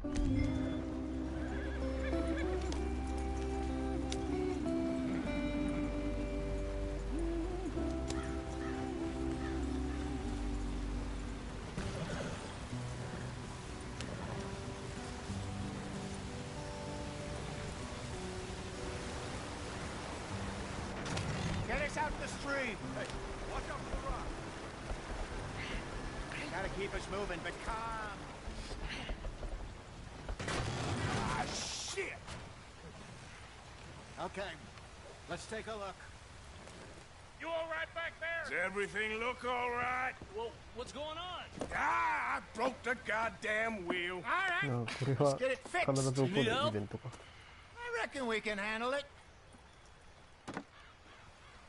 Get us out the street! Hey, watch out for the rock! Gotta keep us moving, but calm. Ah, shit! Okay, let's take a look. You all right back there? Does everything look all right? Well, what's going on? Ah, I broke the goddamn wheel. All right, これ let's は get it 必 fixed. ず起こるイベントか。 I reckon we can handle it.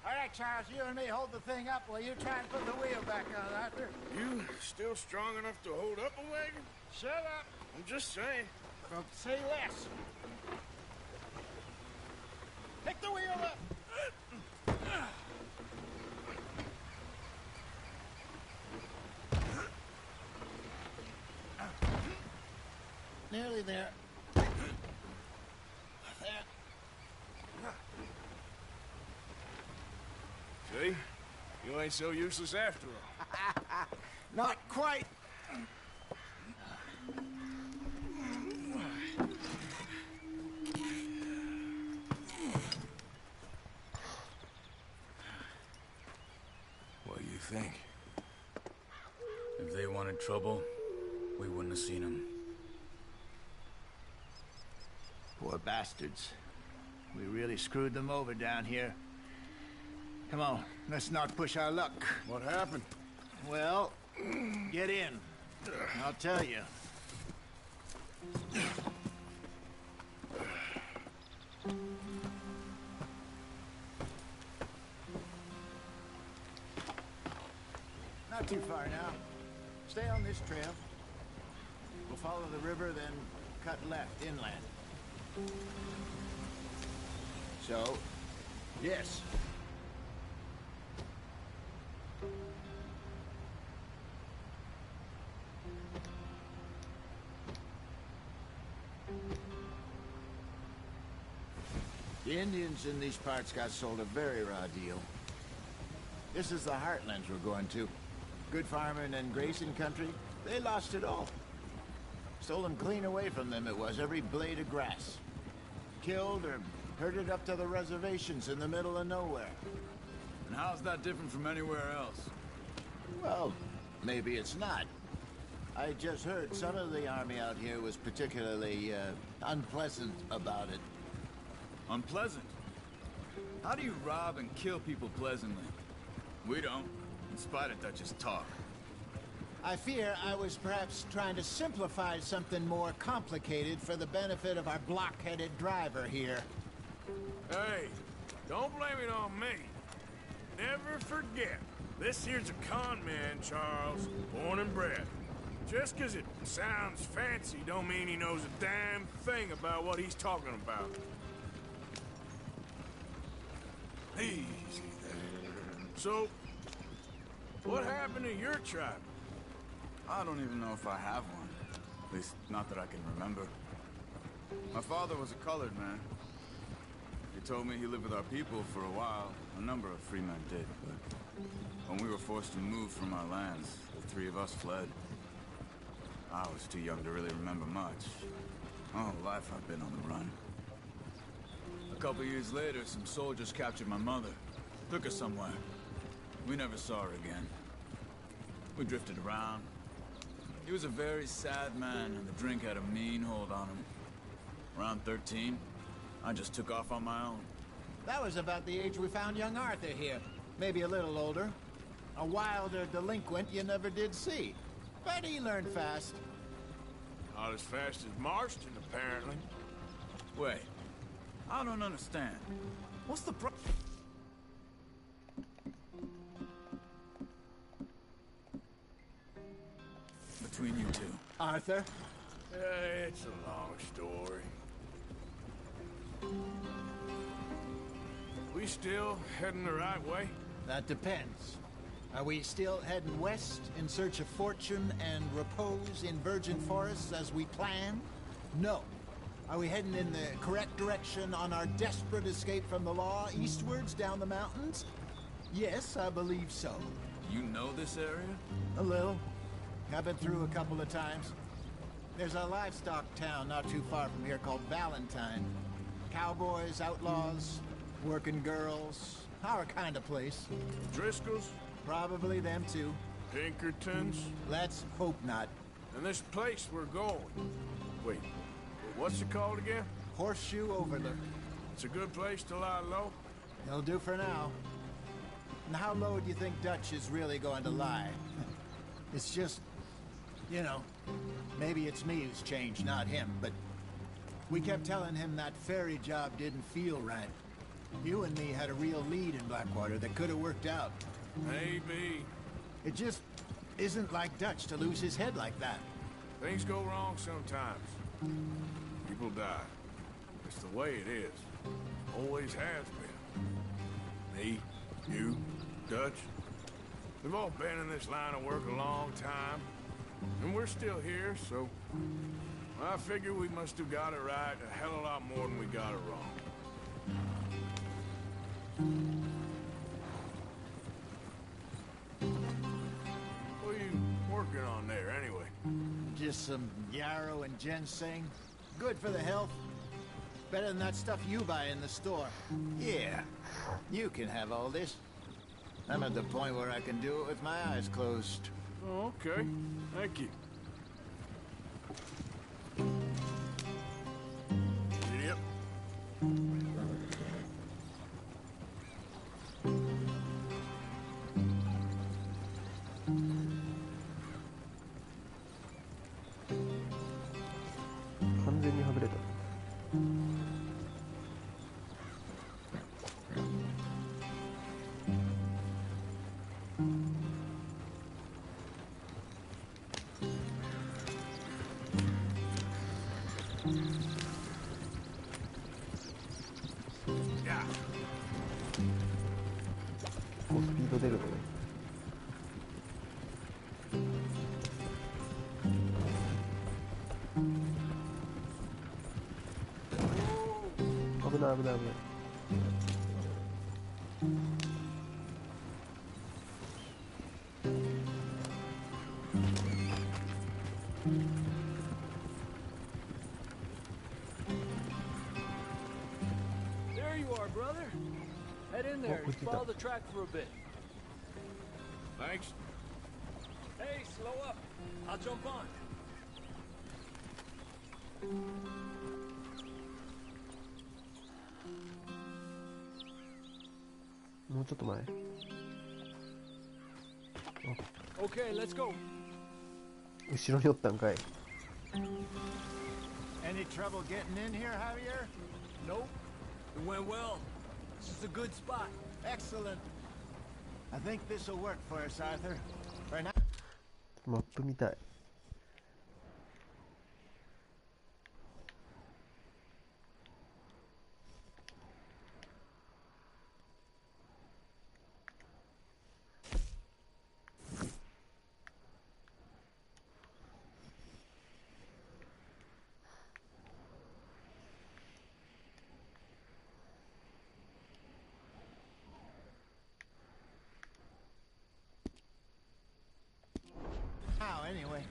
All right, Charles, you and me hold the thing up while you try and put the wheel back on, Arthur. You still strong enough to hold up a wagon? Shut up. I'm just saying. Don't say less. Pick the wheel up. Nearly there. There. See? You ain't so useless after all. Not quite. What do you think? If they wanted trouble, we wouldn't have seen them. Poor bastards. We really screwed them over down here. Come on, let's not push our luck. What happened? Well, get in. I'll tell you. Not too far now. Stay on this trail. We'll follow the river, then cut left inland. So, yes. The Indians in these parts got sold a very raw deal. This is the heartlands we're going to. Good farming and grazing country, they lost it all. Stolen clean away from them it was, every blade of grass. Killed or herded up to the reservations in the middle of nowhere. And how's that different from anywhere else? Well, maybe it's not. I just heard some of the army out here was particularly, unpleasant about it. Unpleasant? How do you rob and kill people pleasantly? We don't, in spite of Dutch's talk. I fear I was perhaps trying to simplify something more complicated for the benefit of our block-headed driver here. Hey, don't blame it on me. Never forget, this here's a con man, Charles, born and bred. Just 'cause it sounds fancy don't mean he knows a damn thing about what he's talking about. Easy there. So, what happened to your tribe? I don't even know if I have one. At least, not that I can remember. My father was a colored man. He told me he lived with our people for a while. A number of free men did, but when we were forced to move from our lands, the three of us fled. I was too young to really remember much. My whole life I've been on the run. A couple years later, some soldiers captured my mother. Took her somewhere. We never saw her again. We drifted around. He was a very sad man, and the drink had a mean hold on him. Around 13, I just took off on my own. That was about the age we found young Arthur here. Maybe a little older. A wilder delinquent you never did see. But he learned fast. Not as fast as Marston, apparently. Wait, I don't understand. What's the between you two? Arthur? It's a long story. We still heading the right way? That depends. Are we still heading west in search of fortune and repose in virgin forests as we planned? No. Are we heading in the correct direction on our desperate escape from the law eastwards down the mountains? Yes, I believe so. You know this area? A little. I've been through a couple of times. There's a livestock town not too far from here called Valentine. Cowboys, outlaws, working girls, our kind of place. Driscolls? Probably them too. Pinkertons? Let's hope not. And this place we're going. Wait, what's it called again? Horseshoe Overlook. It's a good place to lie low? It'll do for now. And how low do you think Dutch is really going to lie? It's just, you know, maybe it's me who's changed, not him, but we kept telling him that ferry job didn't feel right. You and me had a real lead in Blackwater that could have worked out. Maybe. It just isn't like Dutch to lose his head like that. Things go wrong sometimes. People die. It's the way it is. Always has been. Me, you, Dutch. We've all been in this line of work a long time. And we're still here, so... I figure we must have got it right a hell of a lot more than we got it wrong. What are you working on there, anyway? Just some yarrow and ginseng. Good for the health. Better than that stuff you buy in the store. Yeah, you can have all this. I'm at the point where I can do it with my eyes closed. Oh, okay. Thank you. Yep. 完全にはぐれた。こうスピード出るのね。危ない危ない危ない。There you are, brother. Head in there and follow the track for a bit. Thanks. Hey, slow up. I'll jump on. もうちょっと前。Okay, let's go. 後ろにおったんかい。Any trouble getting in here, Javier? Nope. It went well. This is a good spot. Excellent. I think this will work for us, Arthur. For now. マップ見たい。Now, anyway.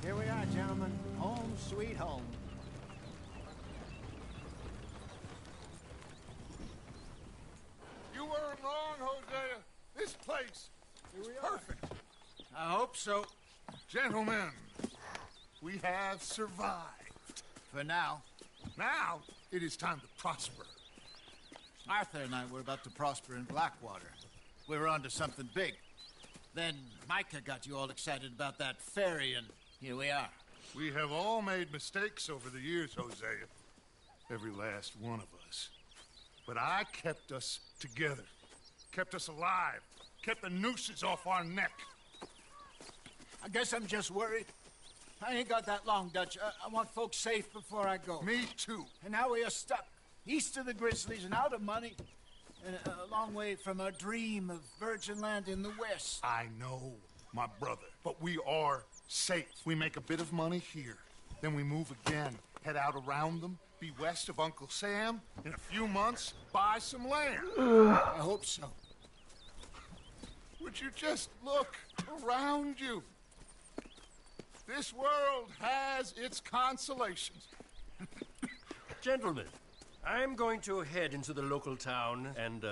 Here we are, gentlemen. Home sweet home. You weren't wrong, Hosea. This place is perfect. I hope so. Gentlemen, we have survived. For now. Now, it is time to prosper. Arthur and I were about to prosper in Blackwater. We were onto something big. Then Micah got you all excited about that ferry, and here we are. We have all made mistakes over the years, Hosea. Every last one of us. But I kept us together. Kept us alive. Kept the nooses off our neck. I guess I'm just worried. I ain't got that long, Dutch. I want folks safe before I go. Me too. And now we are stuck east of the Grizzlies and out of money, and a long way from our dream of virgin land in the west. I know, my brother, but we are safe. We make a bit of money here, then we move again, head out around them, be west of Uncle Sam, in a few months, buy some land. I hope so. Would you just look around you? This world has its consolations. Gentlemen, I'm going to head into the local town and,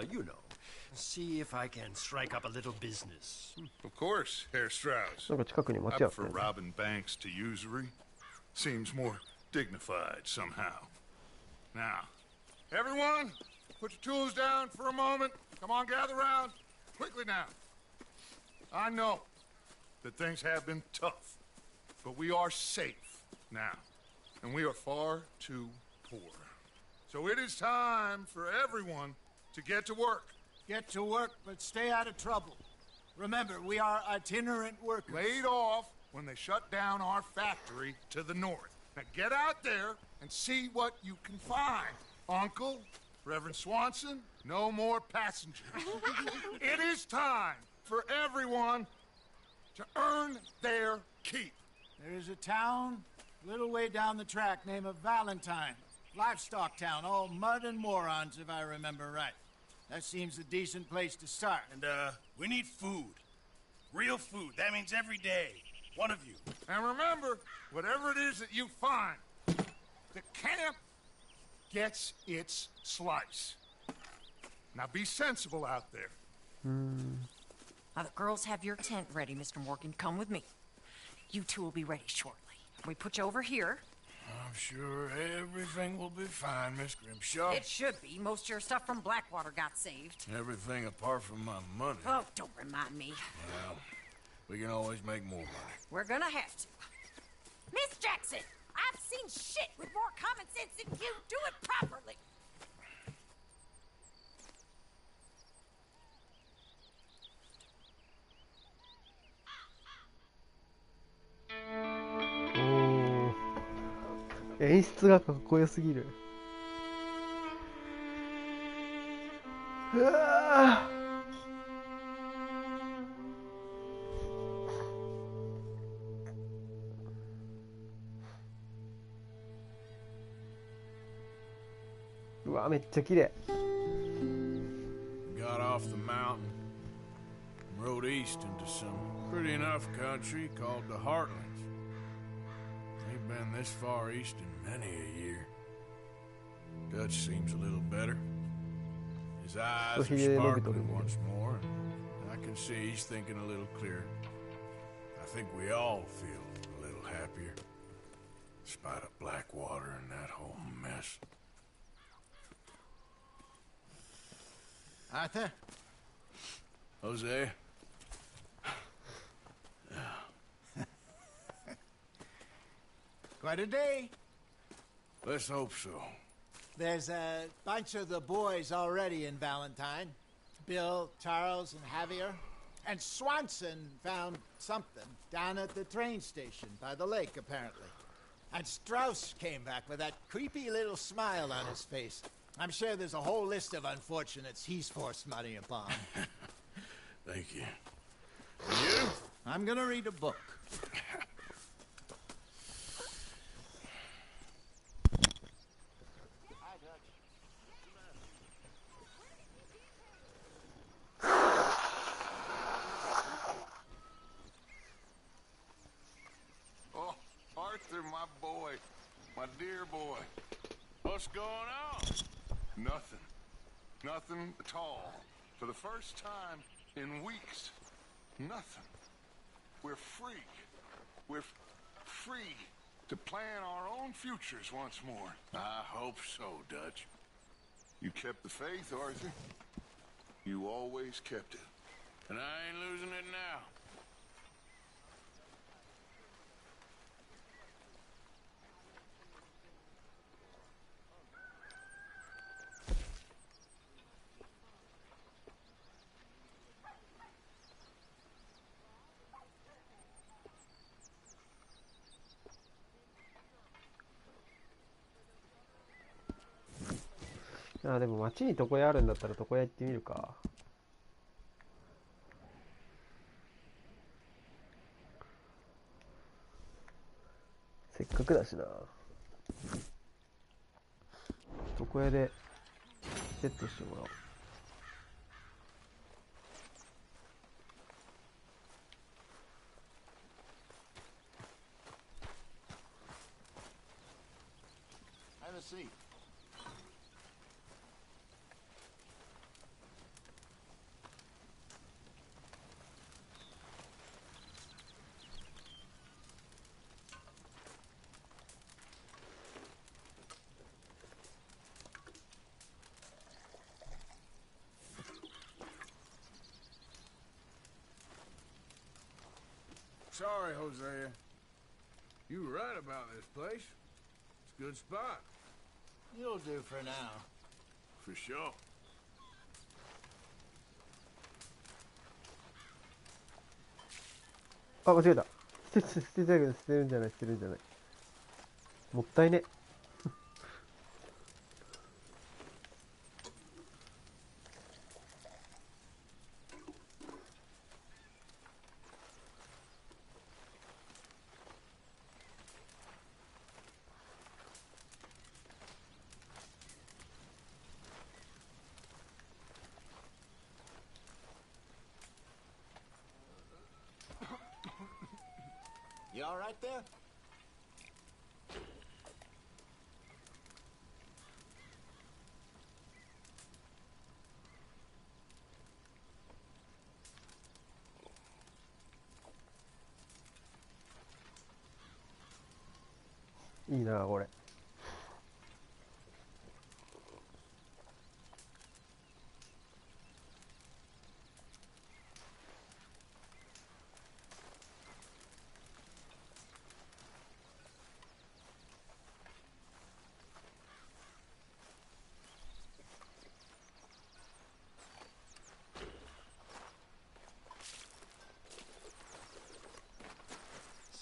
see if I can strike up a little business. Of course, Herr Strauss. なんか近くに町あ Up った for よね。 robbing banks to usury. Seems more dignified somehow. Now, everyone, put your tools down for a moment. Come on, gather round. Quickly now. I know that things have been tough, but we are safe now, and we are far too poor. So it is time for everyone to get to work. Get to work, but stay out of trouble. Remember, we are itinerant workers. Laid off when they shut down our factory to the north. Now get out there and see what you can find. Uncle, Reverend Swanson, no more passengers. It is time for everyone to earn their keep. There is a town a little way down the track named Valentine. Livestock town, all mud and morons, if I remember right. That seems a decent place to start. And, we need food. Real food. That means every day. One of you. And remember, whatever it is that you find, the camp gets its slice. Now be sensible out there. Now, the girls have your tent ready, Mr. Morgan. Come with me. You two will be ready shortly. We put you over here. I'm sure everything will be fine, Miss Grimshaw. It should be. Most of your stuff from Blackwater got saved. Everything apart from my money. Oh, don't remind me. Well, we can always make more money. We're gonna have to. Miss Jackson, I've seen shit with more common sense than you. Do it properly.おー、演出がかっこよすぎる。うわー、うわ、めっちゃ綺麗。Got off the mountain, rode east into some pretty enough country called the Heartlands. Ain't been this far east in many a year. Dutch seems a little better. His eyes are sparkling once more, and I can see he's thinking a little clearer. I think we all feel a little happier, in spite of Blackwater and that whole mess. Arthur? Jose? Quite a day. Let's hope so. There's a bunch of the boys already in Valentine. Bill, Charles, and Javier. And Swanson found something down at the train station by the lake, apparently. And Strauss came back with that creepy little smile on his face. I'm sure there's a whole list of unfortunates he's forced money upon. Thank you. And you? I'm gonna read a book. Oh, Arthur, my boy. My dear boy. What's going on? Nothing. Nothing at all. For the first time in weeks. Nothing. We're free. We're free to plan our own futures once more. I hope so, Dutch. You kept the faith, Arthur. You always kept it. And I ain't losing it now. あ、でも街に床屋あるんだったら床屋行ってみるか。せっかくだしな。床屋でセットしてもらおう。Have a seat. Sorry, Hosea. You were right about this place. It's a good spot. You'll do for now. For sure. あ、間違えた。捨てたけど捨てるんじゃない、捨てるんじゃない。もったいね。You all right there?いいな、これ。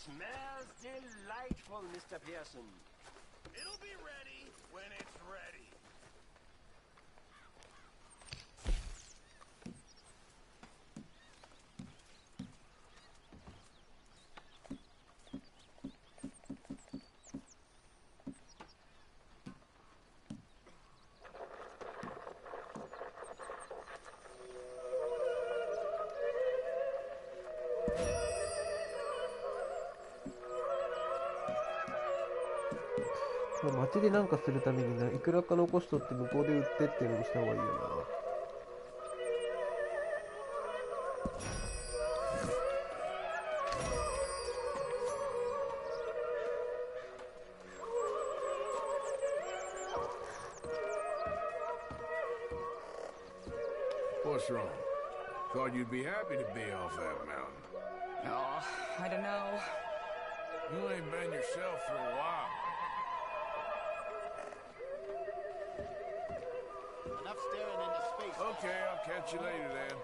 Smells delightful, Mr. Pearson. It'll be ready when it's ready.街でなんかするためにいくらか残しとって向こうで売ってっていうのにした方がいいよな。What's wrong? Thought you'd be happy to be off that mountain. Oh, I don't know. You ain't been yourself for a while. Enough staring into space. Okay, I'll catch you later then.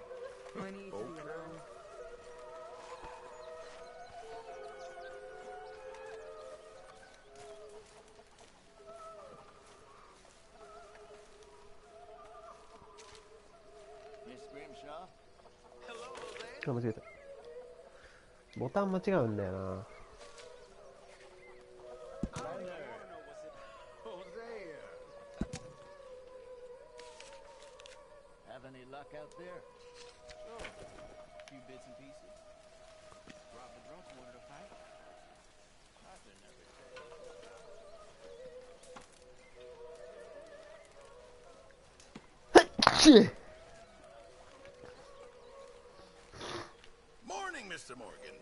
I need to be alone. Miss Grimshaw? あ、間違えた。ボタン間違うんだよな。Have any luck out there? Sure. A few bits and pieces. Rob the drunk wanted to fight. Nothing every day. Morning, Mr. Morgan.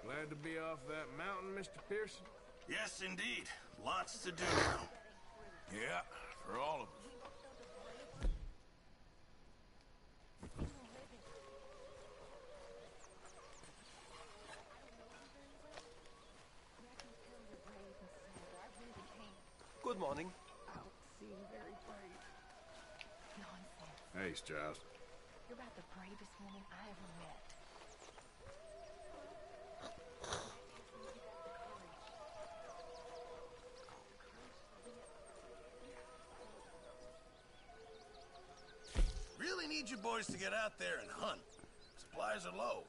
Glad to be off that mountain, Mr. Pearson? Yes, indeed. Lots to do now. Yeah, for all of us. Good morning. Seem very brave. Nonsense. Hey, Giles. You're about the bravest woman I ever met. boys to get out there and hunt. Supplies are low.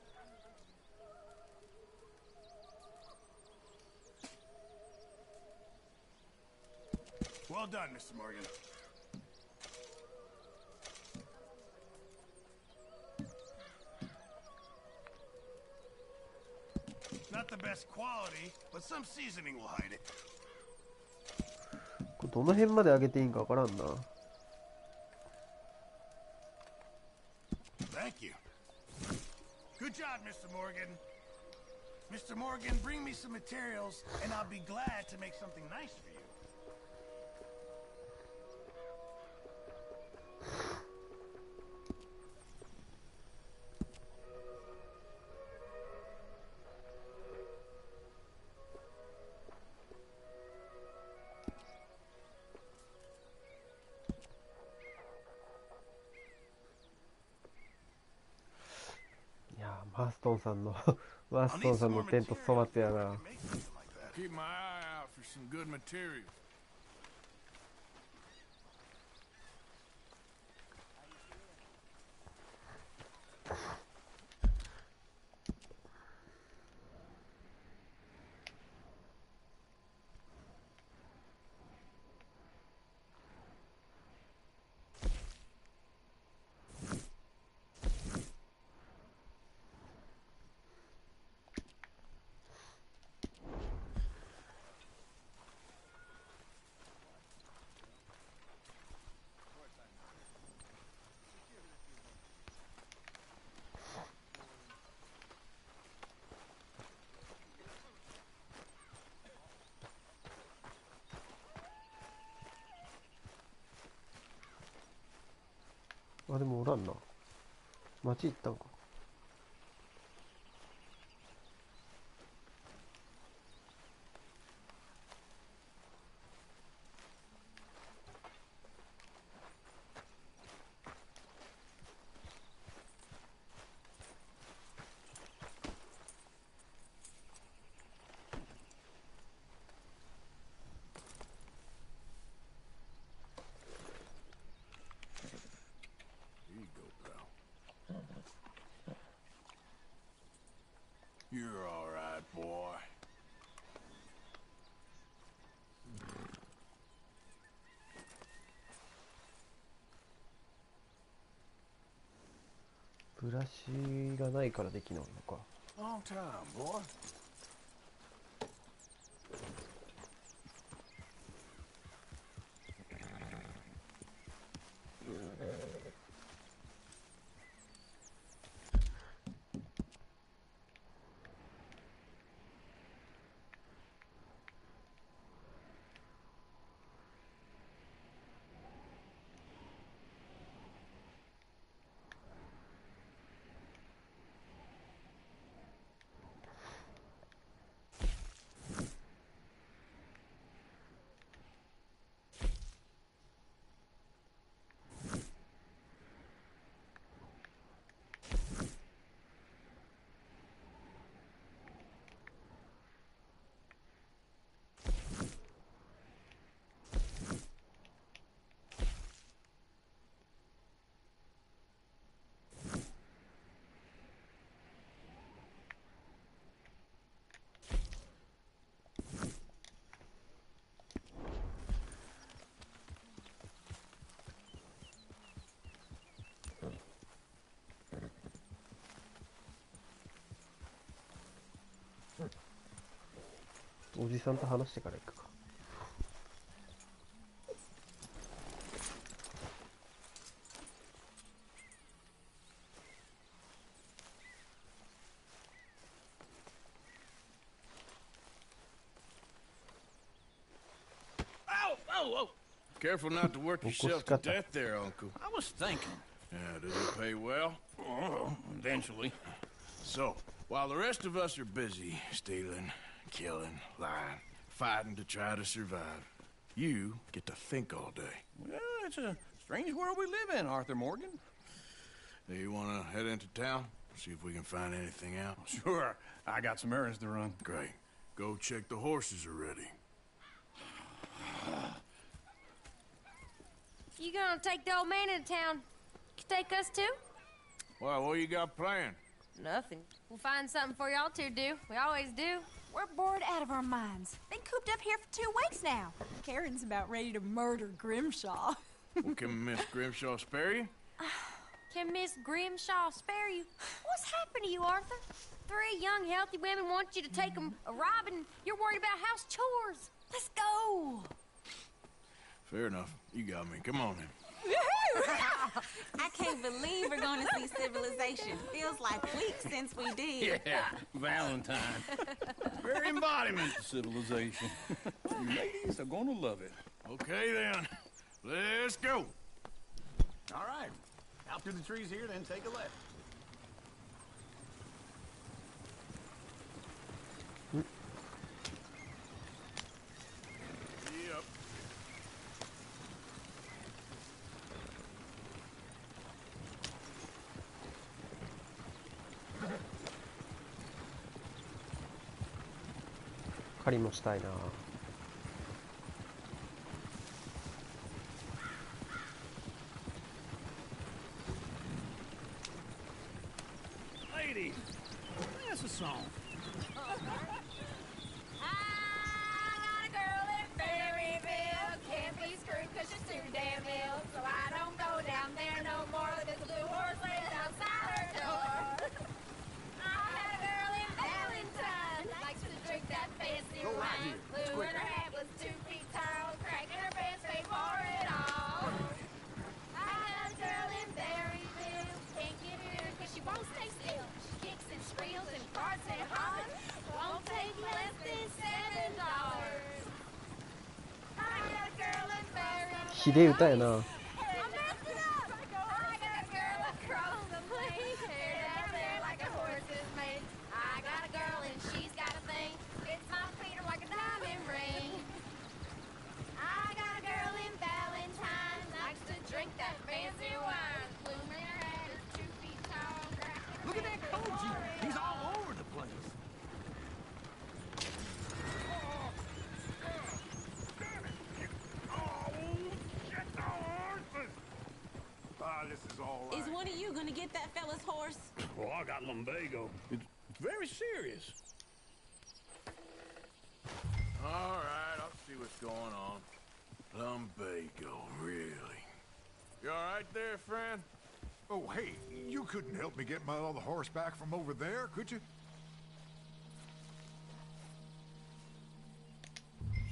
Well done, Mr. Morgan. Not the best quality, but some seasoning will hide it. これどの辺まで上げていいんかわからんな。Thank you. Good job, Mr. Morgan. Mr. Morgan, bring me some materials, and I'll be glad to make something nice for you. マーストンさんのマーストンさんのテント粗末やな。 Keep my eye out for some good materials. あ、でもおらんな。町行ったんか。You're all right, boy. ブラシがないからできないのか。 Long time, boy. Oh, おじさんと話してから行くか。Oh! Careful not to work yourself to death there, Uncle. I was thinking. Yeah, does it pay well? Oh, eventually. So, while the rest of us are busy stealing, killing, lying, fighting to try to survive, you get to think all day. Well, it's a strange world we live in, Arthur Morgan. Do you want to head into town? See if we can find anything out? Sure. I got some errands to run. Great. Go check the horses are ready. You gonna take the old man into town? You take us too? Well, what you got planned? Nothing. We'll find something for y'all to do. We always do. We're bored out of our minds. Been cooped up here for 2 weeks now. Karen's about ready to murder Grimshaw. Well, can Miss Grimshaw spare you? Can Miss Grimshaw spare you? What's happened to you, Arthur? 3 young, healthy women want you to take them a robbing. You're worried about house chores. Let's go. Fair enough. You got me. Come on then. I can't believe we're going to see civilization. Feels like weeks since we did. Yeah, Valentine. Very embodiment of civilization. Ladies are gonna love it. Okay then. Let's go. All right. Out through the trees here, then take a left. Yep.狩りもしたいな。Ladies, that's a song. I got a girl in Berryville. Can't be screwed 'cause she's too damn ill. So I don't go down there no more. There's a blue horse laying outside her door. I had a girl in Valentine. Likes to drink that fancy wine. Blue and her hat was 2 feet tall. Cracking her pants, paid for it all. I had a girl in Berryville. Can't get her 'cause she won't stay still. She kicks and squeals and farts and hollers. Won't take less than $7. I got a girl in Berryville. ひでえ歌やな。I messed it up! I got a girl across the plain. Hair down there like a horse's mane. I got a girl and she's got a thing. It's my feet are like a diamond ring. I got a girl in Valentine. Likes to drink that fancy wine. Bloom in her head is 2 feet tall. Look at that Koji. He's all over the place. This is all right. Is one of you going to get that fella's horse? Well, I got lumbago. It's very serious. All right, I'll see what's going on. Lumbago, really? You all right there, friend? Oh, hey, you couldn't help me get my other horse back from over there, could you?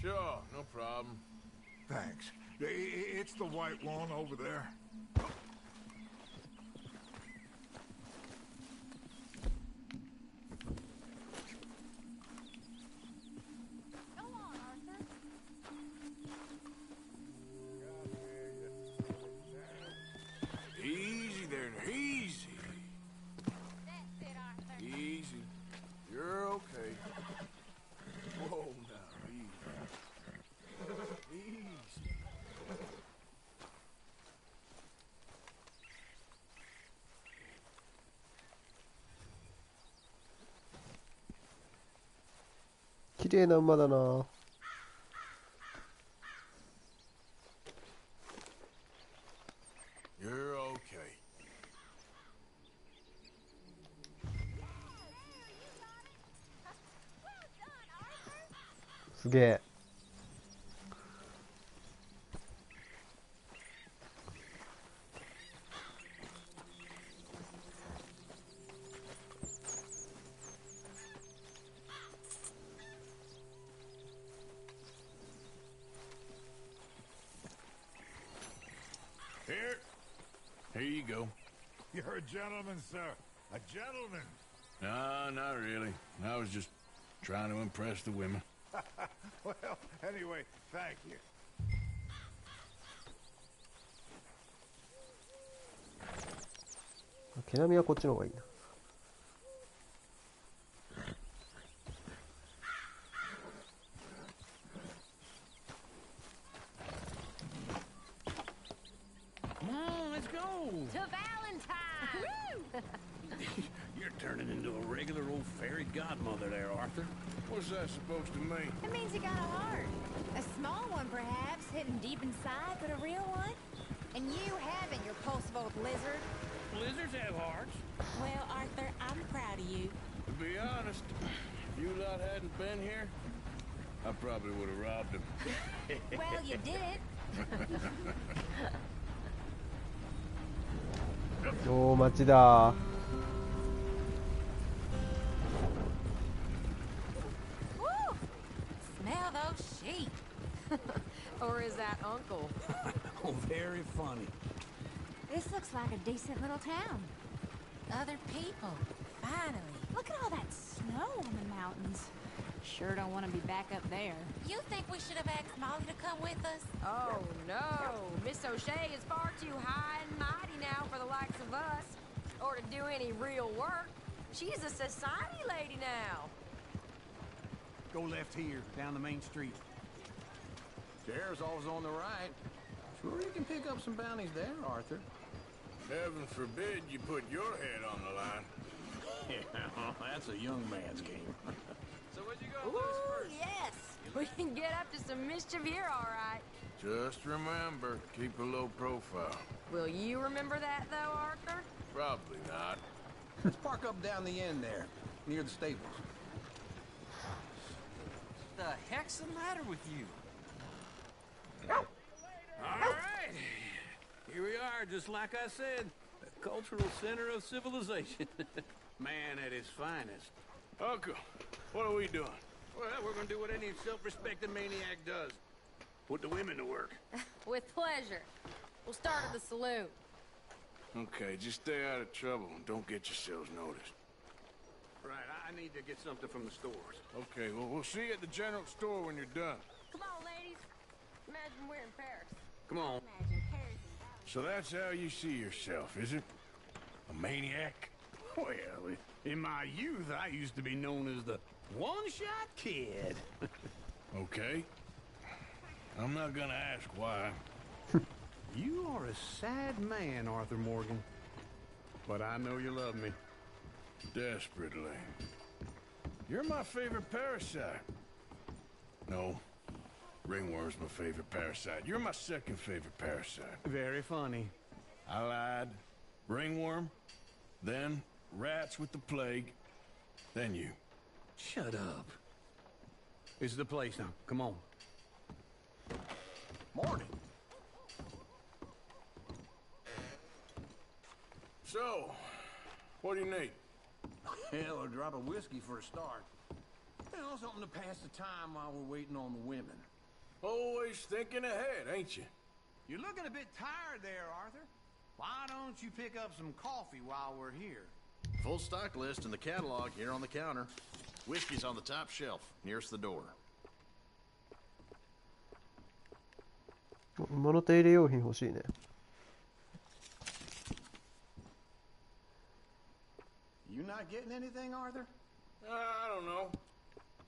Sure, no problem. Thanks. It's the white one over there. Go on, Arthur. Easy there, easy. That's it, Arthur. Easy. You're okay. Whoa, now, easy. Easy.綺麗な馬だな。You're okay. すげえ。Here you go. You're a gentleman, sir. A gentleman. No, not really. I was just trying to impress the women. Well, anyway, thank you. 毛並みはこっちの方がいいな。To Valentine! You're turning into a regular old fairy godmother there, Arthur. What's that supposed to mean? It means you got a heart. A small one, perhaps, hidden deep inside, but a real one. And you haven't, you repulsive old lizard. Lizards have hearts. Well, Arthur, I'm proud of you. To be honest, if you lot hadn't been here, I probably would have robbed him. Well, you did. おー、町だ。 Woo! Smell those sheep. Or is that Uncle? Oh, very funny. This looks like a decent little town. Other people. Finally. Look at all that snow on the mountains. Sure don't want to be back up there. You think we should have asked Molly to come with us? Oh, no. Miss O'Shea is far too high and mighty now for the likes of us. Or to do any real work. She's a society lady now. Go left here, down the main street. Chair's always on the right. Sure you can pick up some bounties there, Arthur. Heaven forbid you put your head on the line. Yeah, that's a young man's game. So what'd you go Ooh, yes. We can get up to some mischief here, all right. Just remember, keep a low profile. Will you remember that, though, Arthur? Probably not. Let's park up down the end there, near the stables. The heck's the matter with you? All right. Here we are, just like I said. The cultural center of civilization. Man at his finest. Uncle, what are we doing? Well, we're gonna do what any self-respecting maniac does. Put the women to work. With pleasure. We'll start at the saloon. Okay, just stay out of trouble and don't get yourselves noticed. Right, I need to get something from the stores. Okay, well, we'll see you at the general store when you're done. Come on, ladies. Imagine we're in Paris. Come on. Imagine Paris is out. So that's how you see yourself, is it? A maniac? Well, in my youth, I used to be known as the one-shot kid. Okay. I'm not gonna ask why. You are a sad man, Arthur Morgan. But I know you love me. Desperately. You're my favorite parasite. No. Ringworm's my favorite parasite. You're my second favorite parasite. Very funny. I lied. Ringworm. Then rats with the plague. Then you. Shut up. This is the place now. Come on. Morning. So, what do you need? Hell, a drop of whiskey for a start. You know, something to pass the time while we're waiting on the women. Always thinking ahead, ain't you? You're looking a bit tired there, Arthur. Why don't you pick up some coffee while we're here? Full stock list in the catalog here on the counter. Whiskey's on the top shelf, nearest the door. 物手入れ用品欲しいね。You not getting anything, Arthur? I don't know.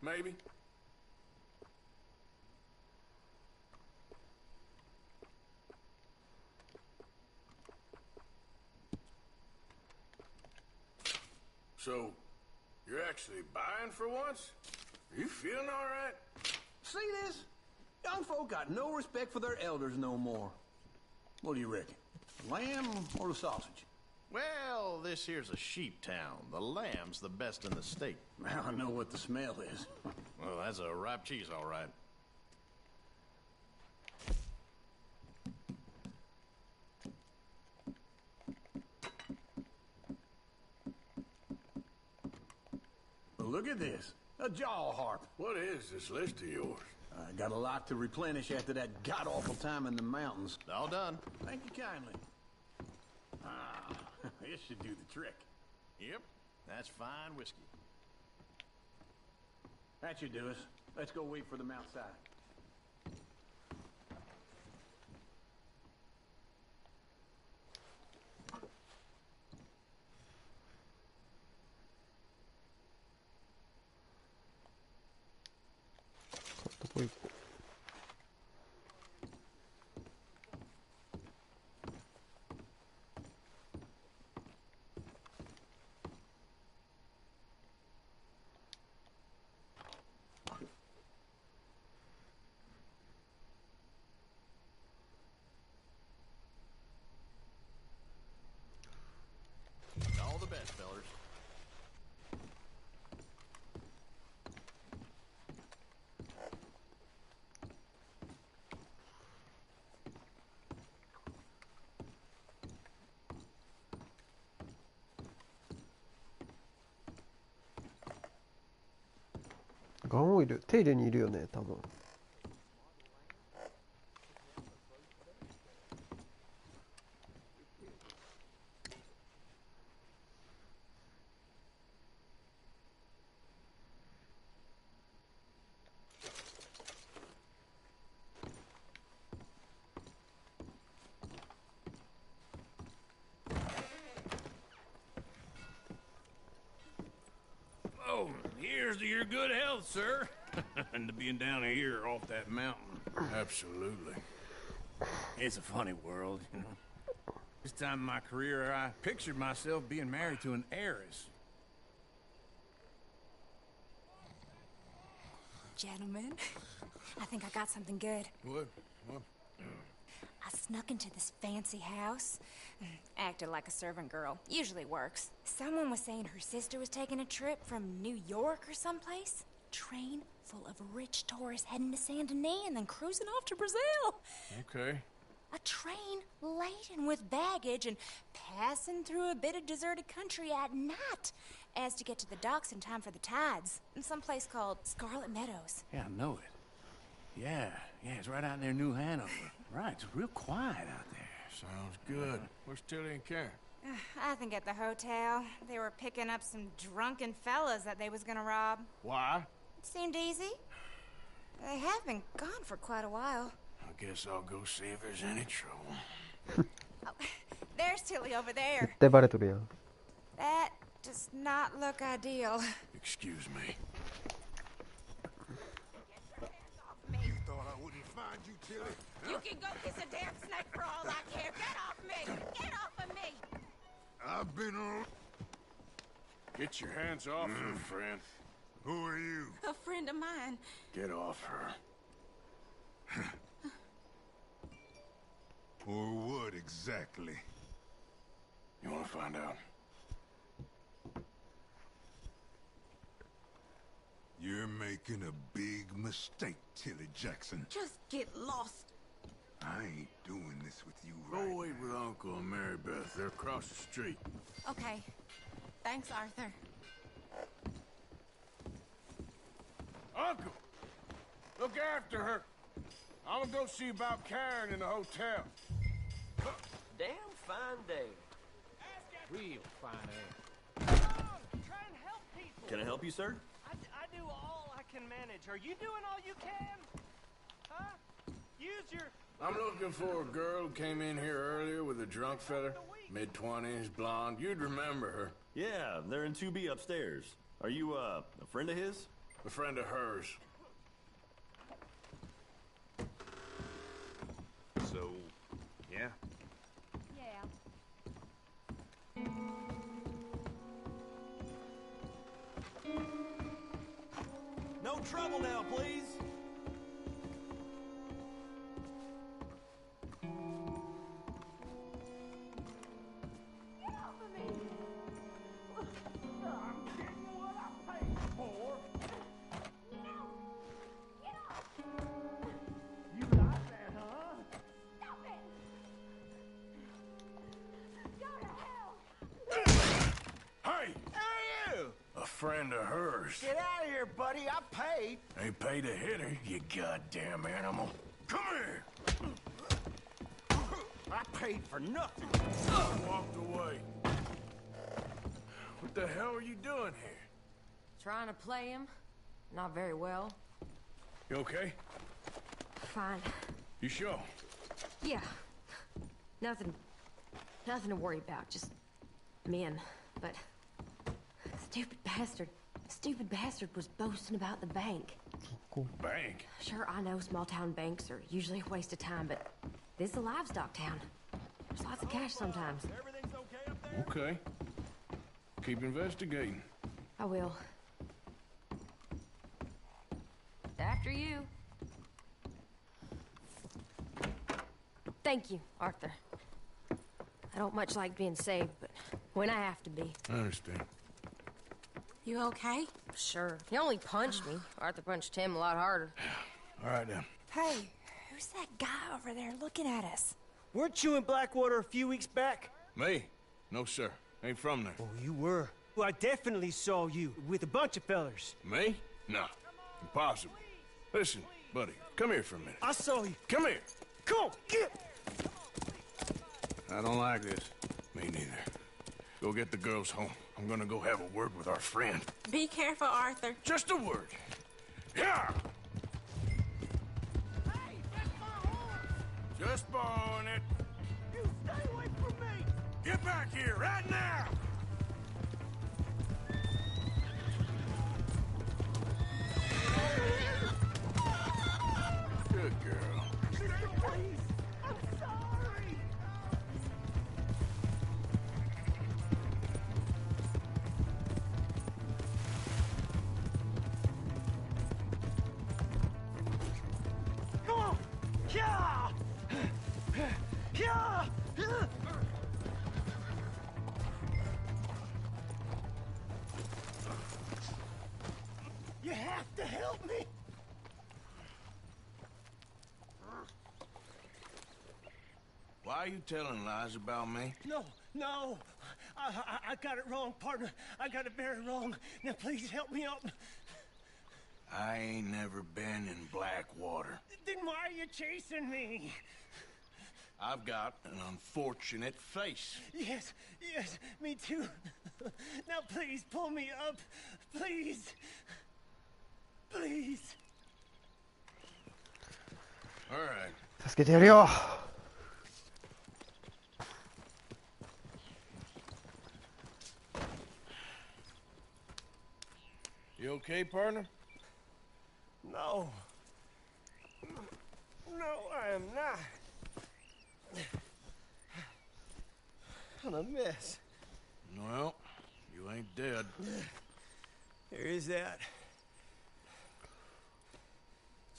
Maybe. So, you're actually buying for once? Are you feeling all right? See this? Young folk got no respect for their elders no more. What do you reckon? The lamb or the sausage? Well, this here's a sheep town. The lamb's the best in the state. Now I know what the smell is. Well, that's a ripe cheese, all right. Look at this. A jaw harp. What is this list of yours? I got a lot to replenish after that god-awful time in the mountains. All done. Thank you kindly. Ah, this should do the trick. Yep, that's fine whiskey. That should do us. Let's go wait for them outside. ガンオイル手入れにいるよね多分。Oh, here's to your good health, sir. And to being down here off that mountain. Absolutely. It's a funny world, you know. This time in my career, I pictured myself being married to an heiress. Gentlemen, I think I got something good. What? I snuck into this fancy house. Acted like a servant girl. Usually works. Someone was saying her sister was taking a trip from New York or someplace. Train full of rich tourists heading to Saint Denis and then cruising off to Brazil. Okay. A train laden with baggage and passing through a bit of deserted country at night as to get to the docks in time for the tides in some place called Scarlet Meadows. Yeah, I know it. Yeah, it's right out near New Hanover. Right, it's real quiet out there. Sounds good. Where's Tilly and Karen? I think at the hotel. They were picking up some drunken fellas that they was gonna rob. Why? It seemed easy. They have been gone for quite a while. I guess I'll go see if there's any trouble. Oh, there's Tilly over there. 絶対バレとるやん。 That does not look ideal. Excuse me. You thought I wouldn't find you, Tilly? You can go kiss a damn snake for all I care. Get off me! Get off of me! I've been on... Get your hands off her, friend. Who are you? A friend of mine. Get off her. Or what exactly? You want to find out? You're making a big mistake, Tilly Jackson. Just get lost. I ain't doing this with you Go right wait with Uncle and Mary Beth. They're across the street. Okay. Thanks, Arthur. Uncle! Look after her. I'm gonna go see about Karen in the hotel. Damn fine day. Real fine air. Try and help people. Can I help you, sir? I do all I can manage. Are you doing all you can? Huh? Use your... I'm looking for a girl who came in here earlier with a drunk fella. Mid-20s, blonde. You'd remember her. Yeah, they're in 2B upstairs. Are you, a friend of his? A friend of hers. So, yeah. Yeah. No trouble now, please. Friend of hers. Get out of here, buddy. I paid. Ain't paid to hit her, you goddamn animal. Come here. I paid for nothing. Walked away. What the hell are you doing here? Trying to play him. Not very well. You okay? Fine. You sure? Yeah. Nothing to worry about. Just men. But stupid bastard was boasting about the bank. Bank? Sure, I know small town banks are usually a waste of time, but this is a livestock town. There's lots of cash sometimes. Okay. Keep investigating. I will. After you. Thank you, Arthur. I don't much like being saved, but when I have to be. I understand. You okay? Sure. He only punched me. Arthur punched him a lot harder. All right, then. Hey, who's that guy over there looking at us? Weren't you in Blackwater a few weeks back? Me? No, sir. Ain't from there. Oh, you were. Well, I definitely saw you with a bunch of fellers. Me? No. Impossible. Listen, buddy, come here for a minute. I saw you. Come here. Come on, get. I don't like this. Me neither. Go get the girls home. I'm gonna go have a word with our friend. Be careful, Arthur. Just a word. Yeah! Hey, that's my horse! Just borrowing it. You stay away from me! Get back here, right now! Good girl. Please! I'm sorry! Come on. Yeah. Yeah. You have to help me. Why are you telling lies about me? No. I got it wrong, partner. I got it very wrong. Now please help me out. I ain't never been in Blackwater. Then why are you chasing me? I've got an unfortunate face. Yes, me too. Now please pull me up. Please. Please. All right. 助けてやるよ。You okay, partner? No. No, I am not. I'm a mess. Well, you ain't dead. There is that.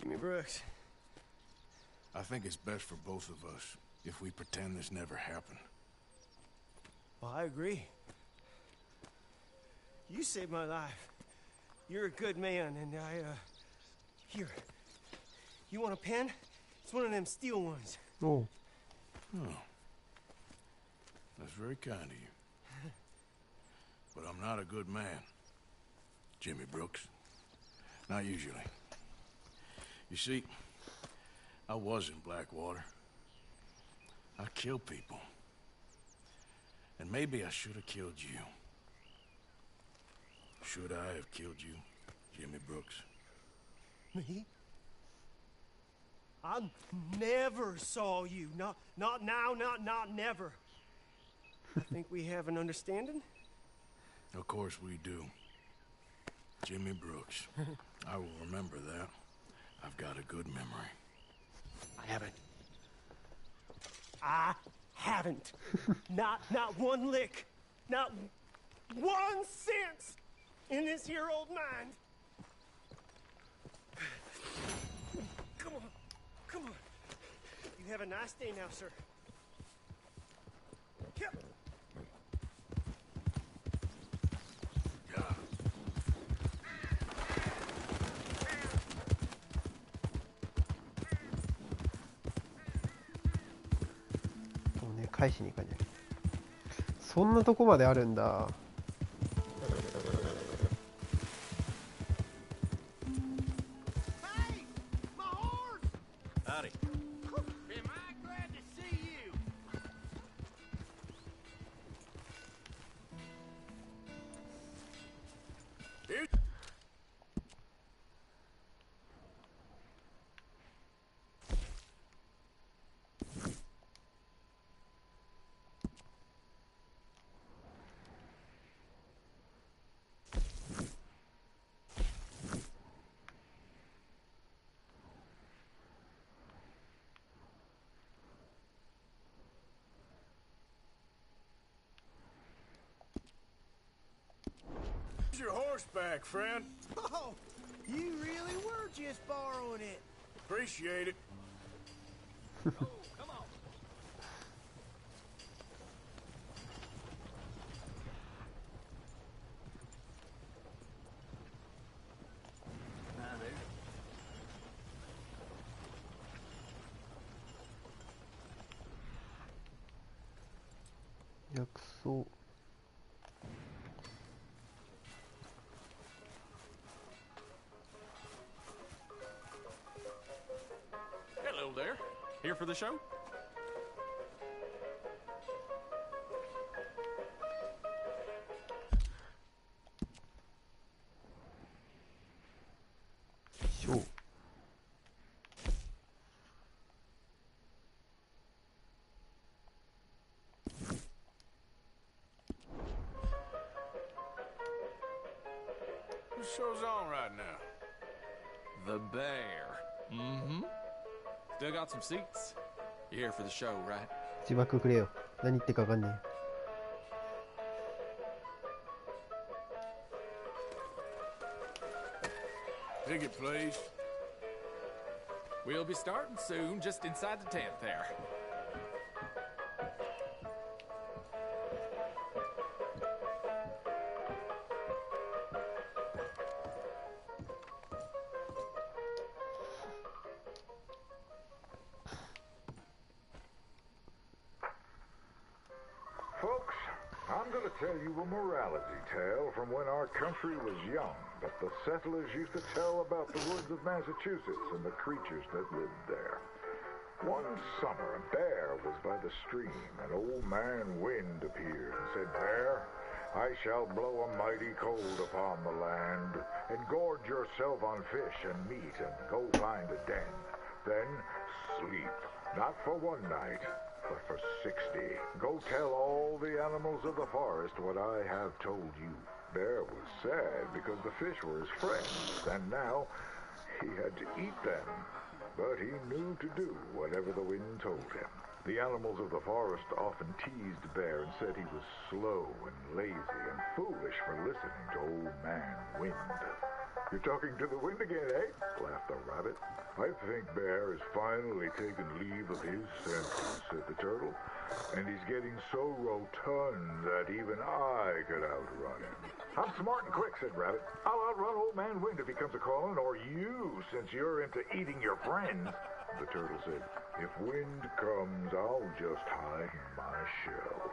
Jimmy Brooks. I think it's best for both of us if we pretend this never happened. Well, I agree. You saved my life. You're a good man, and here. You want a pen? It's one of them steel ones. Oh. Oh. That's very kind of you. But I'm not a good man, Jimmy Brooks. Not usually. You see, I was in Blackwater. I killed people. And maybe I should have killed you. Should I have killed you, Jimmy Brooks? Me? I never saw you. Not now, not never. I think we have an understanding? Of course we do. Jimmy Brooks. I will remember that. I've got a good memory. I haven't. Not one lick. Not 1 cent in this here old mind. Come on. You have a nice day now, sir. Yep.返しに行かない。そんなとこまであるんだ。Howdy. Am I glad to see you? Here's your horse back, friend. Oh, you really were just borrowing it. Appreciate it. Come on.薬草。here for the show? Sure. Whose show's on right now? The Bear. Mm-hmm. Still got some seats. You're here for the show, right? 字幕くれよ。何言ってかわかんねえ。 Ticket, please. We'll be starting soon, just inside the tent there. Folks, I'm going to tell you a morality tale from when our country was young that the settlers used to tell about the woods of Massachusetts and the creatures that lived there. One summer, a bear was by the stream, and Old Man Wind appeared and said, "Bear, I shall blow a mighty cold upon the land, and gorge yourself on fish and meat, and go find a den. Then sleep, not for one night, but for 60. Go tell all the animals of the forest what I have told you." Bear was sad because the fish were his friends, and now he had to eat them. But he knew to do whatever the wind told him. The animals of the forest often teased Bear and said he was slow and lazy and foolish for listening to Old Man Wind. "You're talking to the wind again, eh?" laughed the rabbit. "I think Bear has finally taken leave of his senses," said the turtle. "And he's getting so rotund that even I could outrun him." "I'm smart and quick," said Rabbit. "I'll outrun Old Man Wind if he comes a-calling, or you, since you're into eating your friends." The turtle said, "If Wind comes, I'll just hide in my shell."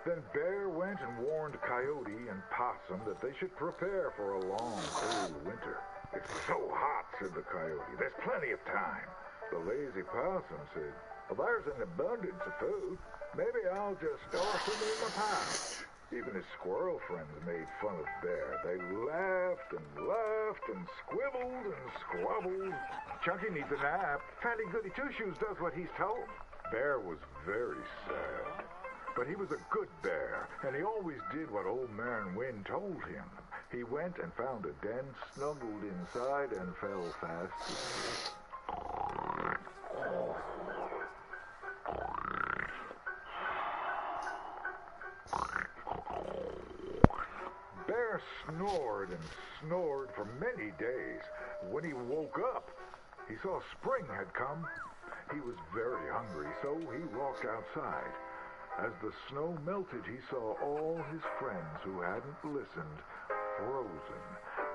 Then Bear went and warned Coyote and Possum that they should prepare for a long, cold winter. "It's so hot," said the Coyote. "There's plenty of time." The lazy Possum said, "Well, there's an abundance of food. Maybe I'll just store some in my pouch." Even his squirrel friends made fun of Bear. They laughed and laughed and squibbled and squabbled. "Chunky needs a nap. Fatty Goody Two-Shoes does what he's told." Bear was very sad. But he was a good bear, and he always did what Old Man Wind told him. He went and found a den, snuggled inside, and fell fast asleep. Bear snored and snored for many days. When he woke up, he saw spring had come. He was very hungry, so he walked outside. As the snow melted, he saw all his friends who hadn't listened, frozen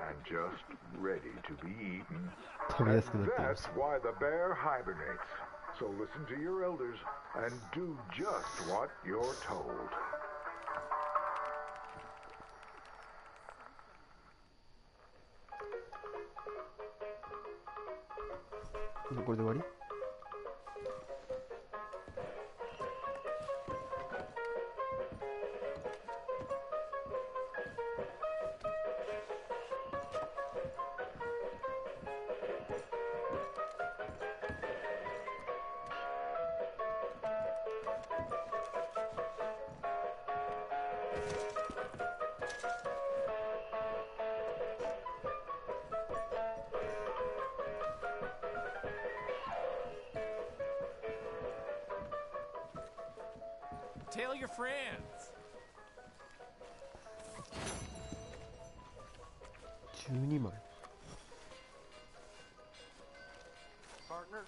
and just ready to be eaten. And that's why the bear hibernates. So listen to your elders and do just what you're told. これで終わり？Tell your friends. 12枚。Partner.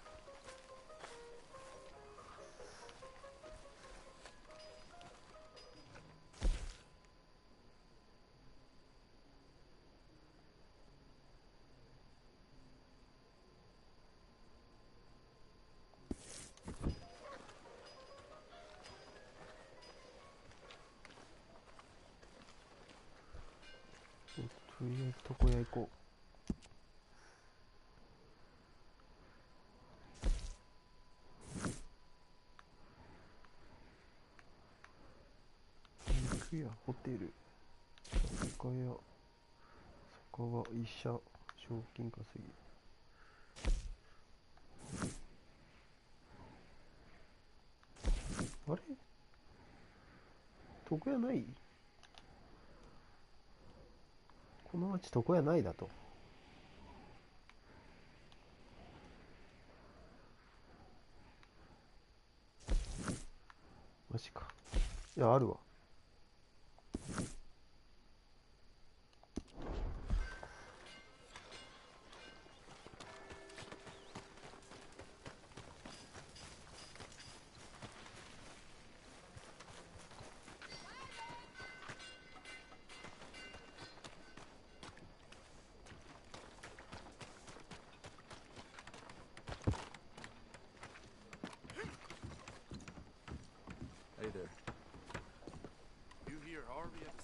とりあえず床屋行こう。やホテル酒屋酒場医者賞金稼ぎあれ床屋ない？この町床屋ないだと。マジか。いや、あるわ。Hey there. You hear Harvey at the...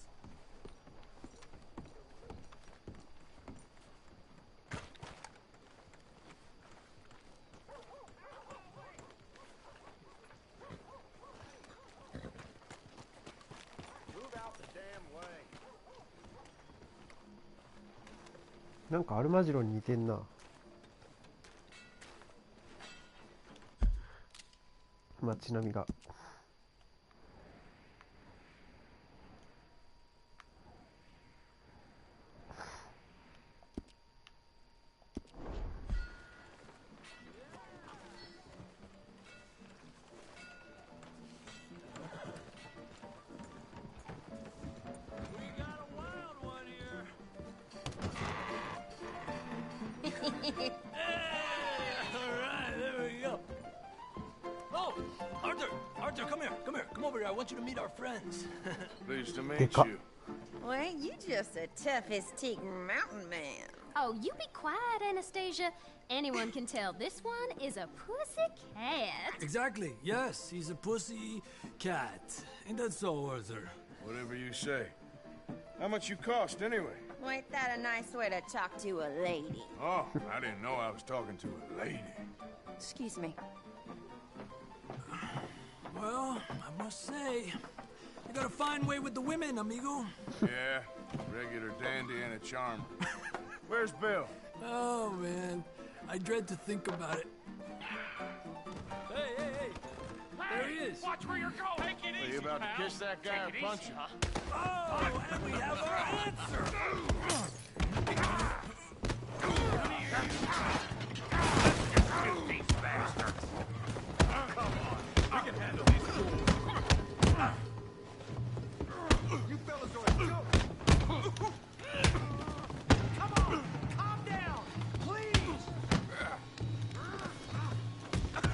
Move out the damn way. なんかアルマジロに似てんな。街並みが。Alright, there we go. Oh, Arthur! Arthur, come here, come here. Come over here. I want you to meet our friends. Pleased to meet Deka. you. Well, you just a tough as teak mountain man. Oh, you be quiet, Anastasia. Anyone can tell this one is a pussy cat. Exactly. Yes, he's a pussy cat. Ain't that so, Arthur? Whatever you say. How much you cost, anyway? Well, ain't that a nice way to talk to a lady? Oh, I didn't know I was talking to a lady. Excuse me. Well, I must say, you got a fine way with the women, amigo. Yeah, regular dandy and a charmer. Where's Bill? Oh, man. I dread to think about it. Hey, hey, hey! There he is! Watch where you're going! Take it easy, Are you about to kiss that guy or punch him? Oh, and we have our answer! These bastards! Come on, we can handle these fools. You fellas are a joke! Come on, calm down, please!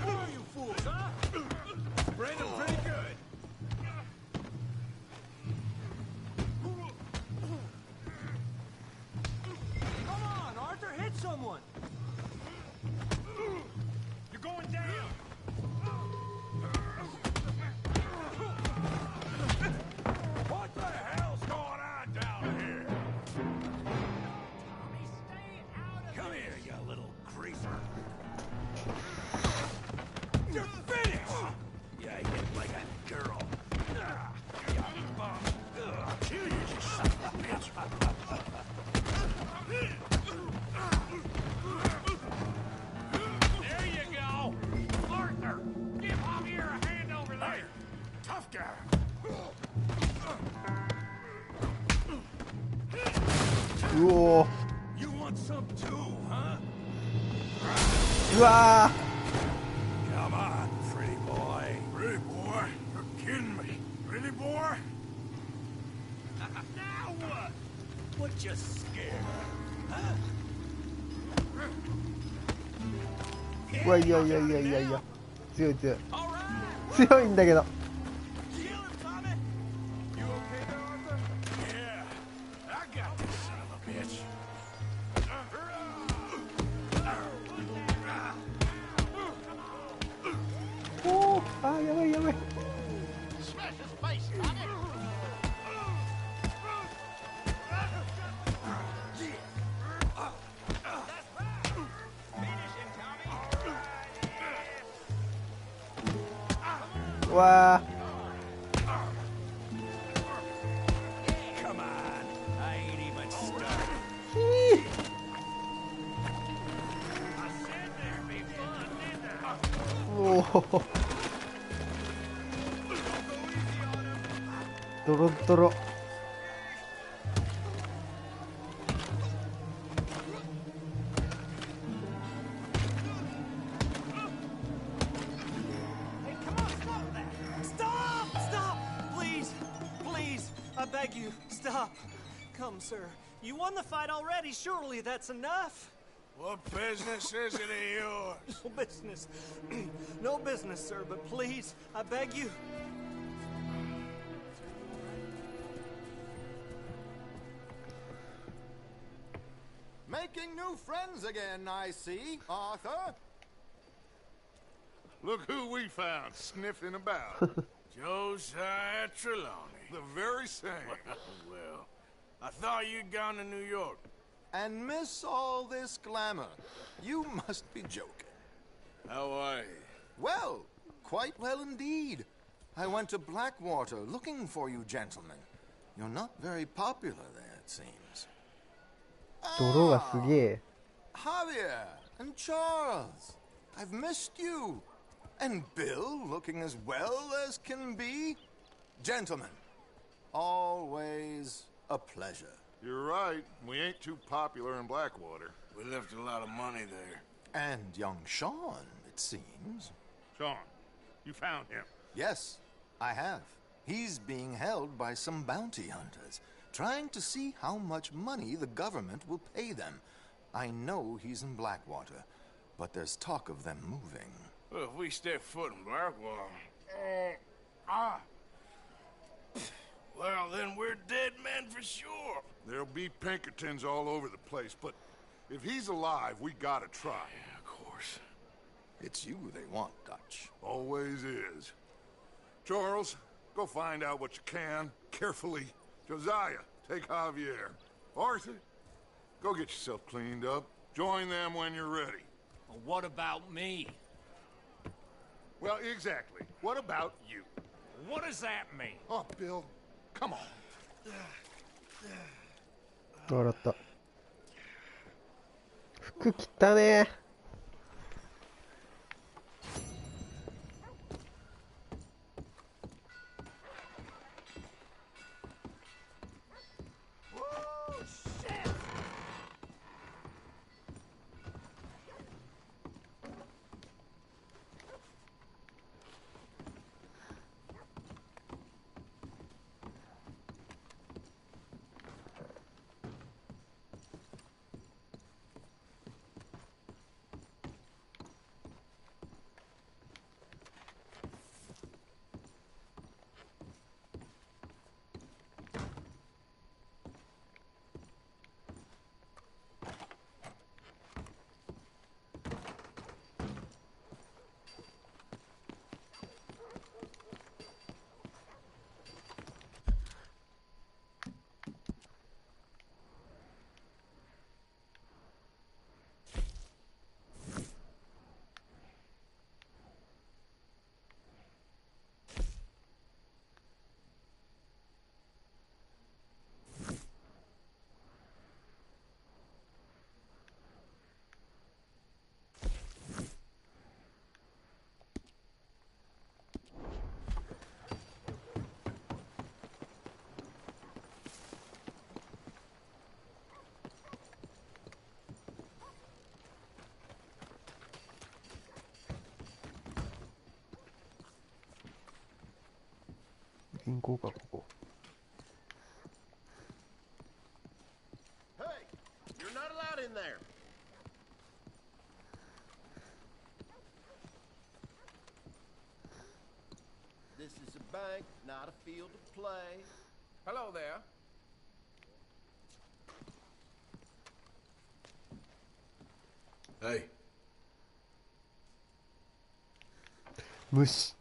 Who are you fools, huh? Bring them pretty good. Come on, Arthur, hit someone! You're going down. What the hell's going on down here? Tommy, stay out of Come here, you little creeper. You're finished! Yeah, you hit like a girl. You bum. I'll kill you, you son of a bitch. There you go. Arthur, give Javier a hand over there. Tough guy.うおー You want some too, huh? うわ Come on, pretty boy. Pretty boy? You're kidding me. Pretty boy? Now what? What you scared? Huh? ーうわいやいやいやいやいや強い強い強いんだけど You okay there, Arthur? Yeah. I got this son of a bitch. おおあーやばいやばい Smash his face, Tommy! Finish him, Tommy! うわーお。ドロドロ。I beg you, stop. Come, sir. You won the fight already. Surely that's enough. What business is it of yours? No business. No business, sir, but please, I beg you. Making new friends again, I see, Arthur. Look who we found sniffing about. Josiah Trelawney. The very same. Well, I thought you'd gone to New York. And miss all this glamour. You must be joking. How are you? Well, quite well indeed. I went to Blackwater looking for you gentlemen. You're not very popular there, it seems. 泥がすげえ。Javier and Charles. I've missed you. And Bill looking as well as can be. Gentlemen, always a pleasure. You're right. We ain't too popular in Blackwater. We left a lot of money there. And young Sean, it seems. Sean, you found him? Yes, I have. He's being held by some bounty hunters, trying to see how much money the government will pay them. I know he's in Blackwater, but there's talk of them moving. Well, if we step foot in Blackwater... Well, then we're dead men for sure. There'll be Pinkertons all over the place, but if he's alive, we gotta try. Yeah, of course. It's you they want, Dutch. Always is. Charles, go find out what you can, carefully. Josiah, take Javier. Arthur, go get yourself cleaned up. Join them when you're ready. Well, what about me? Well, exactly. What about you? What does that mean? Oh, Bill, come on. 笑った。服着たね。銀行かここ。Hey, you're not allowed in there. This is a bank, not a field of play. Hello there. Hey. 無視。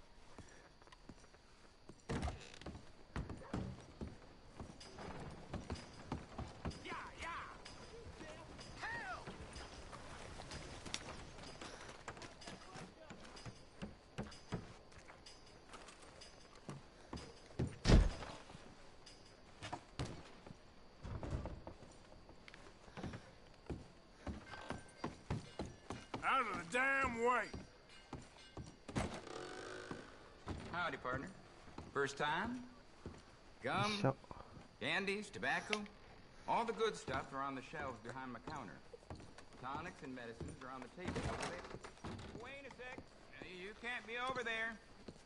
Out of the damn way. Howdy, partner. First time? Gum, candies, tobacco, all the good stuff are on the shelves behind my counter. Tonics and medicines are on the table over there. Wait a sec. You can't be over there.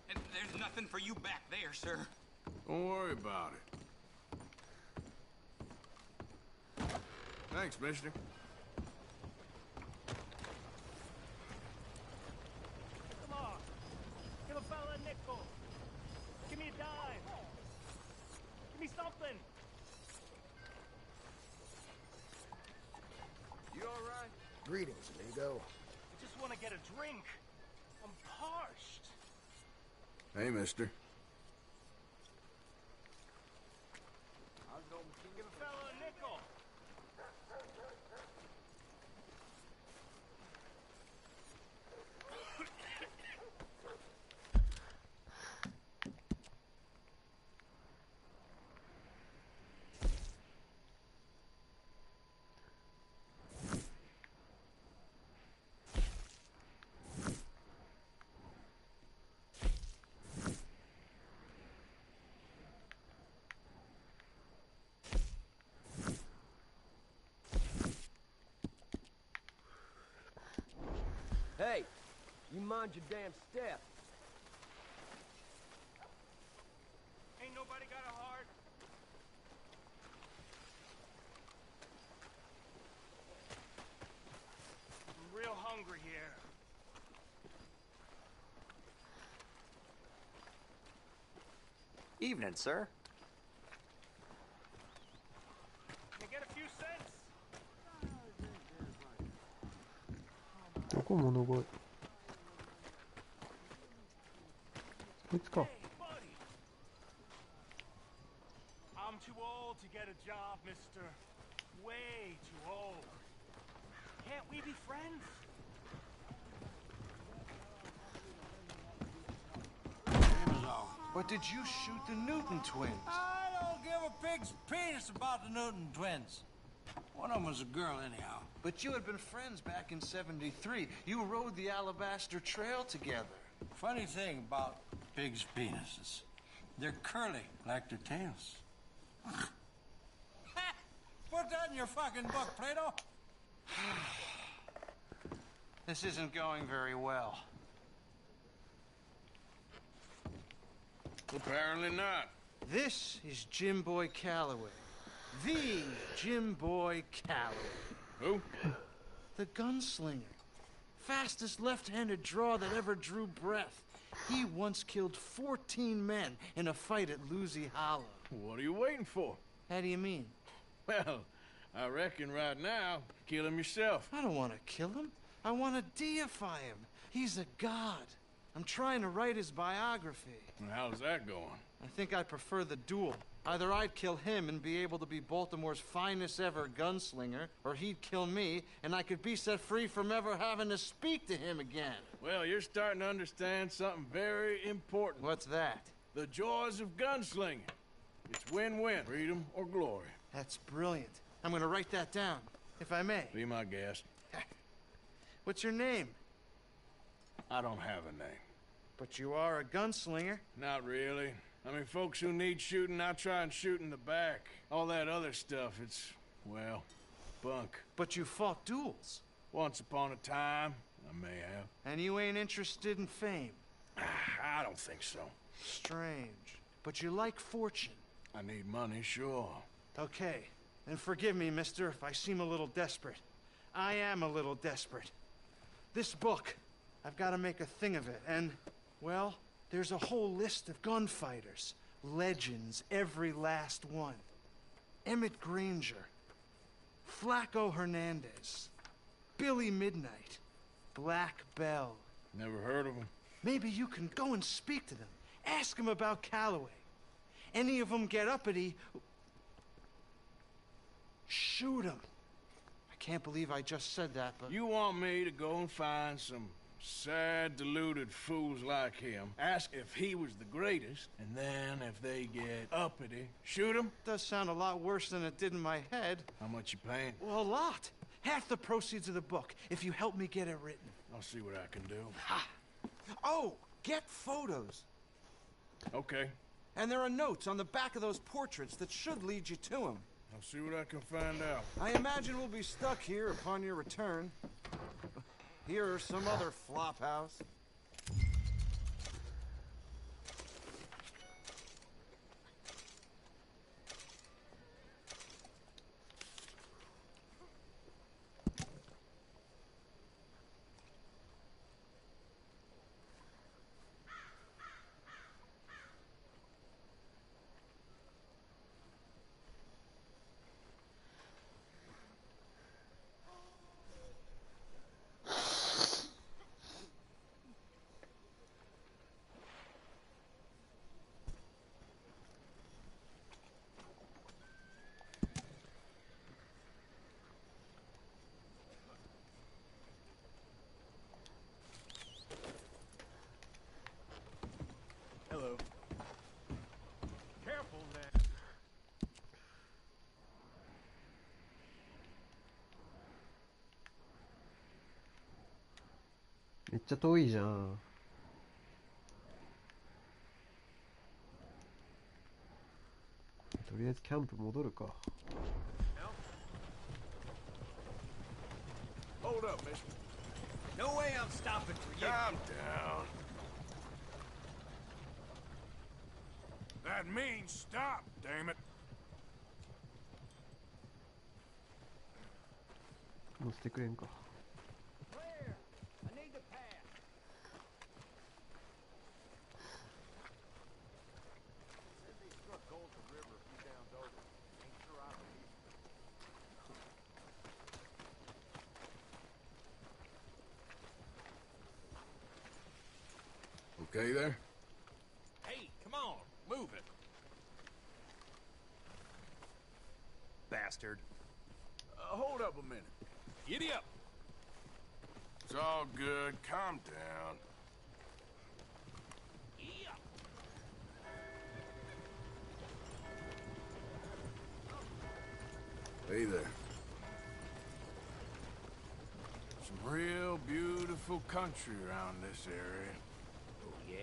And there's nothing for you back there, sir. Don't worry about it. Thanks, mister. Come on. Give a fella a nickel. Give me a dime. Give me something. You all right? Greetings, amigo. I just want to get a drink. I'm parched. Hey, mister. Give a fella a nickel. Hey, you mind your damn step. Ain't nobody got a heart. I'm real hungry here. Evening, sir. Can I get a few cents? どこ物声こいつか I'm too old to get a job, mister. Way too old. Can't we be friends? But did you shoot the Newton twins? I don't give a pig's penis about the Newton twins. One of them was a girl, anyhow. But you had been friends back in '73. You rode the Alabaster Trail together. Funny thing about pigs' penises. They're curly, like their tails. Put that in your fucking book, Plato. This isn't going very well. Apparently not. This is Jim Boy Calloway. The Jim Boy Calloway. Who? The gunslinger. Fastest left-handed draw that ever drew breath. He once killed 14 men in a fight at Lucy Hollow. What are you waiting for? How do you mean? Well, I reckon right now, kill him yourself. I don't want to kill him. I want to deify him. He's a god. I'm trying to write his biography. And how's that going? I think I prefer the duel. Either I'd kill him and be able to be Baltimore's finest ever gunslinger, or he'd kill me and I could be set free from ever having to speak to him again. Well, you're starting to understand something very important. What's that? The joys of gunslinging. It's win-win, freedom or glory. That's brilliant. I'm gonna write that down, if I may. Be my guest. What's your name? I don't have a name. But you are a gunslinger. Not really. I mean, folks who need shooting, I try and shoot in the back. All that other stuff, it's, well, bunk. But you fought duels. Once upon a time, I may have. And you ain't interested in fame. I don't think so. Strange. But you like fortune. I need money, sure. Okay. Then forgive me, mister, if I seem a little desperate. I am a little desperate. This book, I've got to make a thing of it, and, well, there's a whole list of gunfighters. Legends, every last one. Emmett Granger. Flaco Hernandez. Billy Midnight. Black Bell. Never heard of them. Maybe you can go and speak to them. Ask them about Calloway. Any of them get uppity, shoot them. I can't believe I just said that, but... You want me to go and find some sad, deluded fools like him, ask if he was the greatest, and then if they get uppity, shoot him? Does sound a lot worse than it did in my head. How much you paying? Well, a lot. Half the proceeds of the book, if you help me get it written. I'll see what I can do. Ha! Oh, get photos. Okay. And there are notes on the back of those portraits that should lead you to him. I'll see what I can find out. I imagine we'll be stuck here upon your return. Here or some other flop house. Hello. Careful now.めっちゃ遠いじゃん。とりあえずキャンプ戻るか。Hold up, mister. No way I'm stopping for you. Calm down. That means stop, damn it. 乗せてくれんか。Clear. I need to pass. Said they struck gold at the river a few downs over. Ain't sure I believe it. Okay there? Hey, come on, move it. Bastard. Hold up a minute. Giddy up. It's all good. Calm down. Hey there. Some real beautiful country around this area. Oh, yeah?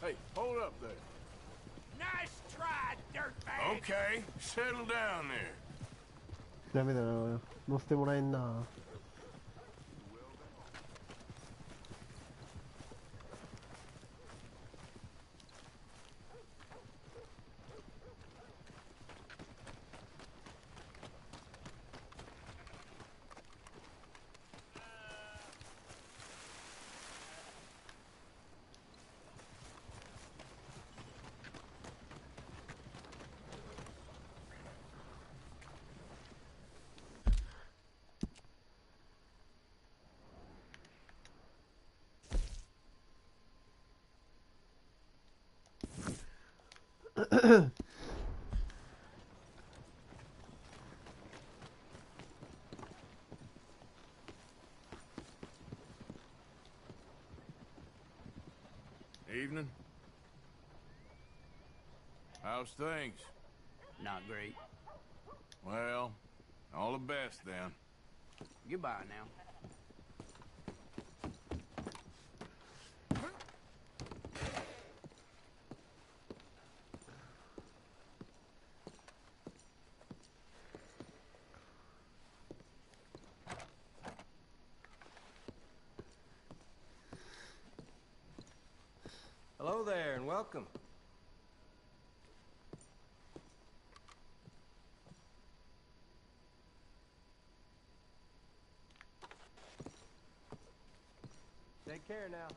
Hey, hold up there. Nice try, dirtbag. Okay, settle down there. ダメだな。乗せてもらえんな。Evening. How's things? Not great. Well, all the best then. Goodbye now. Hello there, and welcome. Take care now.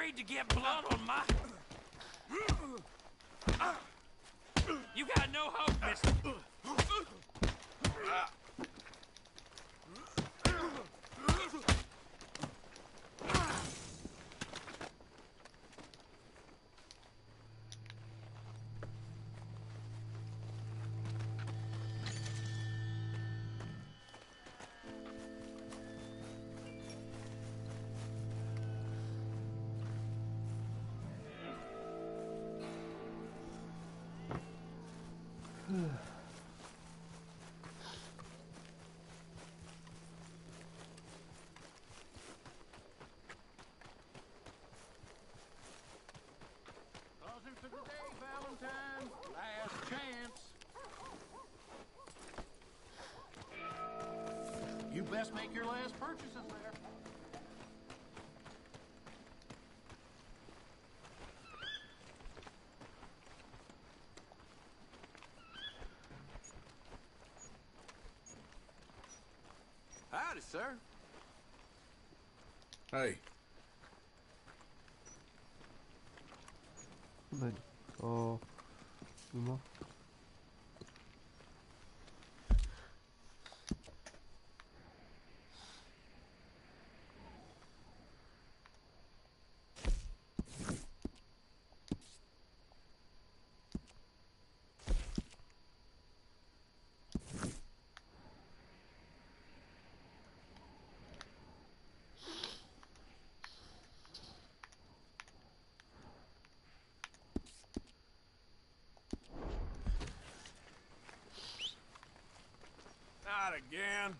afraid to get blood on my... You got no hope, mister. Closing for the day, Valentine. Last chance. You best make your last purchases there. Howdy, sir. Hey.何？ああ、馬？Not again.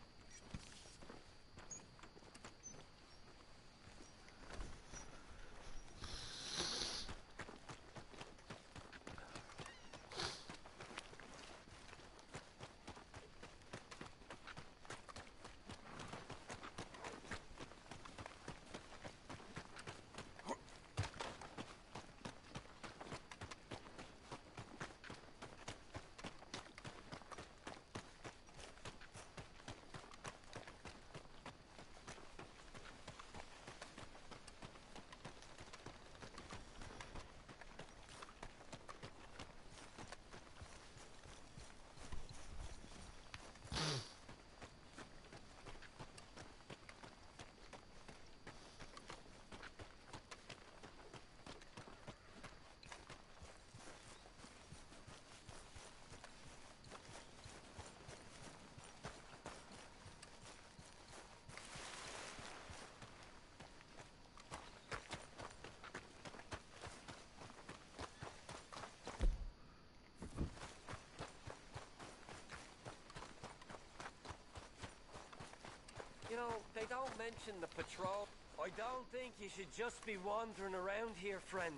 You know, they don't mention the patrol. I don't think you should just be wandering around here, friend.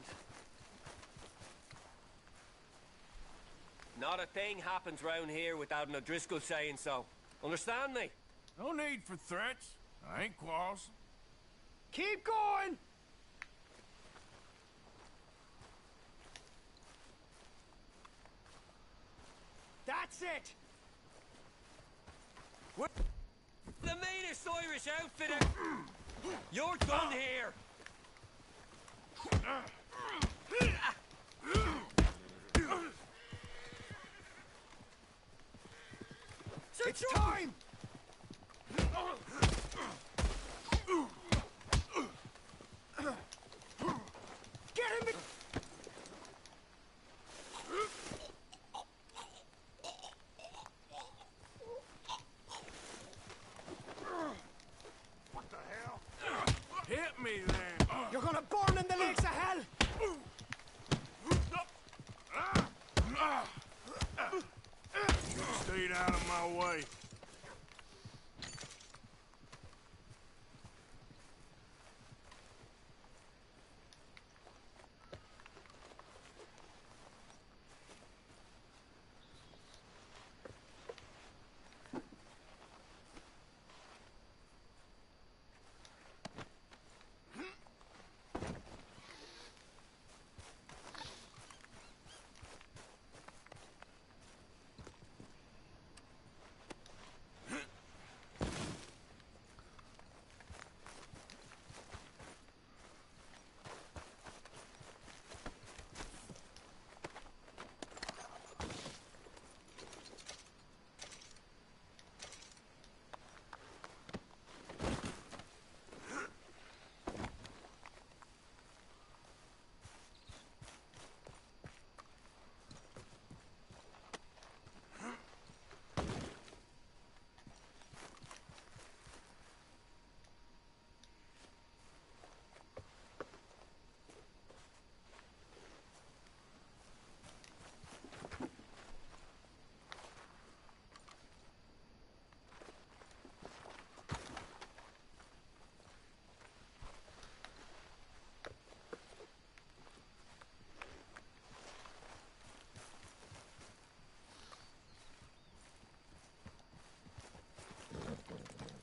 Not a thing happens round here without an O'Driscoll saying so. Understand me? No need for threats. I ain't quarrelsome. Keep going! That's it! We're the meanest Irish outfit. You're done here. It's time! Get him! What the hell? Hit me then. You're gonna burn in the lakes of hell! You stayed out of my way.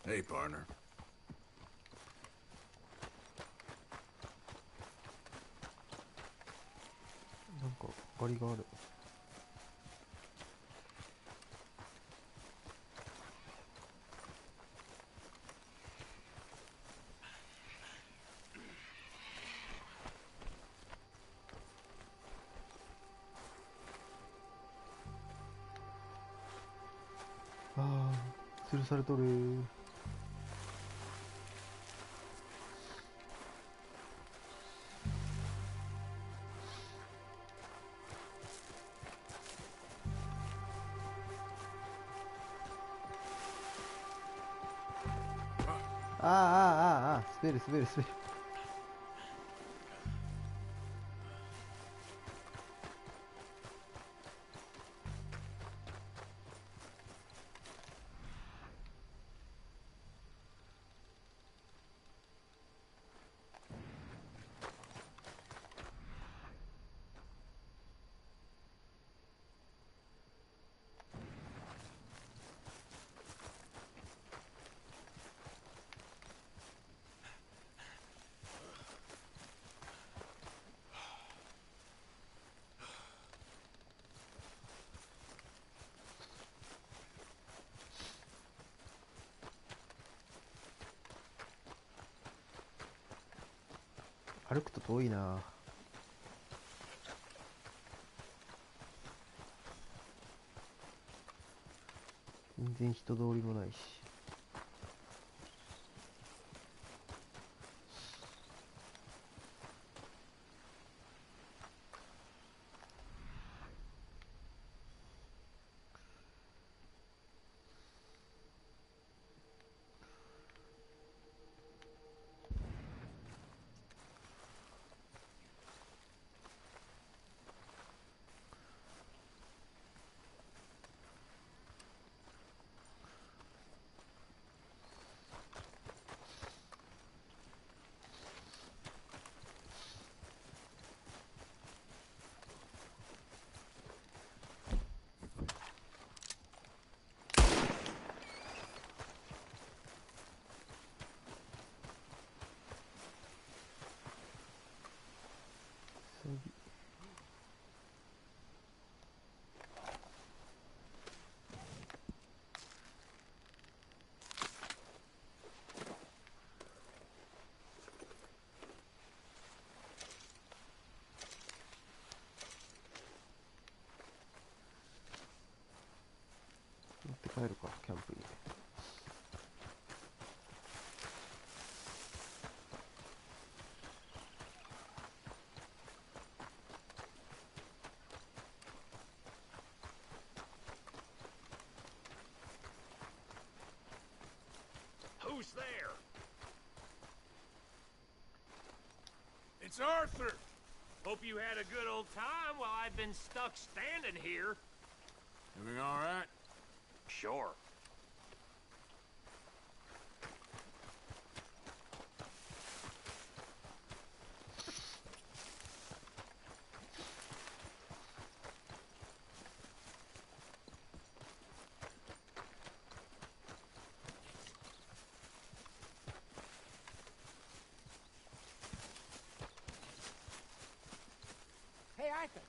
Hey, partner. なんかガリがある。ああ、吊るされとる。ああああああ、滑る滑る滑る。歩くと遠いな。全然人通りもないし。持って帰るか、キャンプに。Who's there? It's Arthur! Hope you had a good old time while I've been stuck standing here. Everything all right? Sure. Hey, Arthur.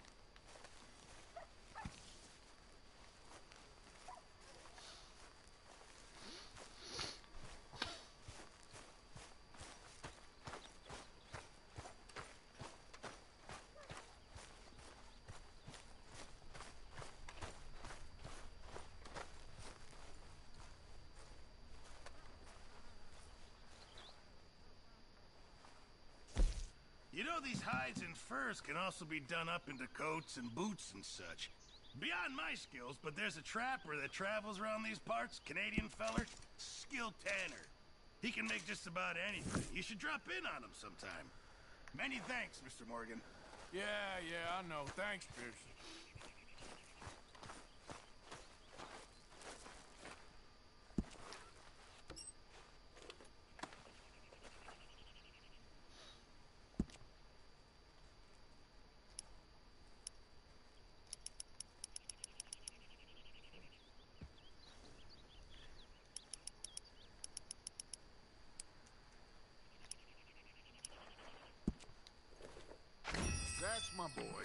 You know these hides and furs can also be done up into coats and boots and such. Beyond my skills, but there's a trapper that travels around these parts, Canadian feller, skilled tanner. He can make just about anything. You should drop in on him sometime. Many thanks, Mr. Morgan. Yeah, I know. Thanks, Pearson. That's my boy.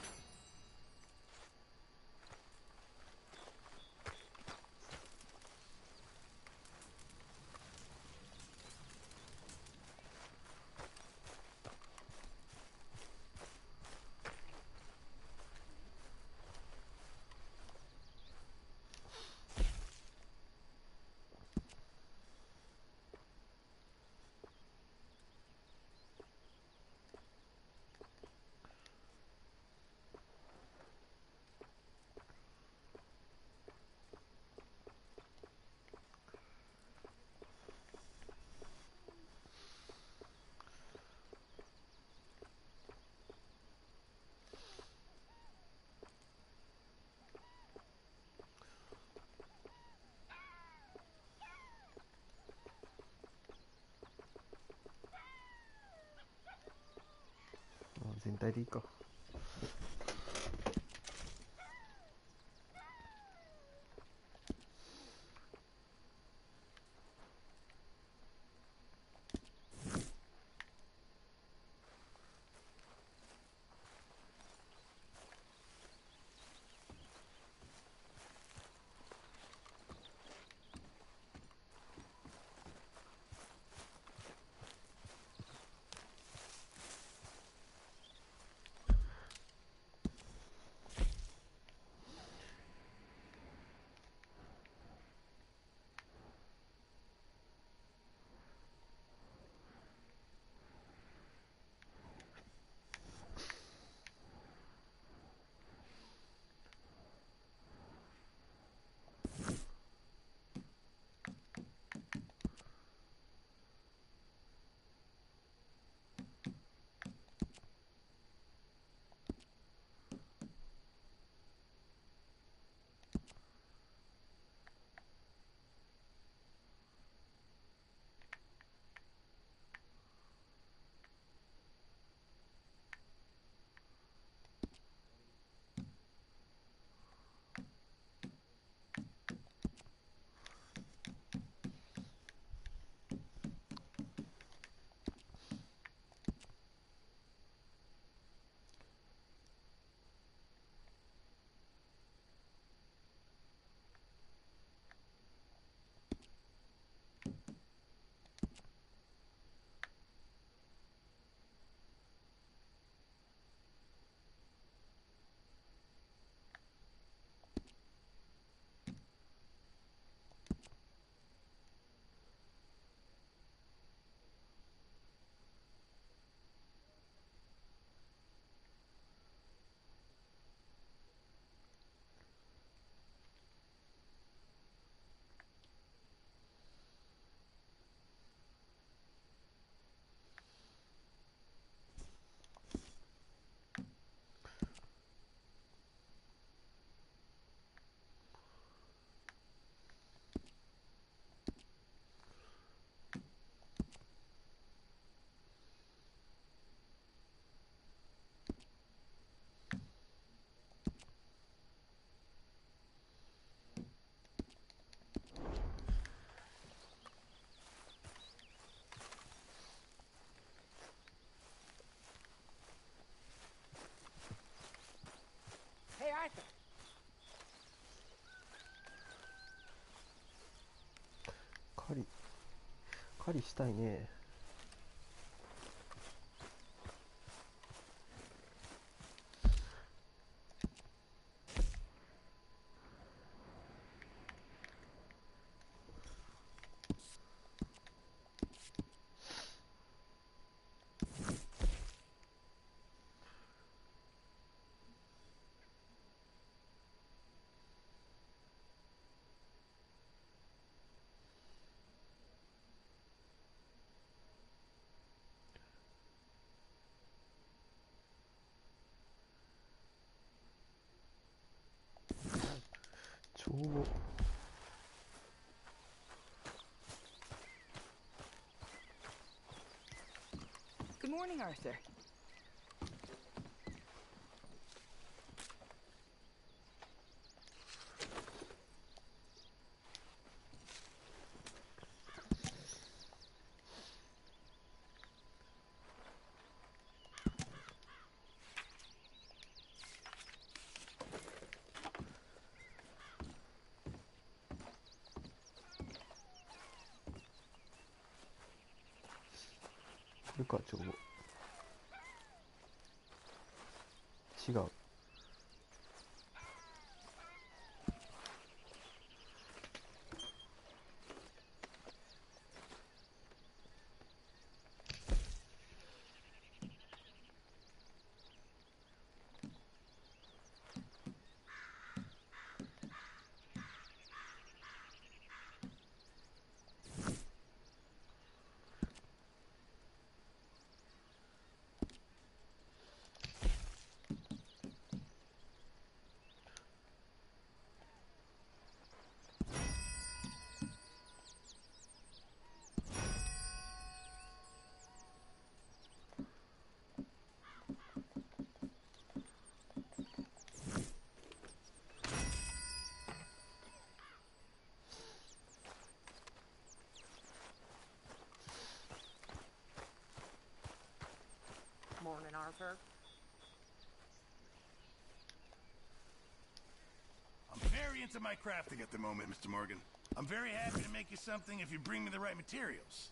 Oh, 全体でいいか。Hey, Arthur. 狩りしたいね。帳簿。Good morning, Arthur. ルカ町違う。Morning, Arthur. I'm very into my crafting at the moment, Mr. Morgan. I'm very happy to make you something if you bring me the right materials.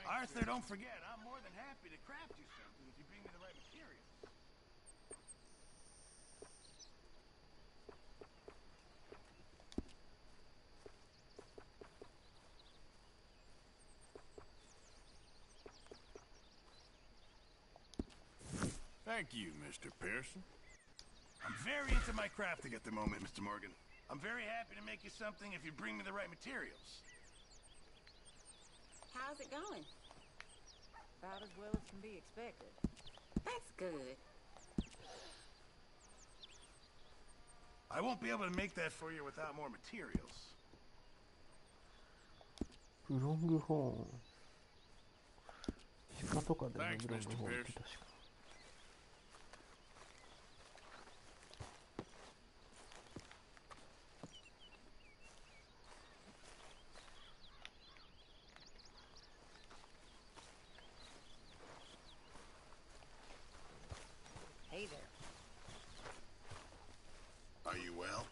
Arthur, don't forget, I'm more than happy to craft you something if you bring me the right materials. Thank you, Mr. Pearson. I'm very into my crafting at the moment, Mr. Morgan. I'm very happy to make you something if you bring me the right materials. How's it going? About as well as can be expected. That's good. I won't be able to make that for you without more materials. ブロングホーン。鹿とかでもブロングホーンって確か。Hey there. Are you well?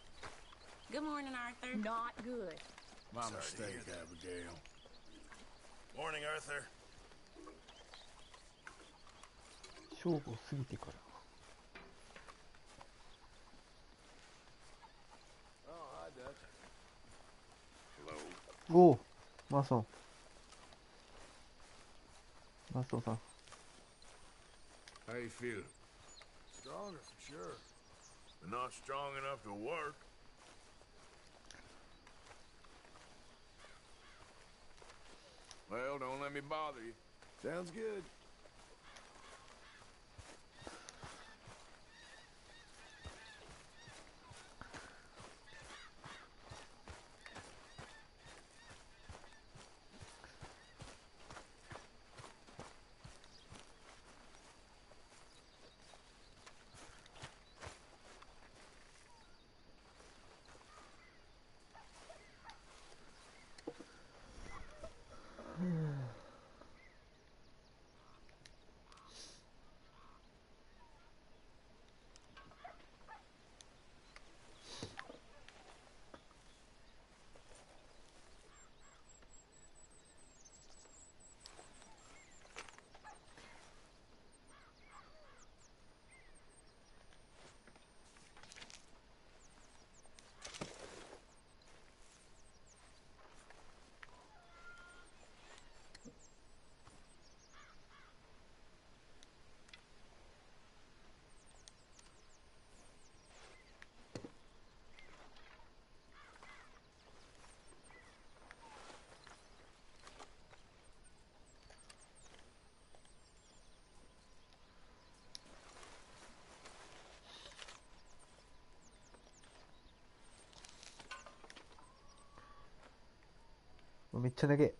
Good morning, Arthur. Not good. My mistake, Abigail. Morning, Arthur. 正午過ぎてから。おお、マソン。マソンさん。How you feel? Stronger for sure. But not strong enough to work. Well, don't let me bother you. Sounds good. Hmm. めっちゃだけ。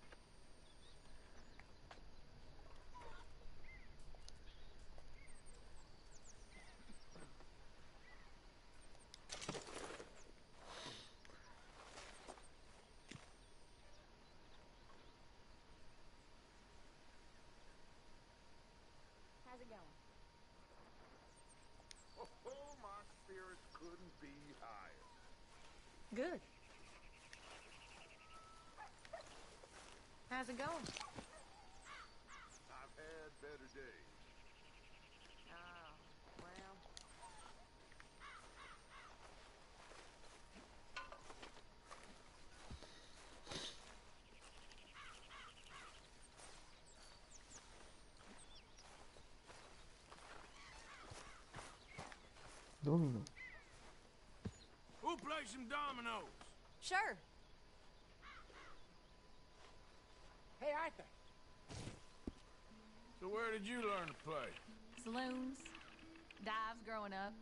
How's it going? Oh, my spirits couldn't be higher. Good. How's it going? I've had ドミノ。 We'll play some dominoes. Sure. Hey, Arthur. So where did you learn to play? Saloons, dives growing up.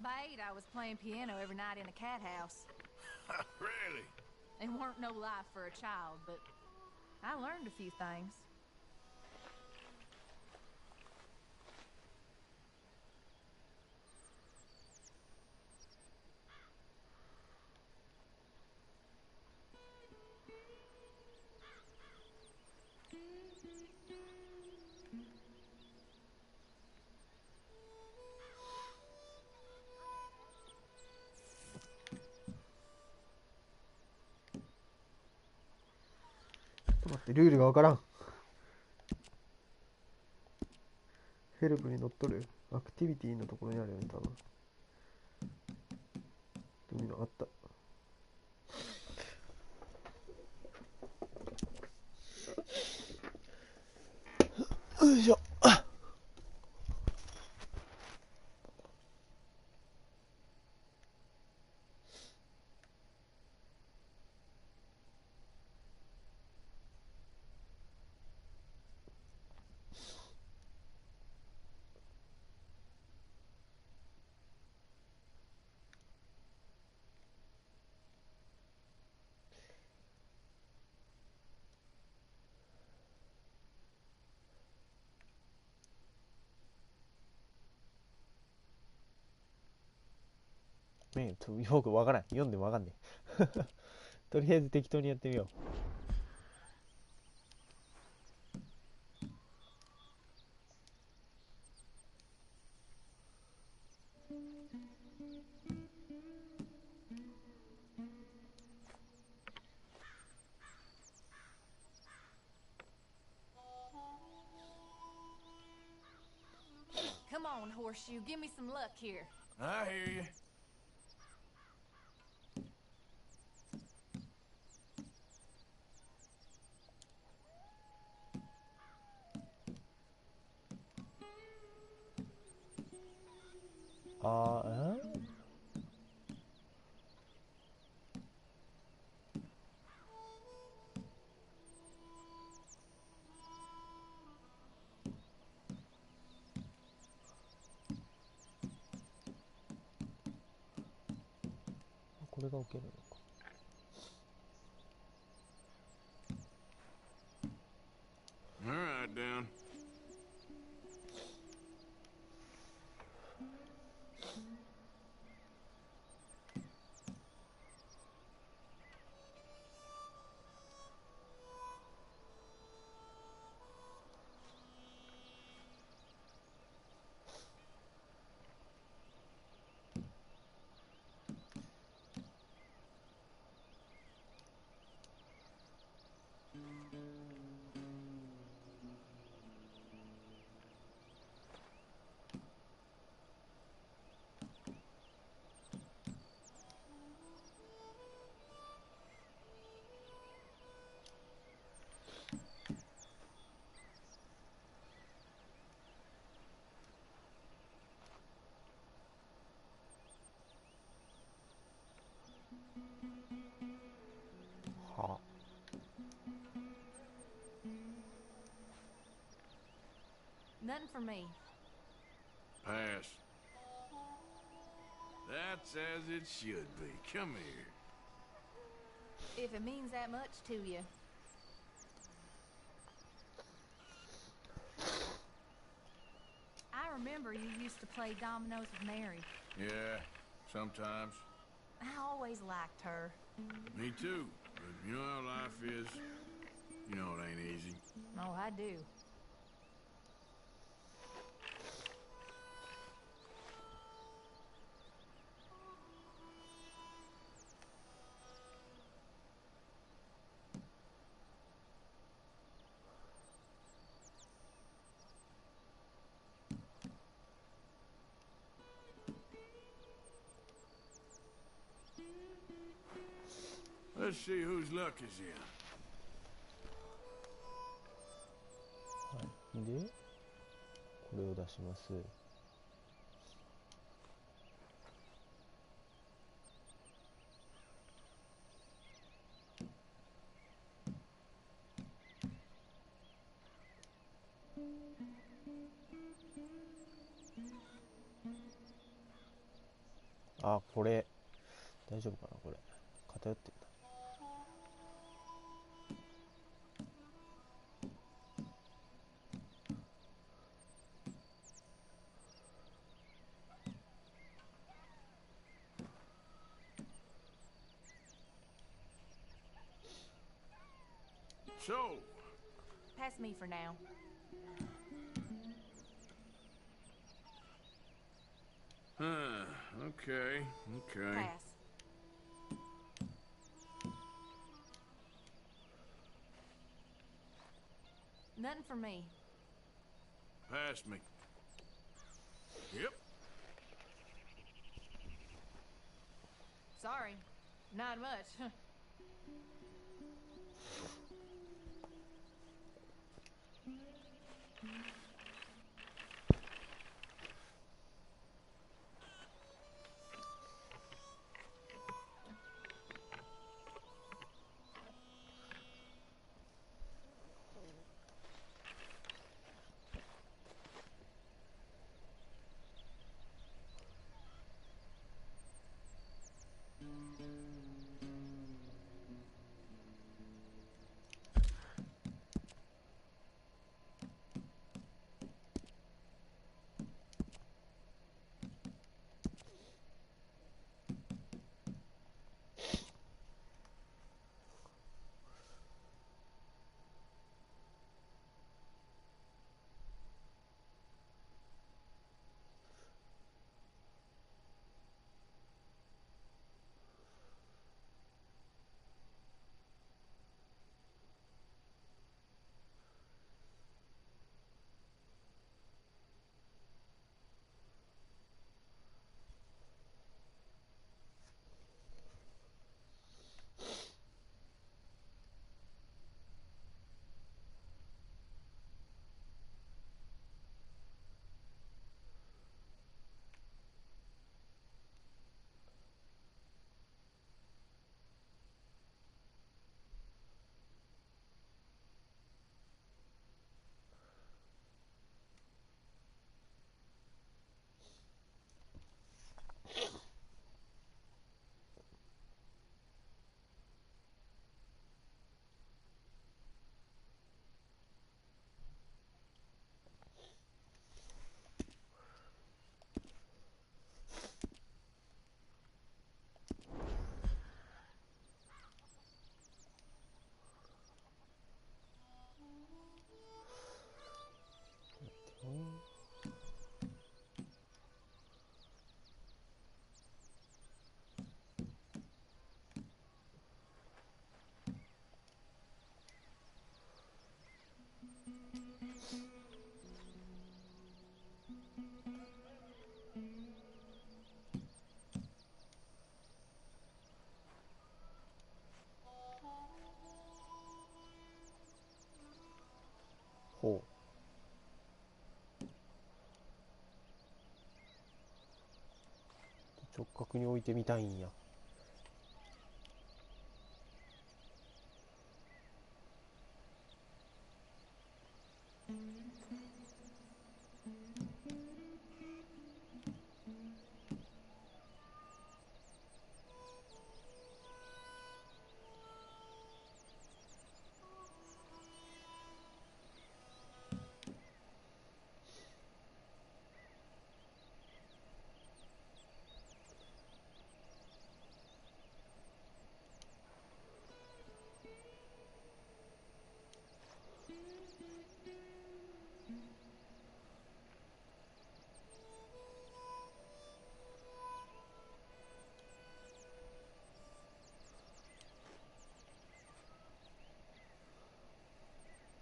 By 8, I was playing piano every night in a cat house. Really? It weren't no life for a child, but I learned a few things.ちょっと待って、ルールがわからん。ヘルプに乗っとる。アクティビティのところにあるよね、多分。ドミノあった。よいしょ。よくわからん。読んでもわかんねえ。とりあえず適当にやってみよう。Come on, Horseshoe, give me some luck here. I hear you. Ah, これが置けるのか。All right, down. Nothing for me. Pass. That's as it should be. Come here. If it means that much to you. I remember you used to play dominoes with Mary. Yeah, sometimes. I always liked her. Me too. But you know how life is. You know it ain't easy. Oh, I do. Let's see whose luck is in. はい。で、これを出します。あ、これ大丈夫かな、これ偏ってんだ。So, Pass me for now. Okay. Pass. Nothing for me. Pass me. Yep. Sorry. Not much.ほう。直角に置いてみたいんや。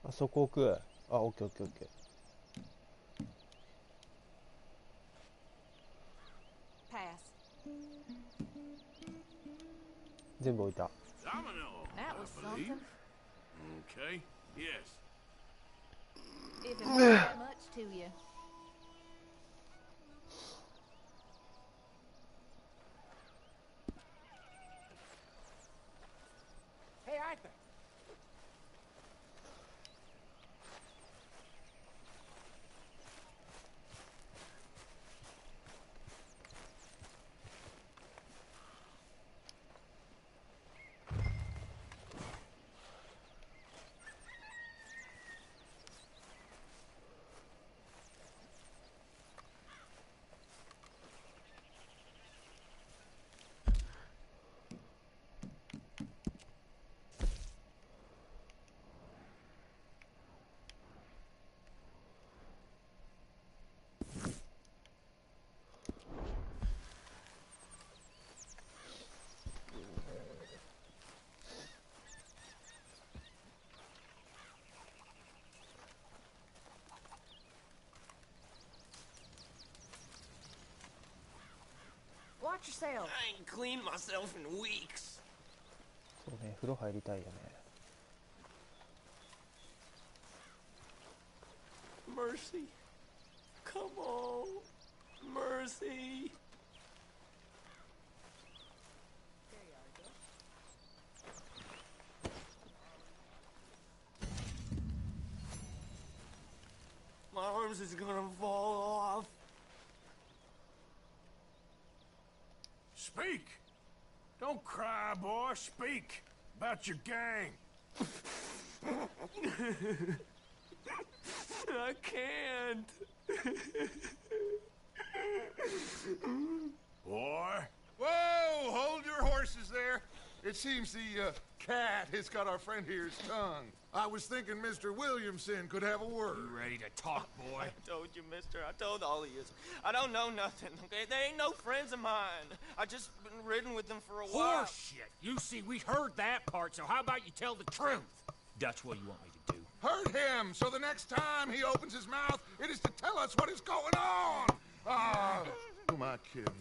あそこ置く。あ、オッケーオッケーオッケー。Pass. 全部置いた。 Domino, That I was believe. something. Okay, yes. If it meant that much to you. Hey, Arthur. Watch yourself. I ain't cleaned myself in weeks. そうね、風呂入りたいよね。Mercy. Come on. Mercy. My arms is gonna fall off. Speak! Don't cry, boy. Speak about your gang. I can't. Boy. Whoa! Hold your horses there. It seems the cat has got our friend here's tongue. I was thinking Mr. Williamson could have a word. You ready to talk, boy? I told you, mister. I told all of you. I don't know nothing, okay? They ain't no friends of mine. I just been riding with them for a while. Horseshit! You see, we heard that part, so how about you tell the truth? That's what you want me to do. Hurt him, so the next time he opens his mouth, it is to tell us what is going on. Who am I kidding?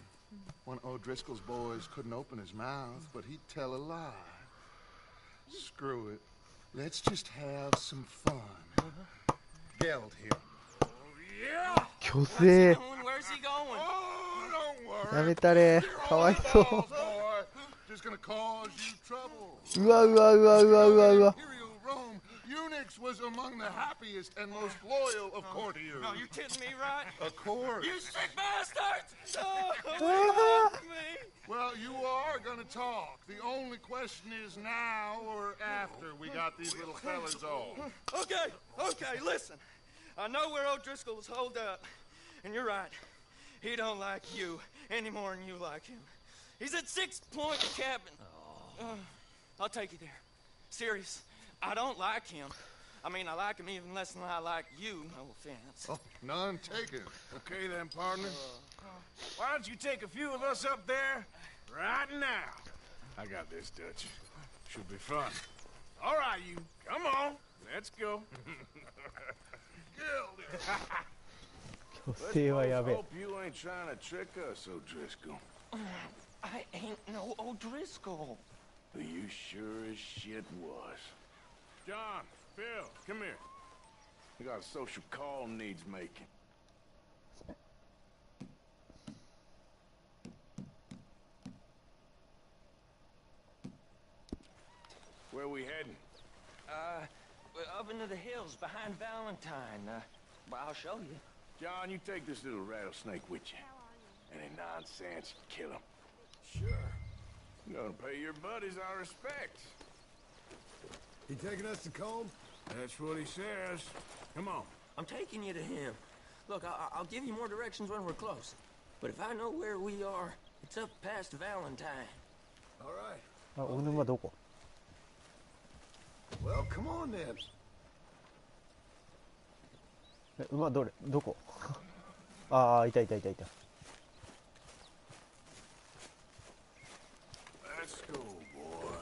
One of O'Driscoll's boys couldn't open his mouth, but he'd tell a lie. Screw it. Let's just have some fun. Geld him. Yeah! 虚勢 Where's he going? Oh, don't worry. やめたれ。かわいそう。 Just gonna cause you trouble. うわうわうわうわうわうわ。 Imperial Rome, Unix was among the happiest and most loyal of courtiers. No, you're kidding me, right? Of course. You sick bastards! Oh, me. Well, you are gonna talk. The only question is now or after we got these little fellas off. Okay, listen. I know where O'Driscoll is holed up. And you're right. He don't like you any more than you like him. He's at 6 Point Cabin. I'll take you there. Serious. I don't like him. I mean, I like him even less than I like you, no offense. Oh, none taken. Okay then, partner. Why don't you take a few of us up there right now? I got this, Dutch. Should be fun. All right, you. Come on. Let's go. 虚勢はやべえ。 Hope you ain't trying to trick us, O'Driscoll. I ain't no O'Driscoll. You sure as shit was. John, Phil, come here. We got a social call needs making. Where we heading? Up into the hills behind Valentine. Well, I'll show you. John, you take this little rattlesnake with you. Any nonsense, kill him. Sure. I'm gonna pay your buddies our respects. He taking us to Combe? That's what he says. Come on. I'm taking you to him. Look, I'll give you more directions when we're close. But if I know where we are, it's up past Valentine. All right. あ、大沼どこ？ Well, come on then. え、馬どこ？ああ、いたいたいたいた。 Let's go, boy.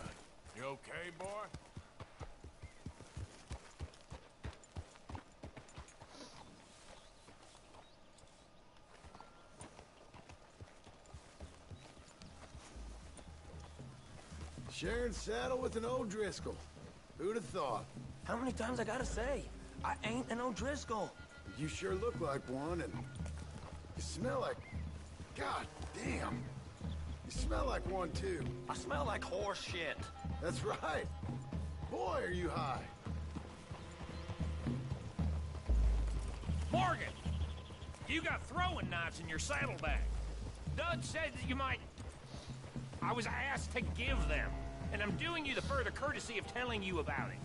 You okay, boy? Sharing saddle with an O'Driscoll. Who'd have thought? How many times I gotta say? I ain't an O'Driscoll. You sure look like one, and you smell like... God damn. You smell like one, too. I smell like horse shit. That's right. Boy, are you high. Morgan! You got throwing knives in your saddlebag. Dud said that you might... I was asked to give them, and I'm doing you the further courtesy of telling you about it.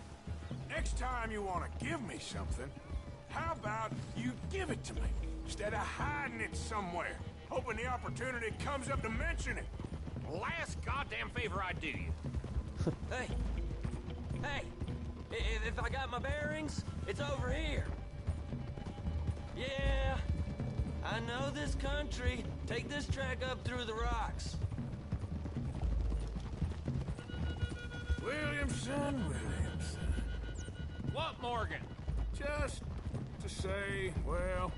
Next time you want to give me something, how about you give it to me, instead of hiding it somewhere, hoping the opportunity comes up to mention it. Last goddamn favor I do you. Hey! If I got my bearings, it's over here. Yeah, I know this country. Take this track up through the rocks. Williamson. What, Morgan? Just to say, well,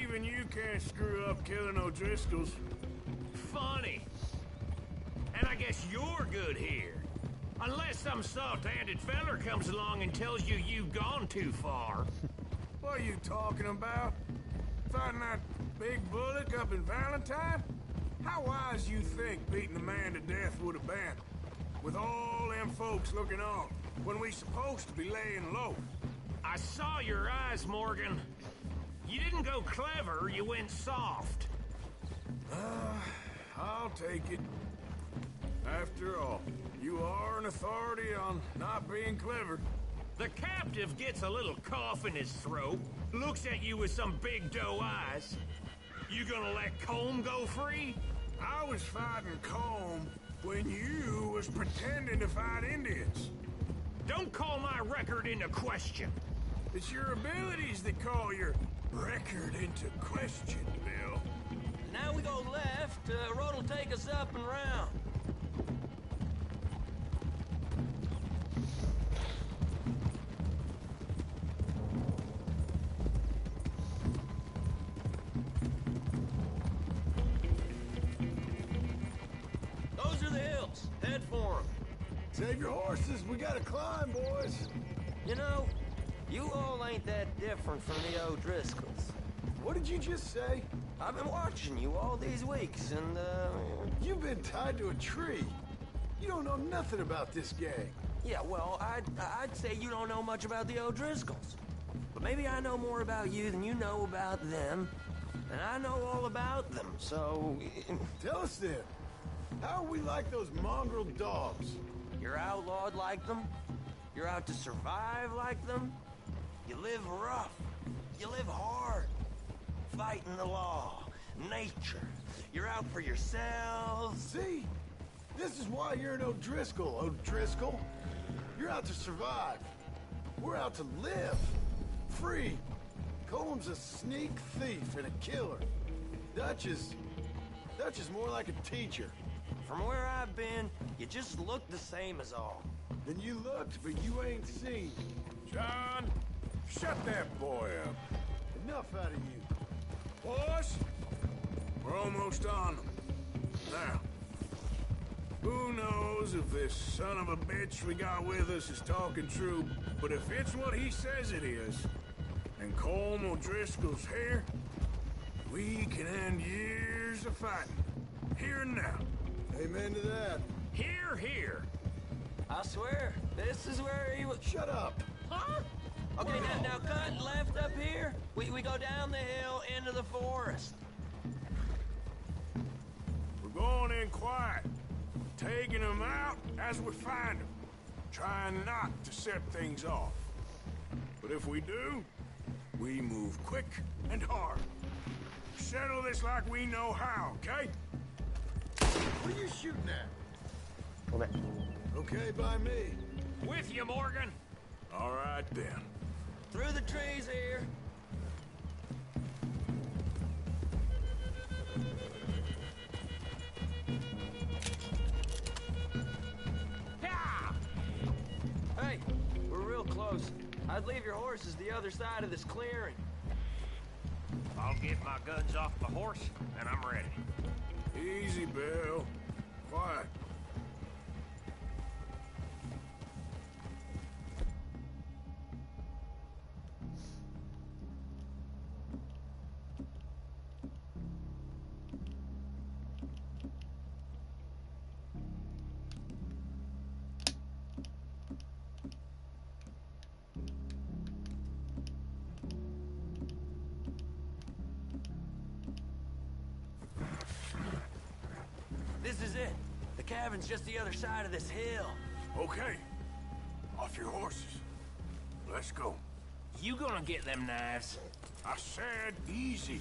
even you can't screw up killing O'Driscolls. funny. And I guess you're good here. Unless some soft-handed feller comes along and tells you you've gone too far. What are you talking about? Fighting that big bullock up in Valentine? How wise you think beating the man to death would have been? With all them folks looking on, when we supposed to be laying low. I saw your eyes, Morgan. You didn't go clever, you went soft. I'll take it. After all, you are an authority on not being clever. The captive gets a little cough in his throat, looks at you with some big doe eyes. You gonna let Colm go free? I was fighting Colm when you was pretending to fight Indians. Don't call my record into question. It's your abilities that call your record into question, Bill. Now we go left. Road will take us up and round. Those are the hills. Head for them. Save your horses. We gotta climb, boys. You know, you all ain't that different from the O'Driscolls. What did you just say? I've been watching you all these weeks, and, You've been tied to a tree. You don't know nothing about this gang. Yeah, well, I'd say you don't know much about the O'Driscolls. But maybe I know more about you than you know about them. And I know all about them, so... Tell us then. How are we like those mongrel dogs? You're outlawed like them? You're out to survive like them? You live rough. You live hard. Fighting the law. Nature. You're out for yourselves. See? This is why you're an O'Driscoll, O'Driscoll. You're out to survive. We're out to live. Free. Colm's a sneak thief and a killer. Dutch is more like a teacher. From where I've been, you just look the same as all. Then you looked, but you ain't seen. John, shut that boy up. Enough out of you. Boys, we're almost on them. Now, who knows if this son of a bitch we got with us is talking true, but if it's what he says it is, and Colm O'Driscoll's here, we can end years of fighting. Here and now. Amen to that. Here, here. I swear, this is where he was... Shut up. Huh? Okay, now cut left up here. We go down the hill into the forest. We're going in quiet. Taking them out as we find them. Trying not to set things off. But if we do, we move quick and hard. Settle this like we know how, okay? What are you shooting at? Okay by me. With you, Morgan. All right, then. Through the trees here. Hey, we're real close. I'd leave your horses the other side of this clearing. I'll get my guns off the horse, and I'm ready. Easy, Bill. Quiet. This is it. The cabin's just the other side of this hill. Okay. Off your horses. Let's go. You gonna get them knives? I said easy.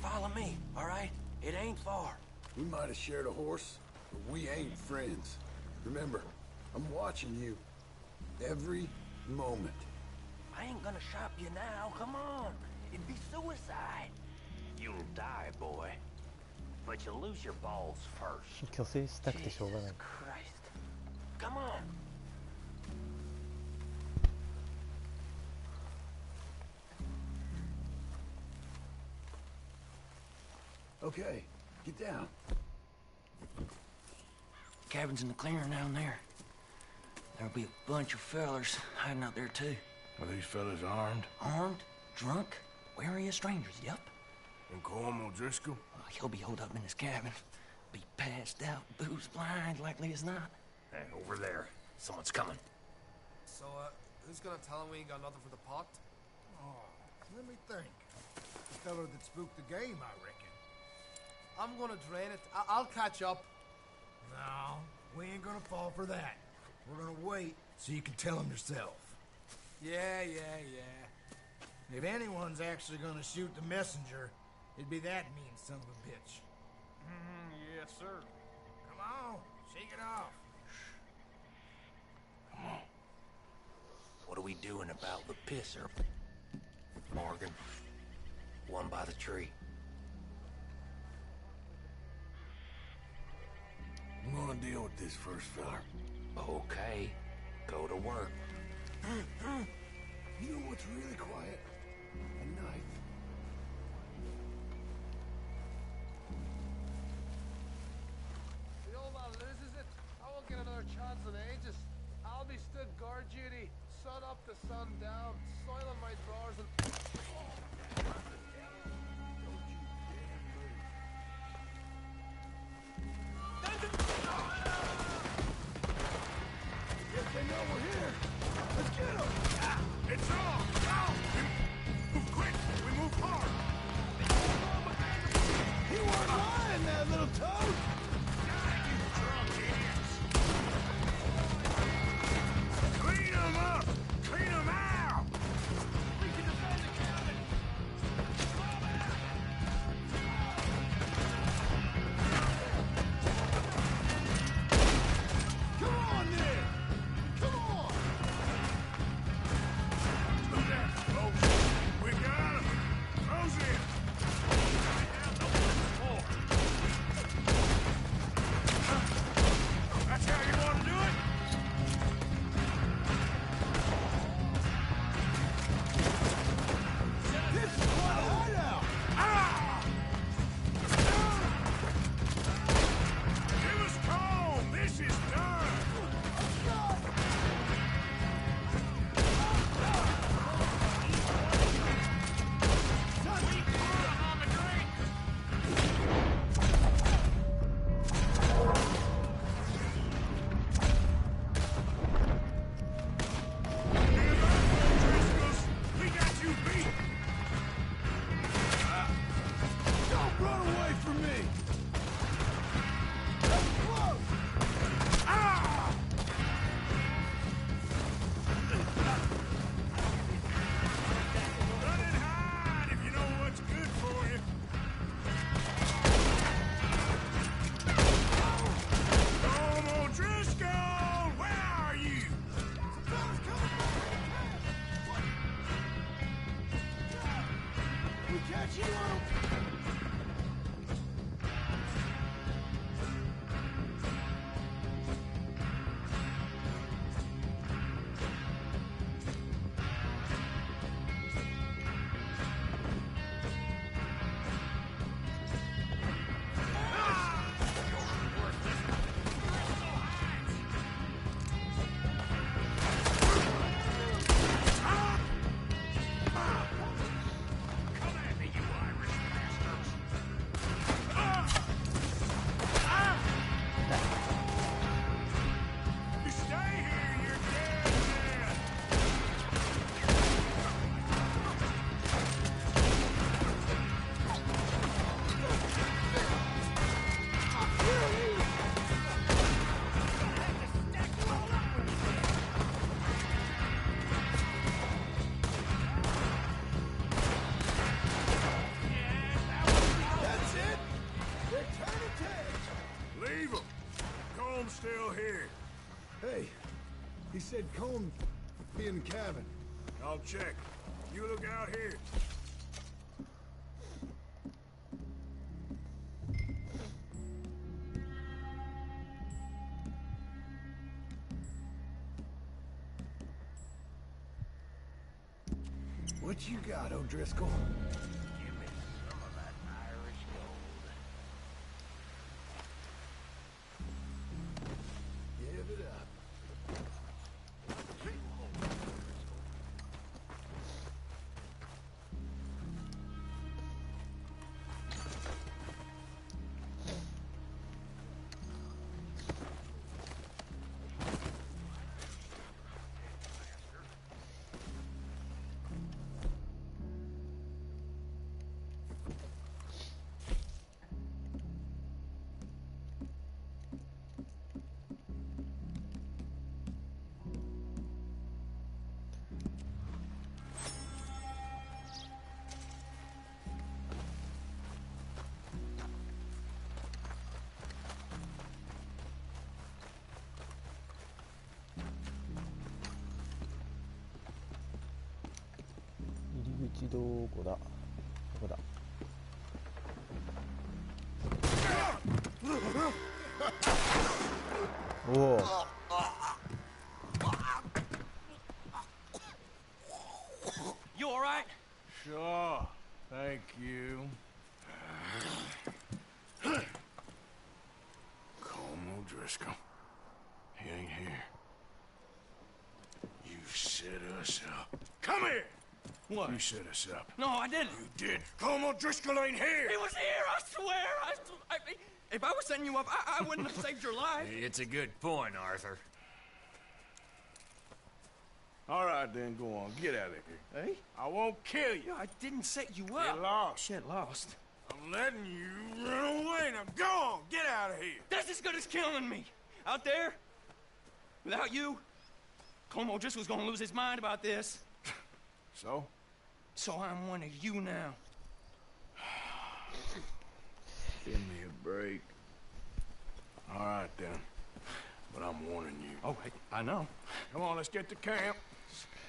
Follow me, all right? It ain't far. We might have shared a horse, but we ain't friends. Remember, I'm watching you. Every moment. I ain't gonna shop you now, come on. It'd be suicide. You'll die, boy. But you'll lose your balls first. 虚勢したくてしょうがない。 Come on. Okay, get down. Cabin's in the clearing down there. There'll be a bunch of fellers hiding out there, too. Are these fellas armed? Armed, drunk, wary of strangers, yup. And Colm O'Driscoll? He'll be holed up in his cabin. Be passed out, booze blind, likely as not. Hey, over there. Someone's coming. So, who's gonna tell him we ain't got nothing for the pot? Oh, let me think. The fella that spooked the game, I reckon. I'm gonna drain it. I'll catch up. No, we ain't gonna fall for that. We're gonna wait so you can tell him yourself. Yeah. If anyone's actually gonna shoot the messenger, it'd be that mean son of a bitch. Yes, sir. Come on, shake it off. What are we doing about the pisser? Morgan, one by the tree. I'm gonna deal with this first fella. Okay, go to work. You know what's really quiet? A knife. The old man loses it. I won't get another chance in ages. I'll be stood guard duty, sun up to sun down, soiling my drawers and... Yes, they know we're here. Let's get them. It's on. Down. Move quick. We move hard. You weren't lying, that little toad. You drunk idiots. Clean them up. Clean them out. We can defend the cabin. Come on, then. Come on. Do that, folks. We got him. Close in. That's how you want to do it? This is quite a hideout. Ah! Give us calm. This is done. We got you beat. Don't run away from me. That's close. Ah! Run and hide if you know what's good for you. Colm O'Driscoll, where are you? We catch you on You stay here, you're dead man. That's it. They're turning tails. Leave them. Colm's still here. Hey, he said Colm be in the cabin. I'll check. You look out here. What you got, O'Driscoll? Give me some of that Irish gold. ちどこだ、どこだ。おお。You all right? Sure. Thank you. Colm O'Driscoll. He ain't here. You set us up. Come here! What? You set us up. No, I didn't. You did. Colm O'Driscoll ain't here! He was here, I swear! If I was setting you up, I wouldn't have saved your life. It's a good point, Arthur. All right, then, go on. Get out of here. Hey? I won't kill you. I didn't set you up. Get lost. Get lost. I'm letting you run away. Now go on. Get out of here. That's as good as killing me. Out there, without you, Como just was gonna lose his mind about this. So? So I'm one of you now. Give me a break. All right, then. But I'm warning you. Oh, hey, I know. Come on, let's get to camp.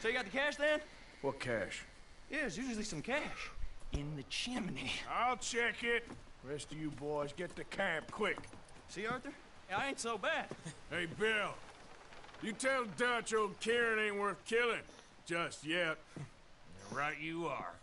So you got the cash then? What cash? Yeah, there's usually some cash. In the chimney. I'll check it. Rest of you boys, get to camp, quick. See, Arthur? I ain't so bad. Hey, Bill. You tell Dutch old Kieran ain't worth killing. Just yet. Right you are.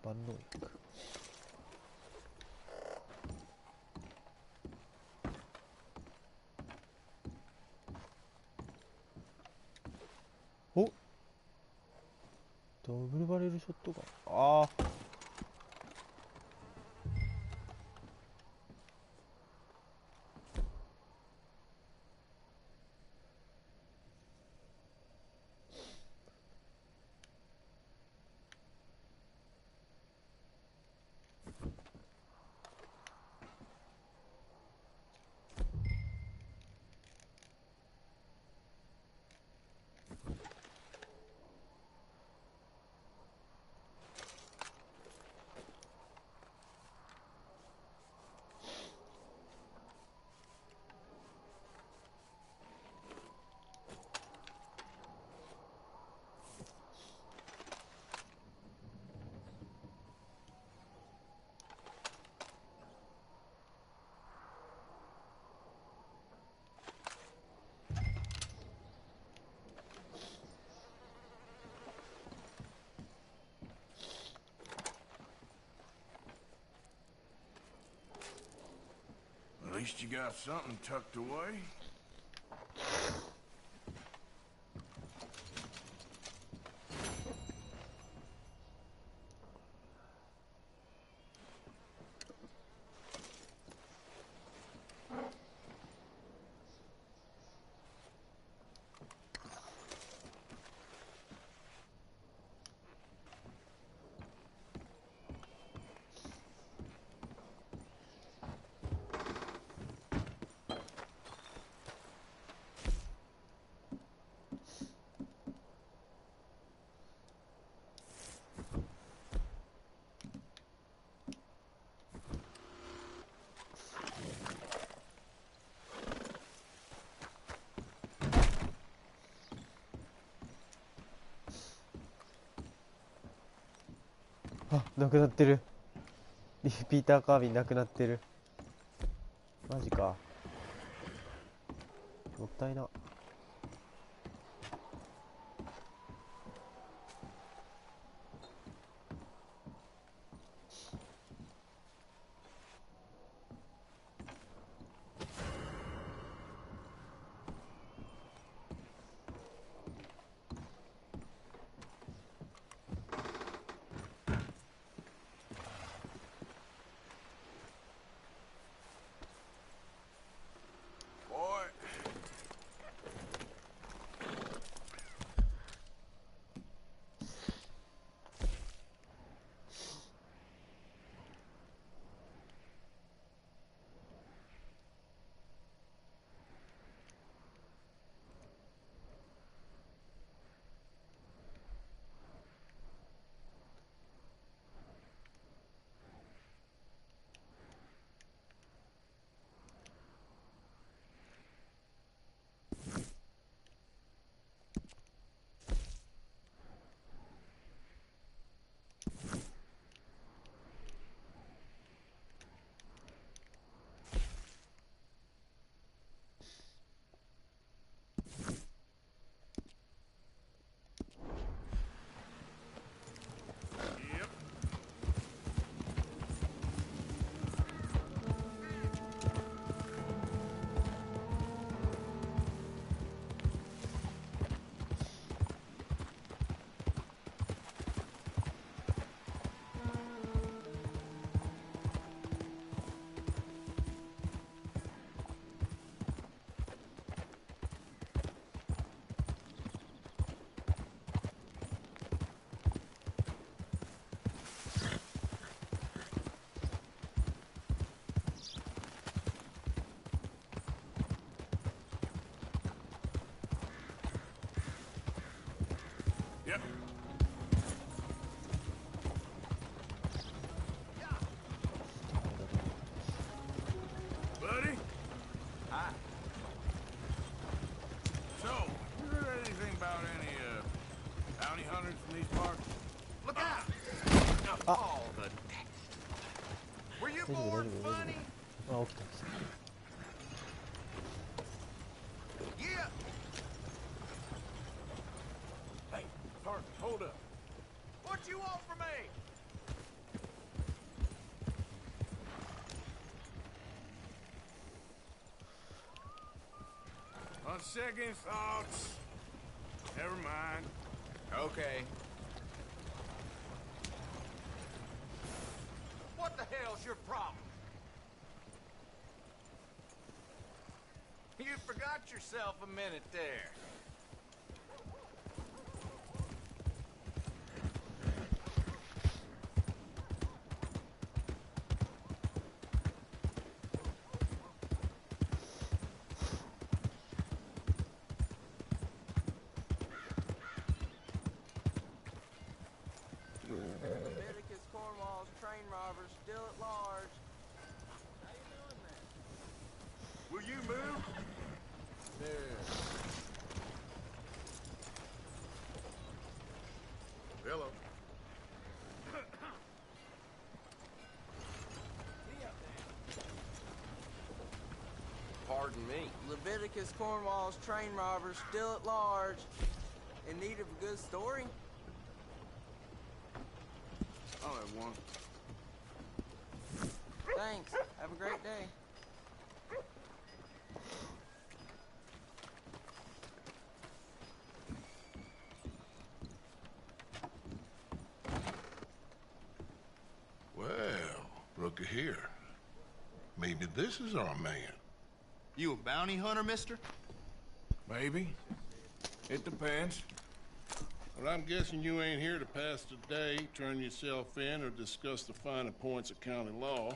万能薬。お、ダブルバレルショットガン。ああ。At least you got something tucked away.あ、なくなってる。リピーターカービンなくなってる。マジか。もったいな。all the... Were you born funny? あ、起きた。 Yeah. Hey, partner, hold up. What you want from me? On second thoughts, never mind. Okay. What the hell's your problem? You forgot yourself a minute there. Leviticus, Cornwall's train robbers still at large. How you doing there? Will you move? There. Hello. Pardon me. Leviticus, Cornwall's train robbers still at large. In need of a good story? I'll have one. Thanks. Have a great day. Well, looky here. Maybe this is our man. You a bounty hunter, mister? Maybe. It depends. Well, I'm guessing you ain't here to pass the day, turn yourself in, or discuss the finer points of county law.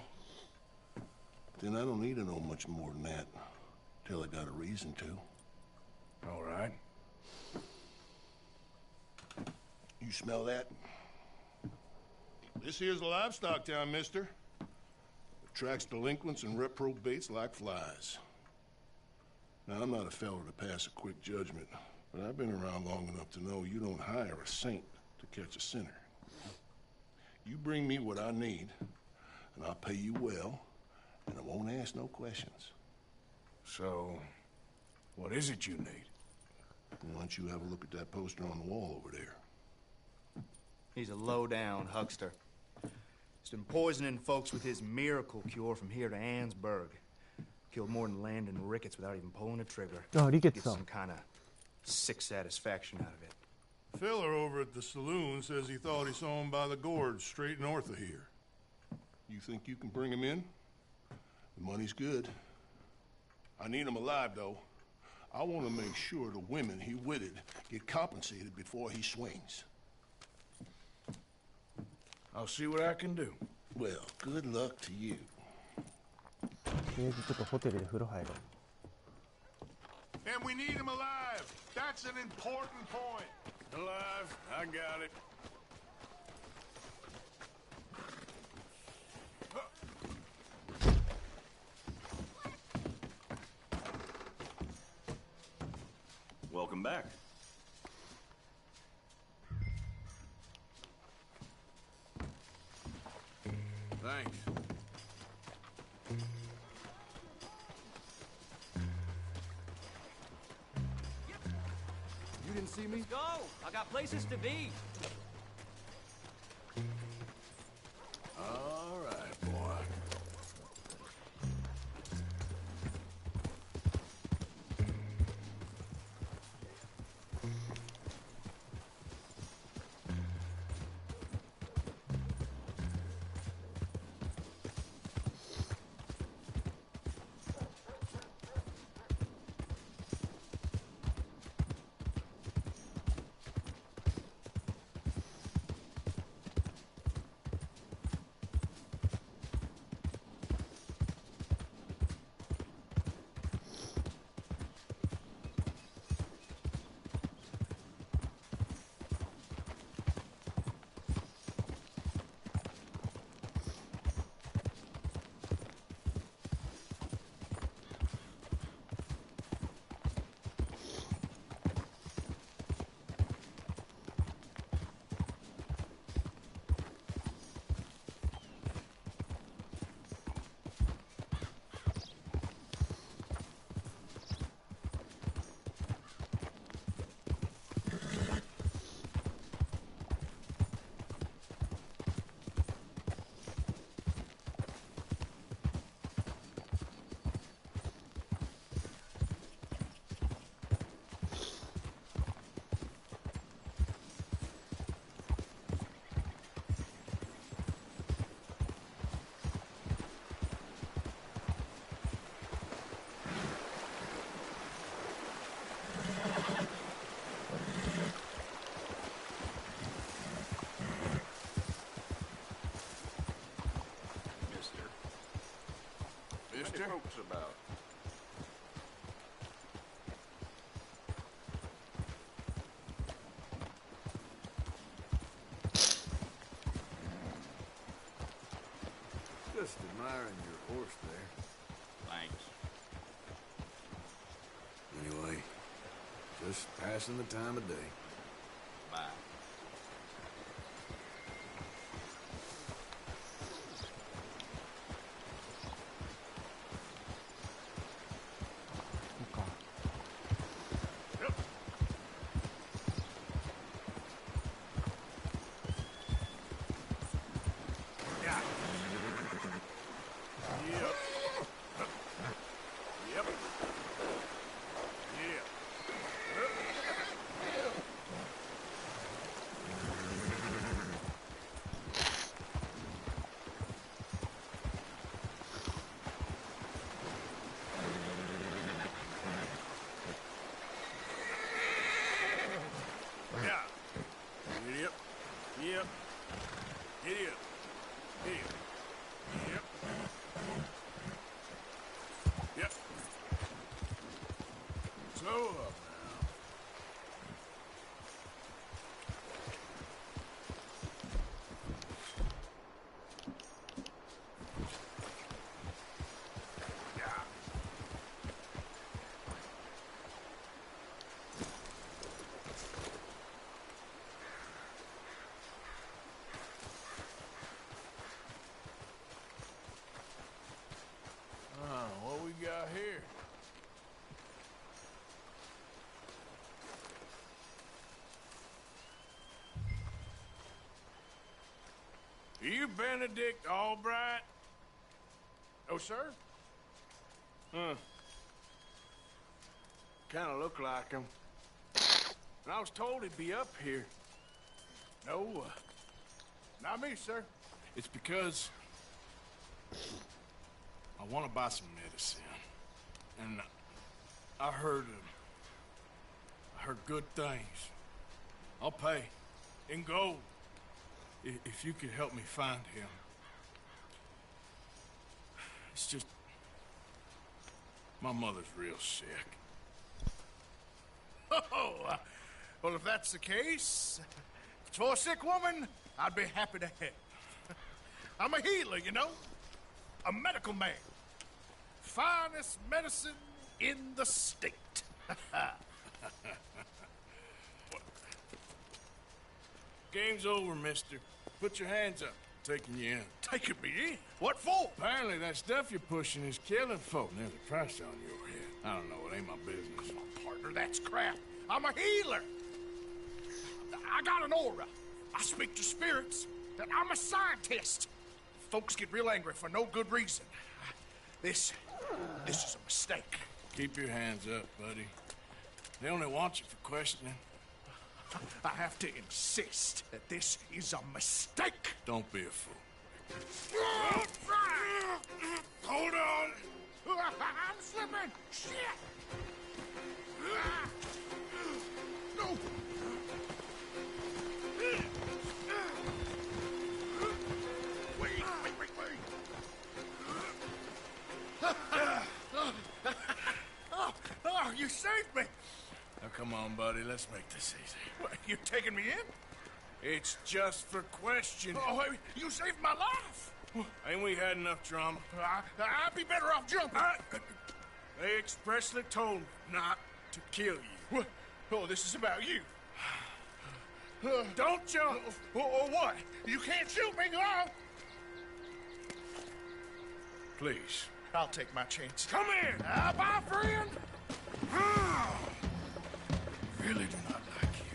Then I don't need to know much more than that, till I got a reason to. All right. You smell that? This here's a livestock town, mister. Attracts delinquents and reprobates like flies. Now, I'm not a fellow to pass a quick judgment, but I've been around long enough to know you don't hire a saint to catch a sinner. You bring me what I need, and I'll pay you well, and I won't ask no questions. So, what is it you need? Why don't you have a look at that poster on the wall over there? He's a low-down huckster. He's been poisoning folks with his miracle cure from here to Annesburg. Killed more than Landon Ricketts without even pulling a trigger. Oh, Ricketts. Gets some kind of sick satisfaction out of it. Filler over at the saloon says he thought he saw him by the gorge straight north of here. You think you can bring him in? The money's good. I need him alive, though. I want to make sure the women he witted get compensated before he swings. I'll see what I can do. Well, good luck to you. とりあえずちょっとホテルで風呂入ろう。 And we need him alive. That's an important point. Alive, I got it. Welcome back. Thanks. You didn't see me? Let's go! I got places to be. All right, boy. mister. Folks about. Just admiring your horse there. Thanks. Anyway, just passing the time of day. Bye. What we got here? Are you Benedict Albright? Oh, sir? Huh. Kinda look like him. And I was told he'd be up here. No, not me, sir. It's because I want to buy some medicine. And I heard good things. I'll pay in gold if you could help me find him. It's just my mother's real sick. Oh, well, if that's the case, if it's for a sick woman, I'd be happy to help. I'm a healer, you know? A medical man. Finest medicine in the state. Game's over, mister. Put your hands up. I'm taking you in. Taking me in? What for? Apparently that stuff you're pushing is killing folk. There's a price on your head. I don't know. It ain't my business. Oh, partner, that's crap. I'm a healer. I got an aura. I speak to spirits. That I'm a scientist. Folks get real angry for no good reason. This is a mistake. Keep your hands up, buddy. They only want you for questioning. I have to insist that this is a mistake. Don't be a fool. Hold on. I'm slipping. Shit. No. Wait. Oh, you saved me. Now, come on, buddy. Let's make this easy. What, you taking me in? It's just for questioning. Oh, you saved my life. Ain't we had enough drama? I'd be better off jumping. They expressly told me not to kill you. Oh, this is about you. Don't jump! Or what? You can't shoot me, huh? Please. I'll take my chance. Come here! Bye, friend! Really do not like you.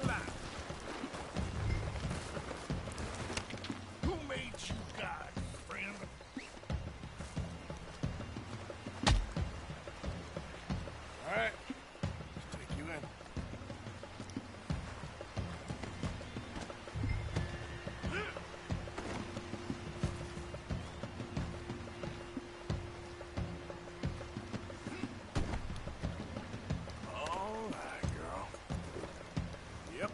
the line. Who made you God, friend? All right, let's take you in. All right, girl. Yep.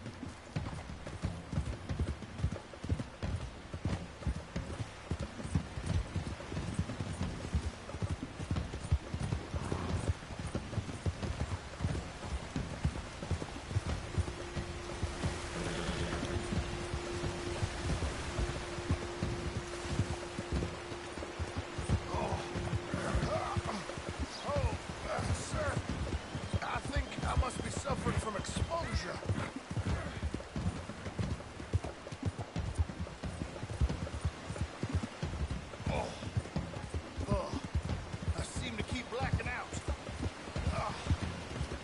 Sir, I think I must be suffering from exposure. I seem to keep blacking out.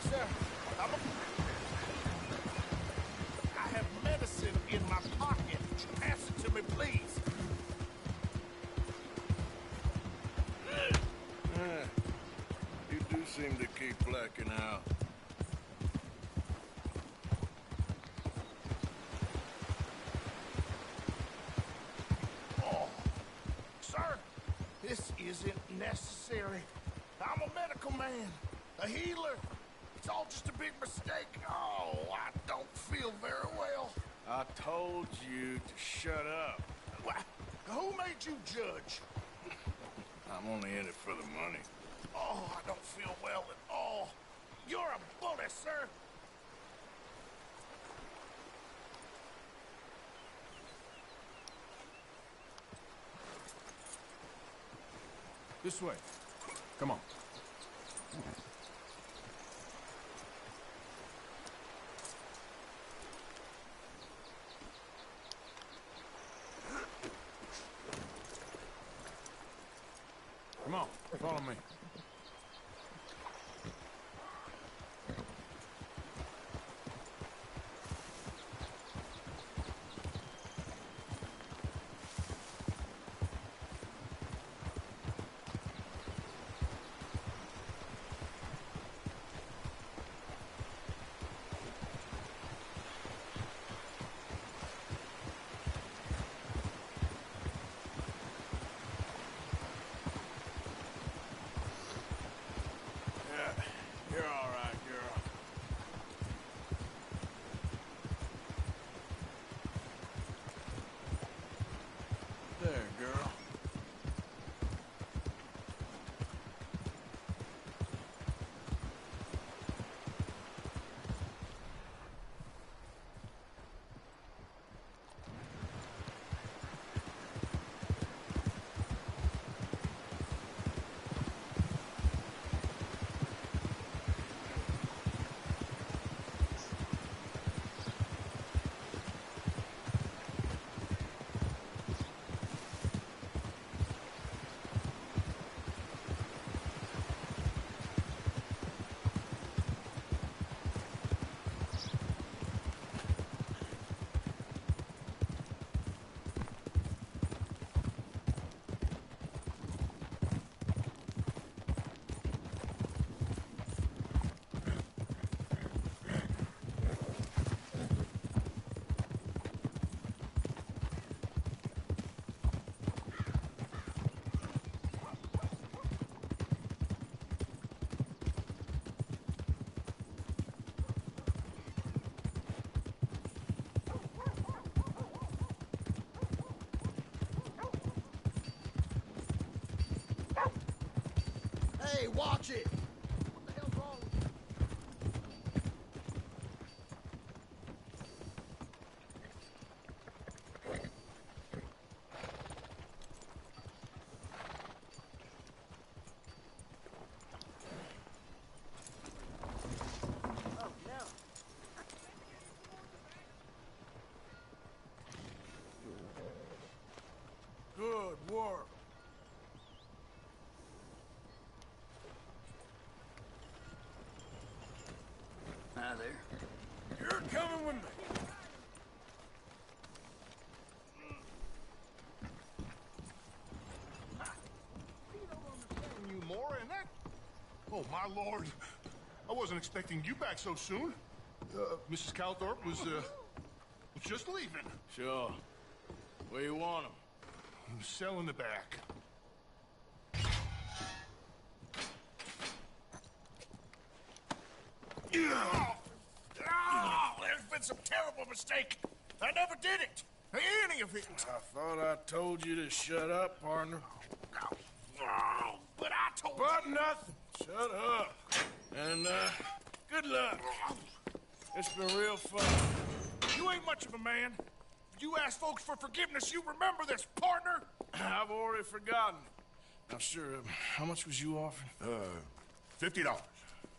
Sir, I have medicine in my pocket. Pass it to me, please. You do seem to keep blacking out. Oh, sir, this isn't necessary. I'm a medical man, a healer. It's all just a big mistake. Oh, I don't feel very well. I told you to shut up. Who made you judge? I'm only in it for the money. Oh, I don't feel well at all. You're a bully, sir. This way. Come on. Come on, follow me. You're all right, girl. There, girl. Hey, watch it! What the hell's wrong with you? Good work. coming with me. You more and that? Oh, my lord. I wasn't expecting you back so soon. Mrs. Calthorpe was just leaving. Sure. Where you want him? Cell in the back. There's been some terrible mistake. I never did it. Any of it. I thought I told you to shut up, partner. But I told you. Nothing. Shut up. And, good luck. It's been real fun. You ain't much of a man. If you ask folks for forgiveness, you remember this, partner? I've already forgotten. Now, sure, how much was you offering? $50.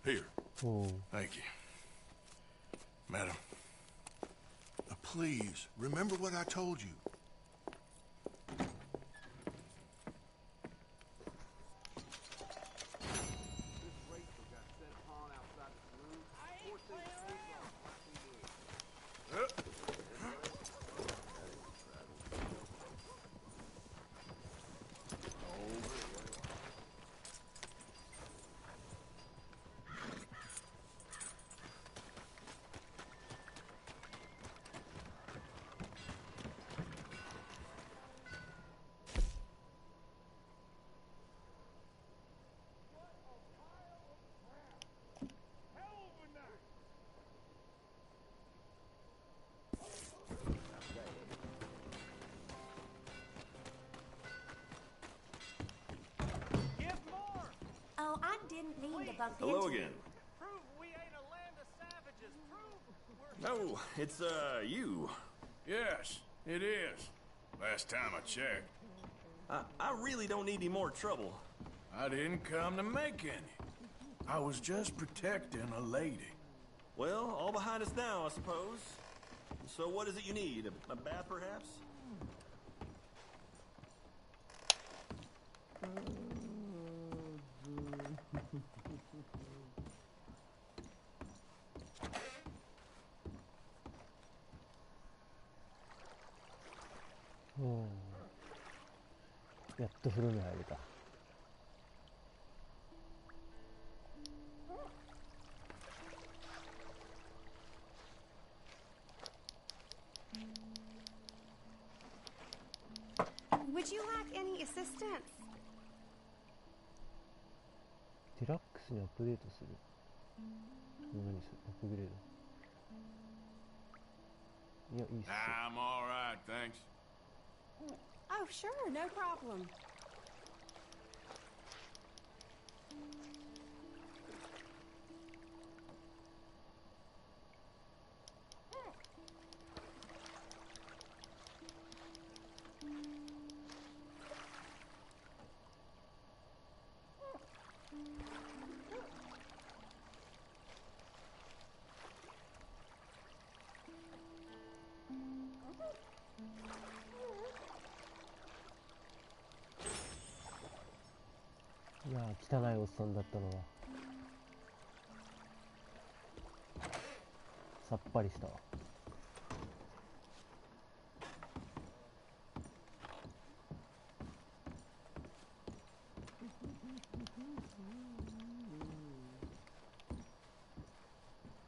Here. Oh. Thank you. Madam. Please, remember what I told you. Oh, I didn't mean to bump Hello into again. Prove we ain't a land of savages. Prove we're... No, it's, you. Yes, it is. Last time I checked. I really don't need any more trouble. I didn't come to make any. I was just protecting a lady. Well, all behind us now, I suppose. So what is it you need? A bath, perhaps?やっと風呂に入れた。Would you like any assistance? デラックスにアップデートする。何する？アップグレード。いや、いいっす。I'm all right, thanks. Oh, sure, no problem.いやー、汚いおっさんだったのはさっぱりしたわ。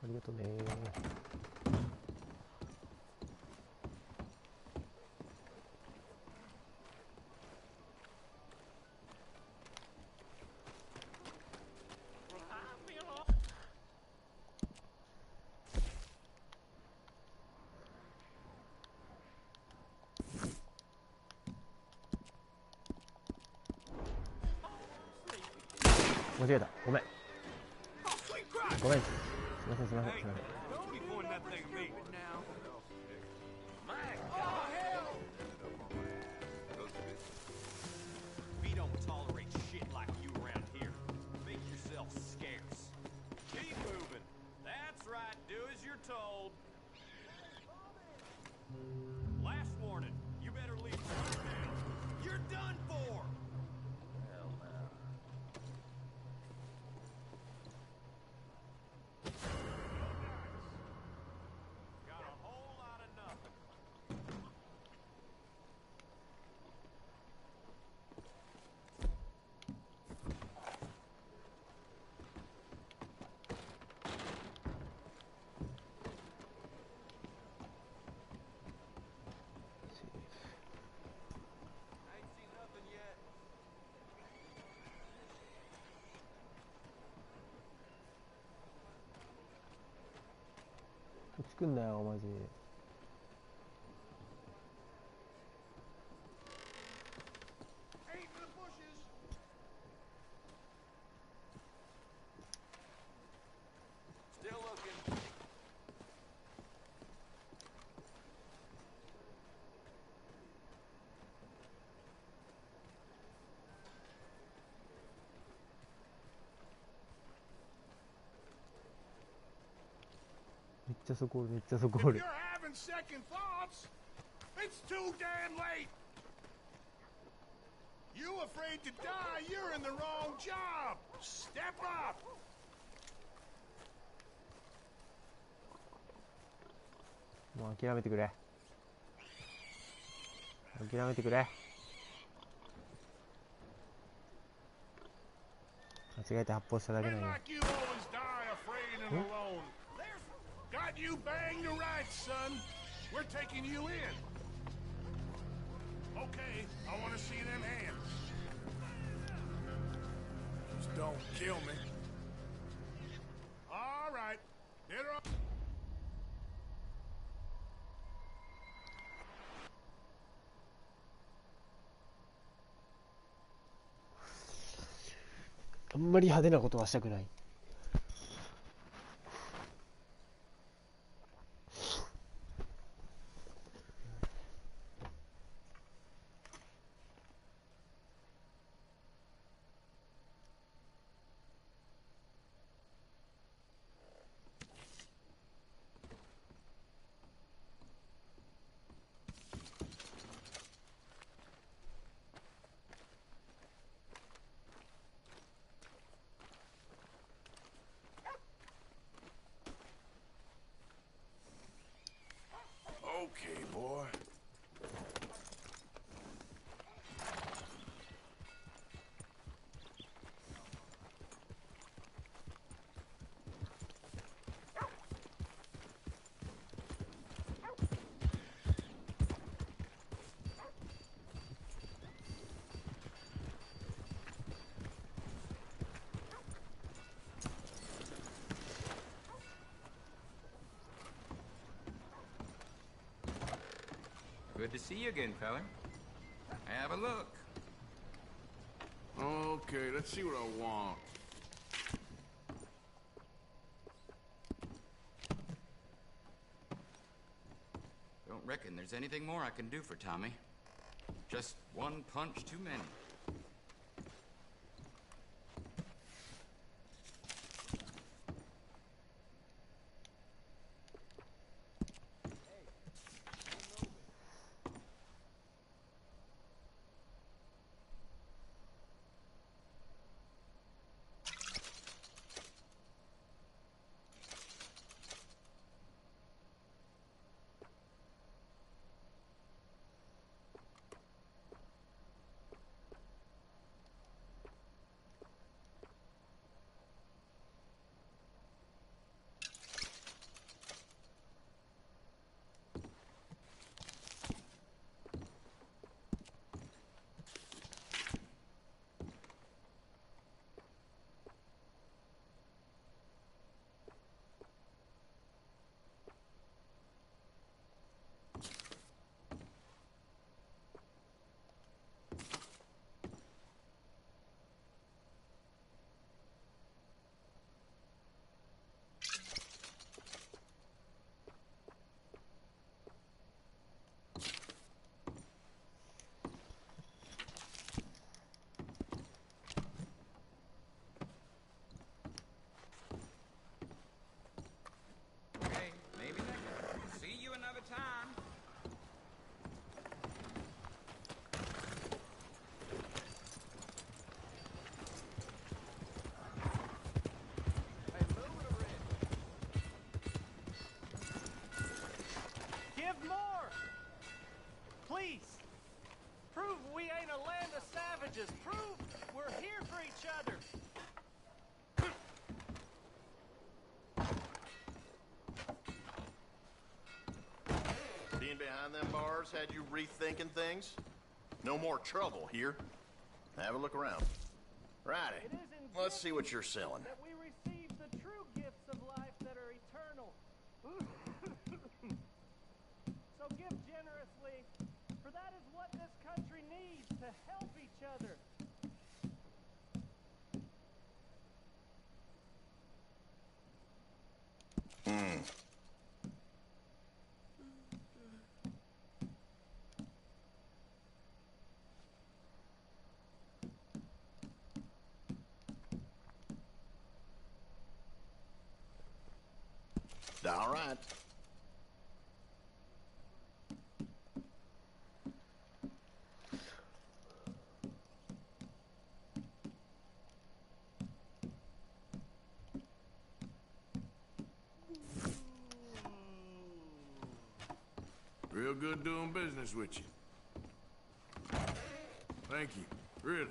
ありがとうねー。間違えた。ごめん。ごめん。すいません、すいません、すいません。We don't tolerate shit like you around here. Make yourself scarce. Keep moving. That's right. Do as you're told. Last warning. You better leave right now. You're done for. Hell no. くんなよマジ。めっちゃそこおる、めっちゃそこお If る。 you're having second thoughts, it's too damn late. You afraid to die, you're in the wrong job. Step up. もう諦めてくれ。諦めてくれ。間違えて発砲しただけなんよ。 Like you always die afraid and alone. Got you banged to rights, son. We're taking you in. Okay, I want to see them hands. Just don't kill me. All right. Get her up. あんまり派手なことはしたくない。Okay, boy. Good to see you again, fella. Have a look. Okay, let's see what I want. Don't reckon there's anything more I can do for Tommy. Just one punch too many. Give more! Please! Prove we ain't a land of savages. Prove we're here for each other. Being behind them bars had you rethinking things? No more trouble here. Have a look around. Righty. Let's see what you're selling. That we receive the true gifts of life that are eternal. help each other. All right. Real good doing business with you. Thank you. Really.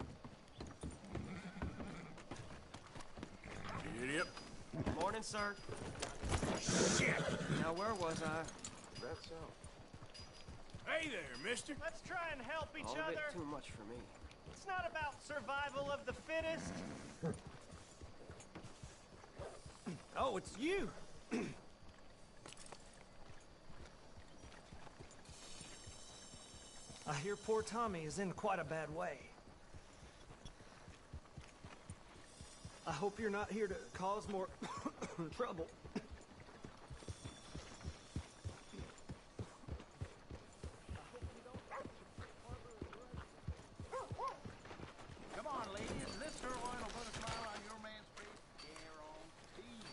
Idiot. Morning, sir. Shit! Now, where was I? That's so. Hey there, mister. Let's try and help each All other. a bit too much for me. It's not about survival of the fittest. Oh, it's you. I hear poor Tommy is in quite a bad way. I hope you're not here to cause more trouble. Come on, ladies. This sirloin will put a smile on your man's face guaranteed.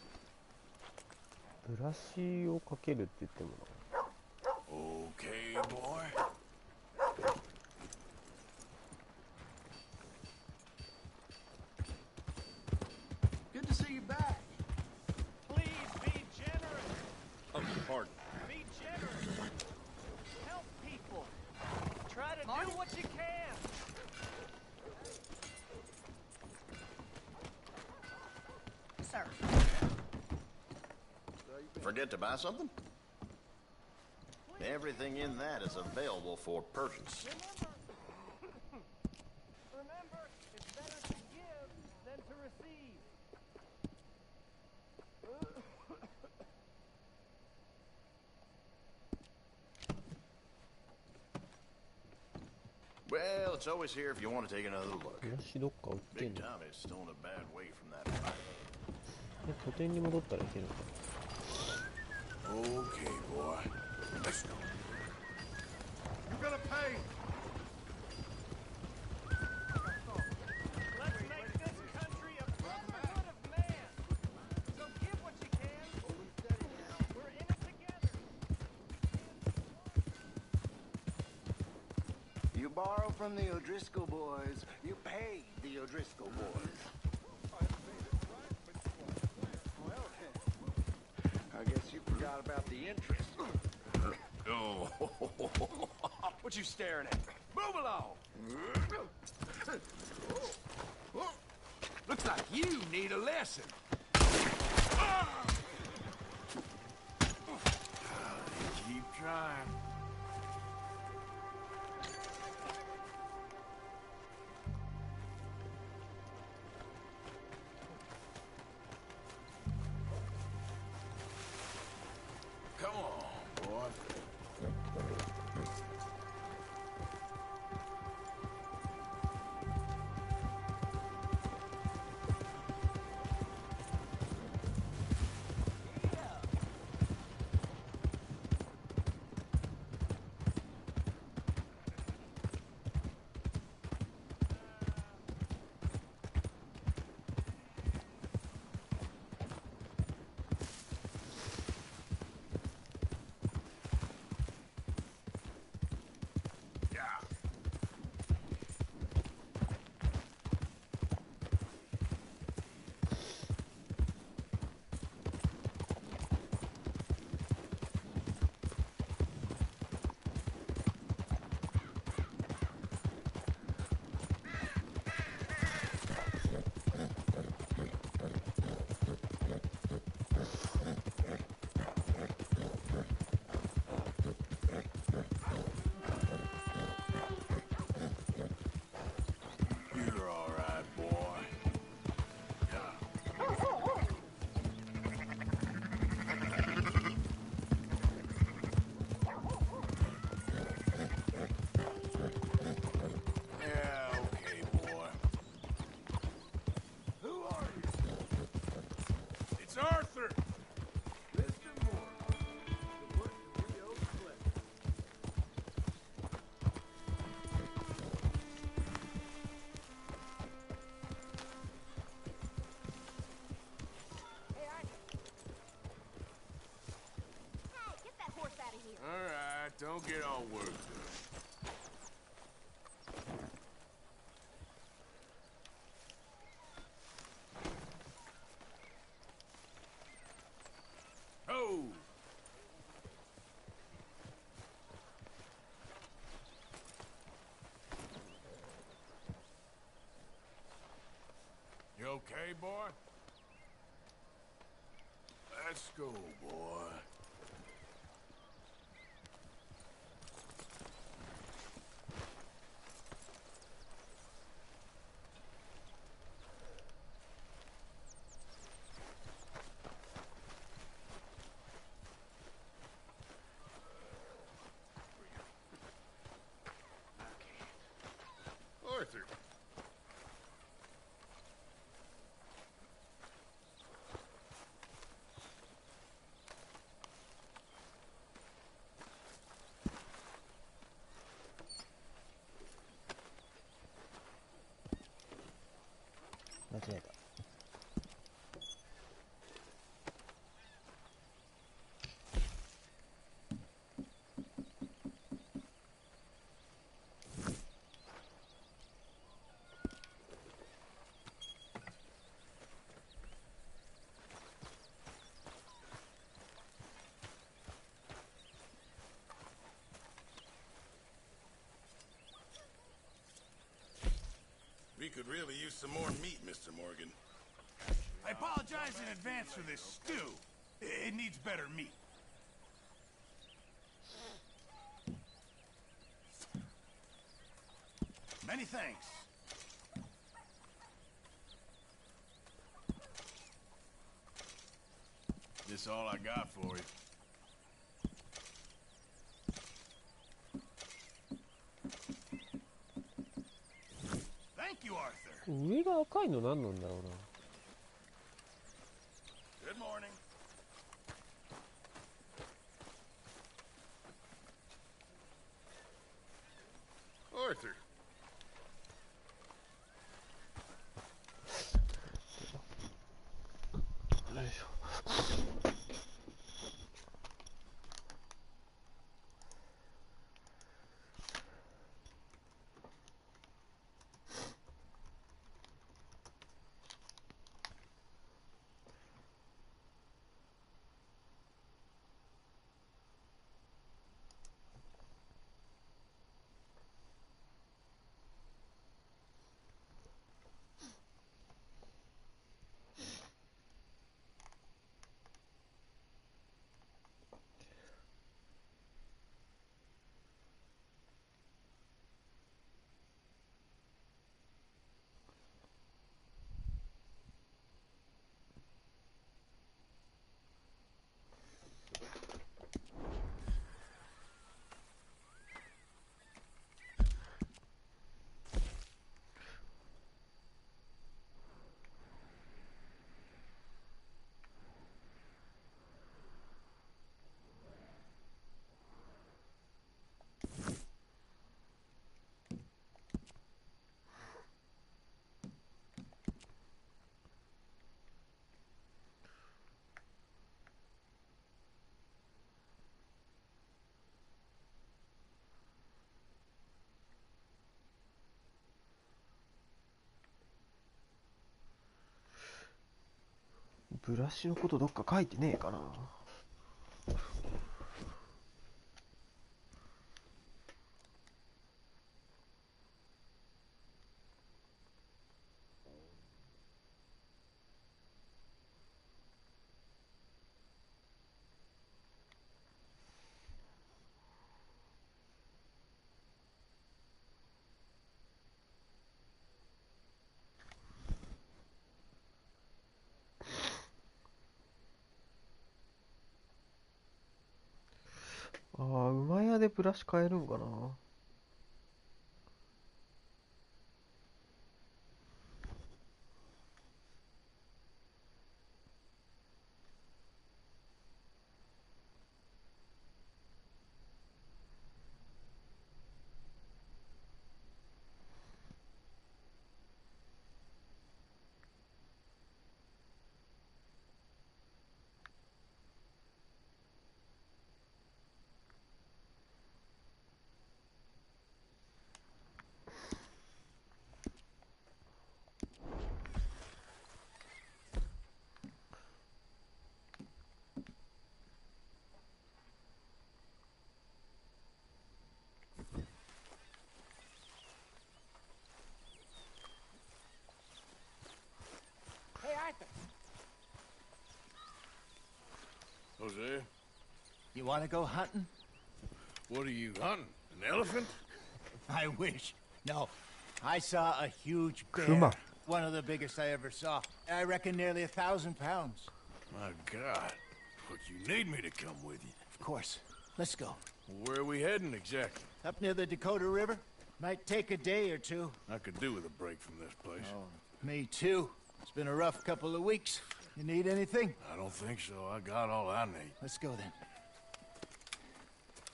ブラシをかけるって言ってもな。 Okay, boy. Good to see you back. Please be generous. Oh, pardon. Be generous. Help people. Try to do what you can. Sir. Forget to buy something? Everything in that is available for purchase. Remember, it's better to give than to receive. Well, it's always here if you want to take another look. ブラシどっか売ってん Big の？ Tommy's still in a bad way from that fight. 拠点に戻ったらいけるのか。 Okay, boy. Let's go. You're gonna pay. Let's make this country a brotherhood of man. So give what you can. We're in it together. You borrow from the O'Driscoll boys, you pay the O'Driscoll boys. I guess you forgot about the interest. Oh. What you staring at? Move along! Looks like you need a lesson. Keep trying. Come on, boy. Don't get all worked up. Oh! You okay, boy? Let's go, boy. Arthur.間違えた。We could really use some more meat, Mr. Morgan. I apologize in advance for this stew. It needs better meat. Many thanks. This all I got for you. Thank you, Arthur. 上が赤いの何なんだろうな。 Good morning. Arthur. よいしょ。ブラシのことどっか書いてねえかな。ああ、馬屋でブラシ買えるんかな。Want to go hunting? What are you hunting? An elephant? I wish. No. I saw a huge bear. Kuma. One of the biggest I ever saw. I reckon nearly 1,000 pounds. My God. But you need me to come with you. Of course. Let's go. Where are we heading exactly? Up near the Dakota River. Might take a day or two. I could do with a break from this place. Oh, me too. It's been a rough couple of weeks. You need anything? I don't think so. I got all I need. Let's go then.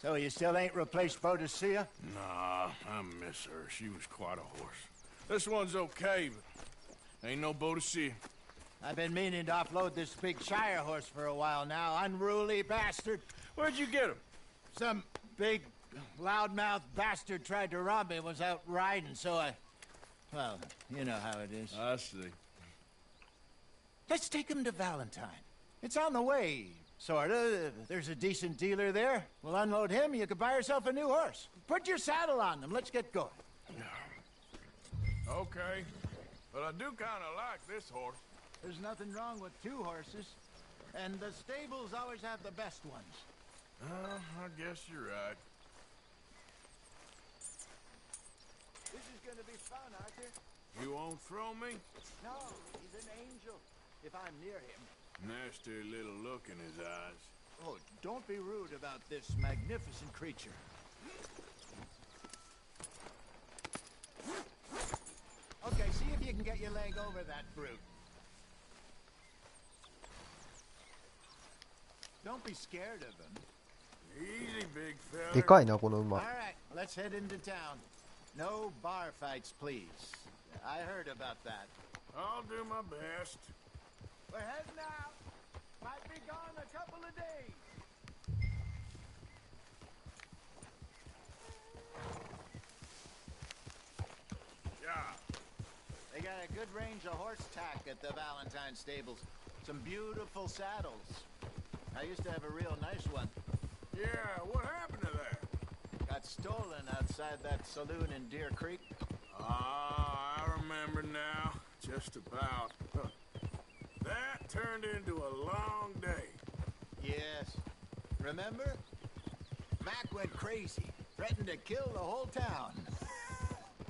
So you still ain't replaced Boadicea? Nah, I miss her. She was quite a horse. This one's okay, but ain't no Boadicea. I've been meaning to offload this big Shire horse for a while now. Unruly bastard. Where'd you get him? Some big, loudmouth bastard tried to rob me, was out riding, so I... Well, you know how it is. I see. Let's take him to Valentine. It's on the way, sorta. There's a decent dealer there. We'll unload him, you can buy yourself a new horse. Put your saddle on them, let's get going. Okay. But I do kind of like this horse. There's nothing wrong with two horses. And the stables always have the best ones. I guess you're right. This is gonna be fun, Arthur. You won't throw me? No, he's an angel. If I'm near him. Nasty little look in his eyes. Oh, don't be rude about this magnificent creature. Okay, see if you can get your leg over that brute. Don't be scared of him. Easy, big fella. でかいなこの馬。 All right, let's head into town. No bar fights, please. I heard about that. I'll do my best. We're heading out. Might be gone a couple of days. Yeah. They got a good range of horse tack at the Valentine stables. Some beautiful saddles. I used to have a real nice one. Yeah, what happened to that? Got stolen outside that saloon in Deer Creek. Ah, I remember now. Just about. Huh. That turned into a long day. Yes. Remember? Mac went crazy. Threatened to kill the whole town.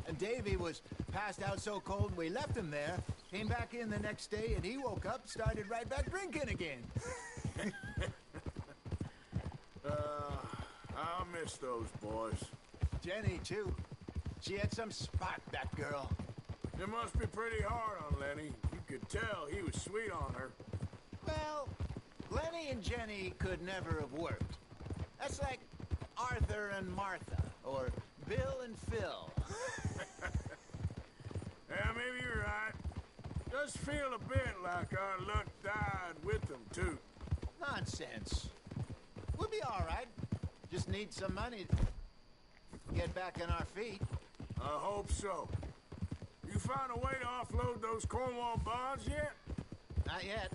And Davy was passed out so cold we left him there. Came back in the next day and he woke up, started right back drinking again. I'll miss those boys. Jenny, too. She had some spark, that girl. It must be pretty hard on Lenny. You could tell he was sweet on her. Well, Lenny and Jenny could never have worked. That's like Arthur and Martha, or Bill and Phil. Yeah, maybe you're right. Does feel a bit like our luck died with them, too. Nonsense. We'll be all right. Just need some money to get back on our feet. I hope so. You found a way to offload those Cornwall bonds yet? Not yet.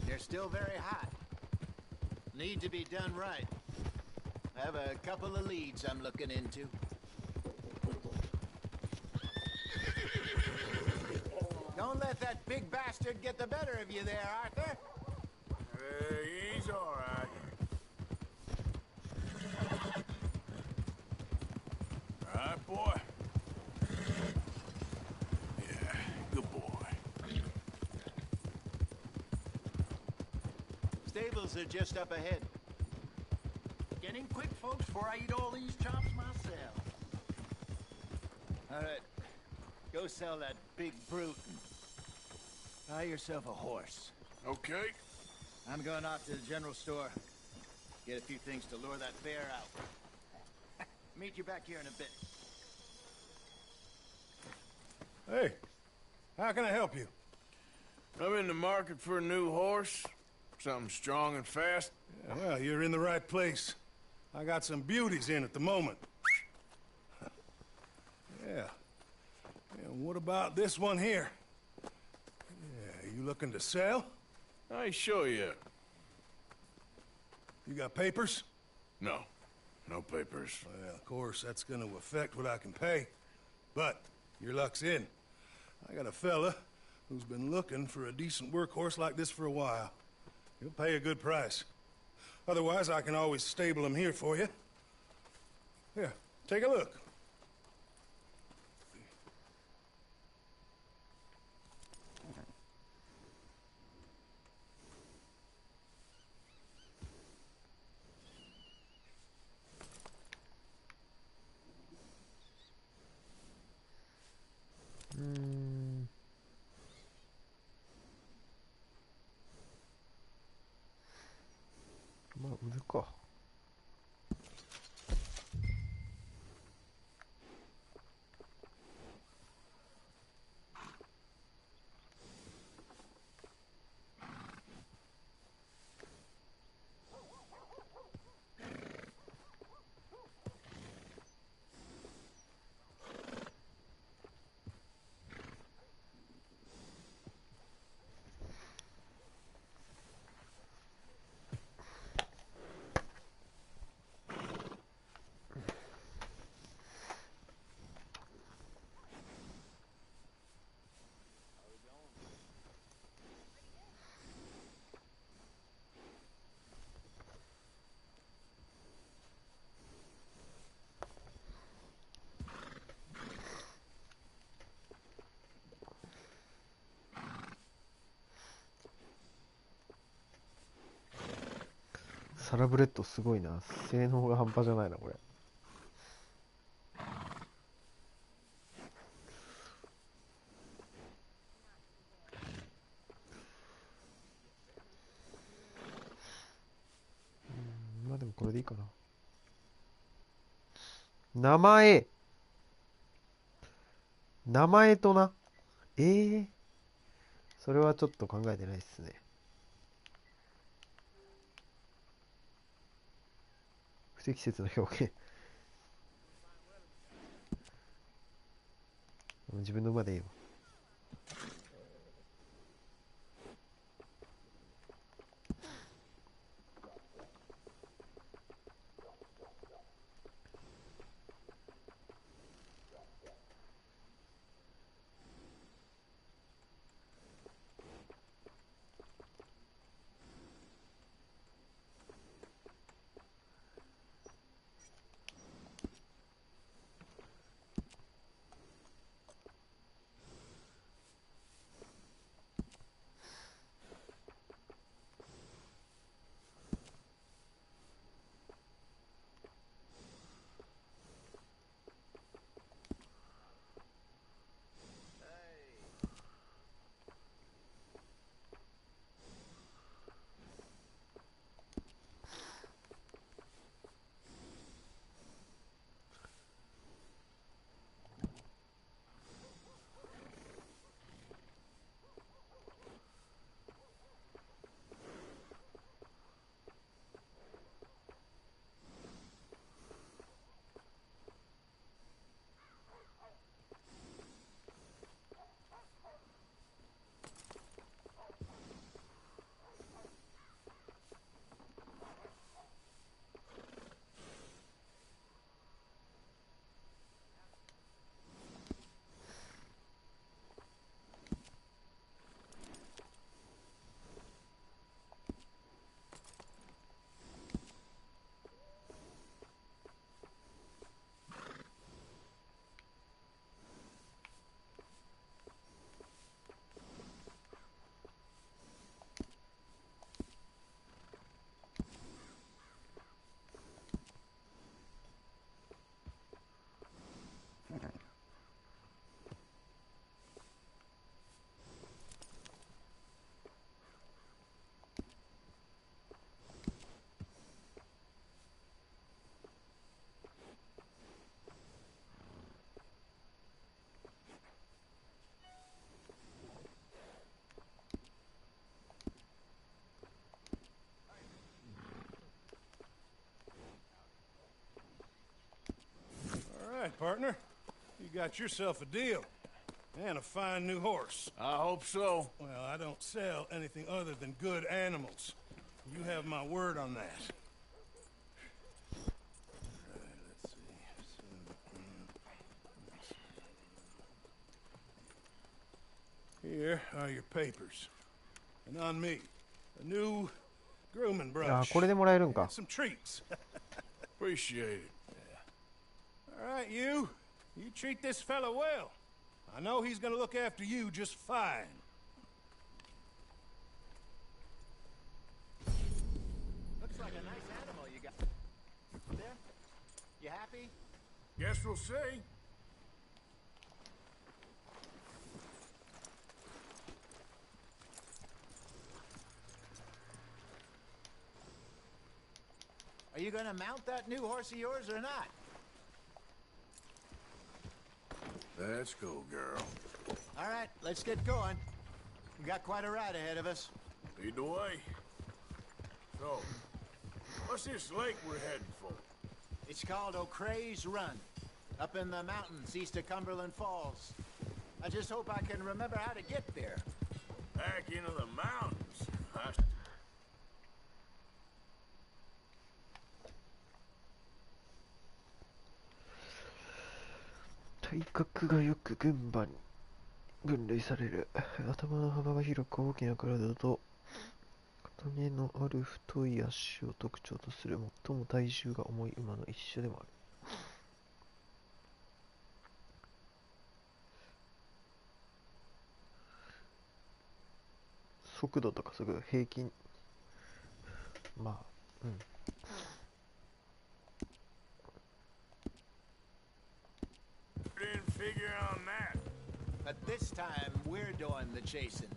They're still very hot. Need to be done right. I have a couple of leads I'm looking into. Don't let that big bastard get the better of you there, Arthur. He's all right. All right, boy. Yeah, good boy. Stables are just up ahead. Get in quick, folks, before I eat all these chops myself. All right. Go sell that big brute and buy yourself a horse. Okay. I'm going off to the general store. Get a few things to lure that bear out. Meet you back here in a bit. Hey, how can I help you? I'm in the market for a new horse. Something strong and fast. Yeah, well, you're in the right place. I got some beauties in at the moment. Yeah. And what about this one here? Yeah, you looking to sell? I ain't sure yet. You got papers? No. No papers. Well, of course, that's gonna affect what I can pay. But your luck's in. I got a fella who's been looking for a decent workhorse like this for a while. He'll pay a good price. Otherwise, I can always stable them here for you. Here, take a look. Hmm. まあ売るか。サラブレッドすごいな。性能が半端じゃないなこれ。まあでもこれでいいかな。名前とな。それはちょっと考えてないっすね。不適切な表現。自分の馬でいいよ。All right, partner. You got yourself a deal. And a fine new horse. I hope so. Well, I don't sell anything other than good animals. You have my word on that. Let's see. Here are your papers. And on me, a new grooming あ brush. これでもらえるんか Some treats. Appreciate it. All right, you treat this fella well. I know he's gonna look after you just fine. Looks like a nice animal you got there. You happy? Guess we'll see. Are you gonna mount that new horse of yours or not? Let's go, girl. All right, let's get going. We got quite a ride ahead of us. Lead the way. So, what's this lake we're heading for? It's called O'Creagh's Run, up in the mountains east of Cumberland Falls. I just hope I can remember how to get there. Back into the mountains. I... 体格がよく群馬に分類される。頭の幅が広く大きな体とトゲのある太い足を特徴とする。最も体重が重い馬の一種でもある。速度とかすぐ平均、まあ、うん。Didn't figure on that. But this time, we're doing the chasing.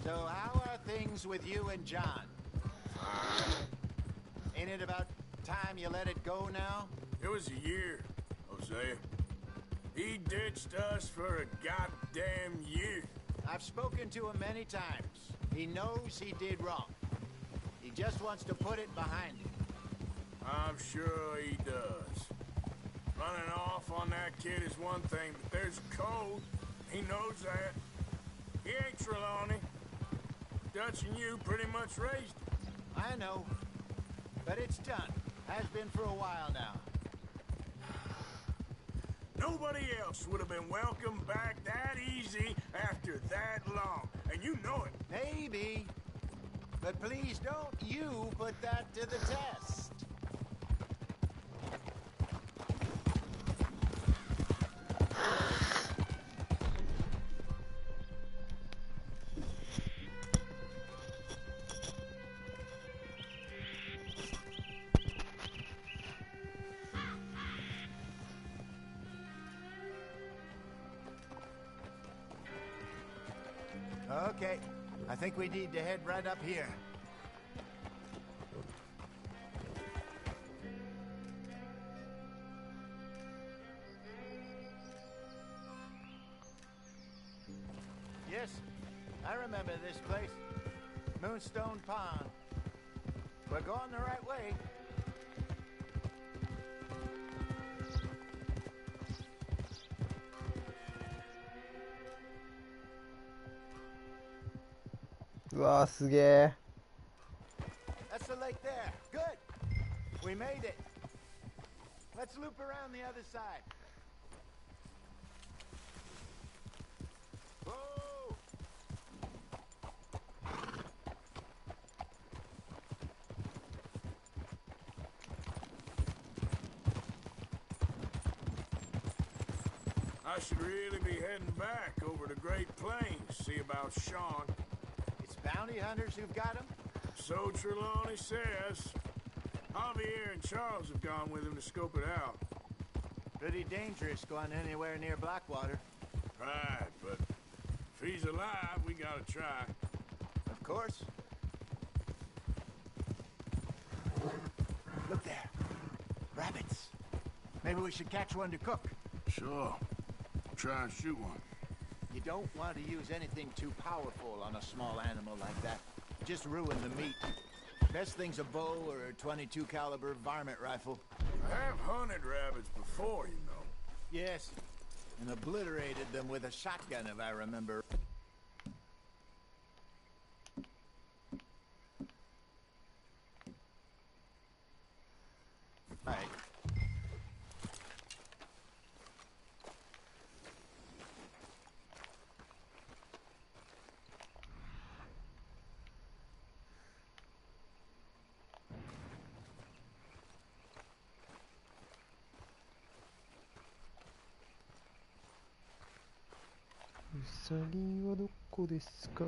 So how are things with you and John? Ain't it about time you let it go now? It was a year, Hosea. He ditched us for a goddamn year. I've spoken to him many times. He knows he did wrong. He just wants to put it behind him. I'm sure he does. Running off on that kid is one thing, but there's code. He knows that. He ain't Trelawney. Dutch and you pretty much raised him. I know. But it's done. Has been for a while now. Nobody else would have been welcomed back that easy after that long. And you know it. Maybe. But please don't you put that to the test. Okay, I think we need to head right up here. Yes, I remember this place. Moonstone Pond. We're going the right way. Wow, すげえ。 That's the lake there. Good. We made it. Let's loop around the other side. Whoa! I should really be heading back over the Great Plains, see about Sean. It's bounty hunters who've got him? So Trelawney says. Javier and Charles have gone with him to scope it out. Pretty dangerous going anywhere near Blackwater. Right, but if he's alive, we gotta try. Of course. Look there. Rabbits. Maybe we should catch one to cook. Sure. Try and shoot one. You don't want to use anything too powerful on a small animal like that. Just ruin the meat. Best thing's a bow or a .22 caliber varmint rifle. I have hunted rabbits before, you know. Yes, and obliterated them with a shotgun, if I remember. Right. 鎖はどこですか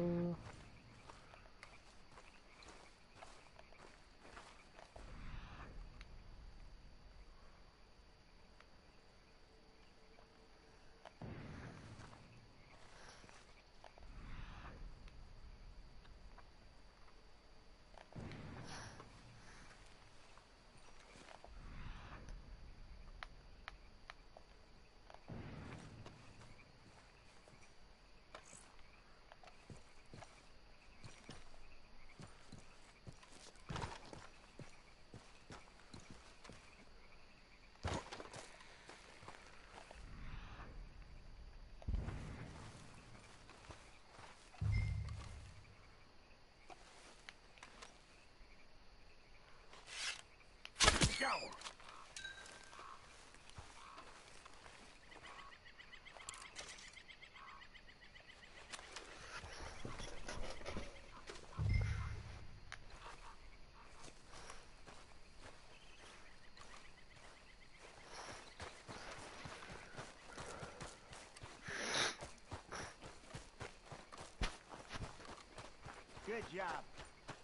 ？Good job.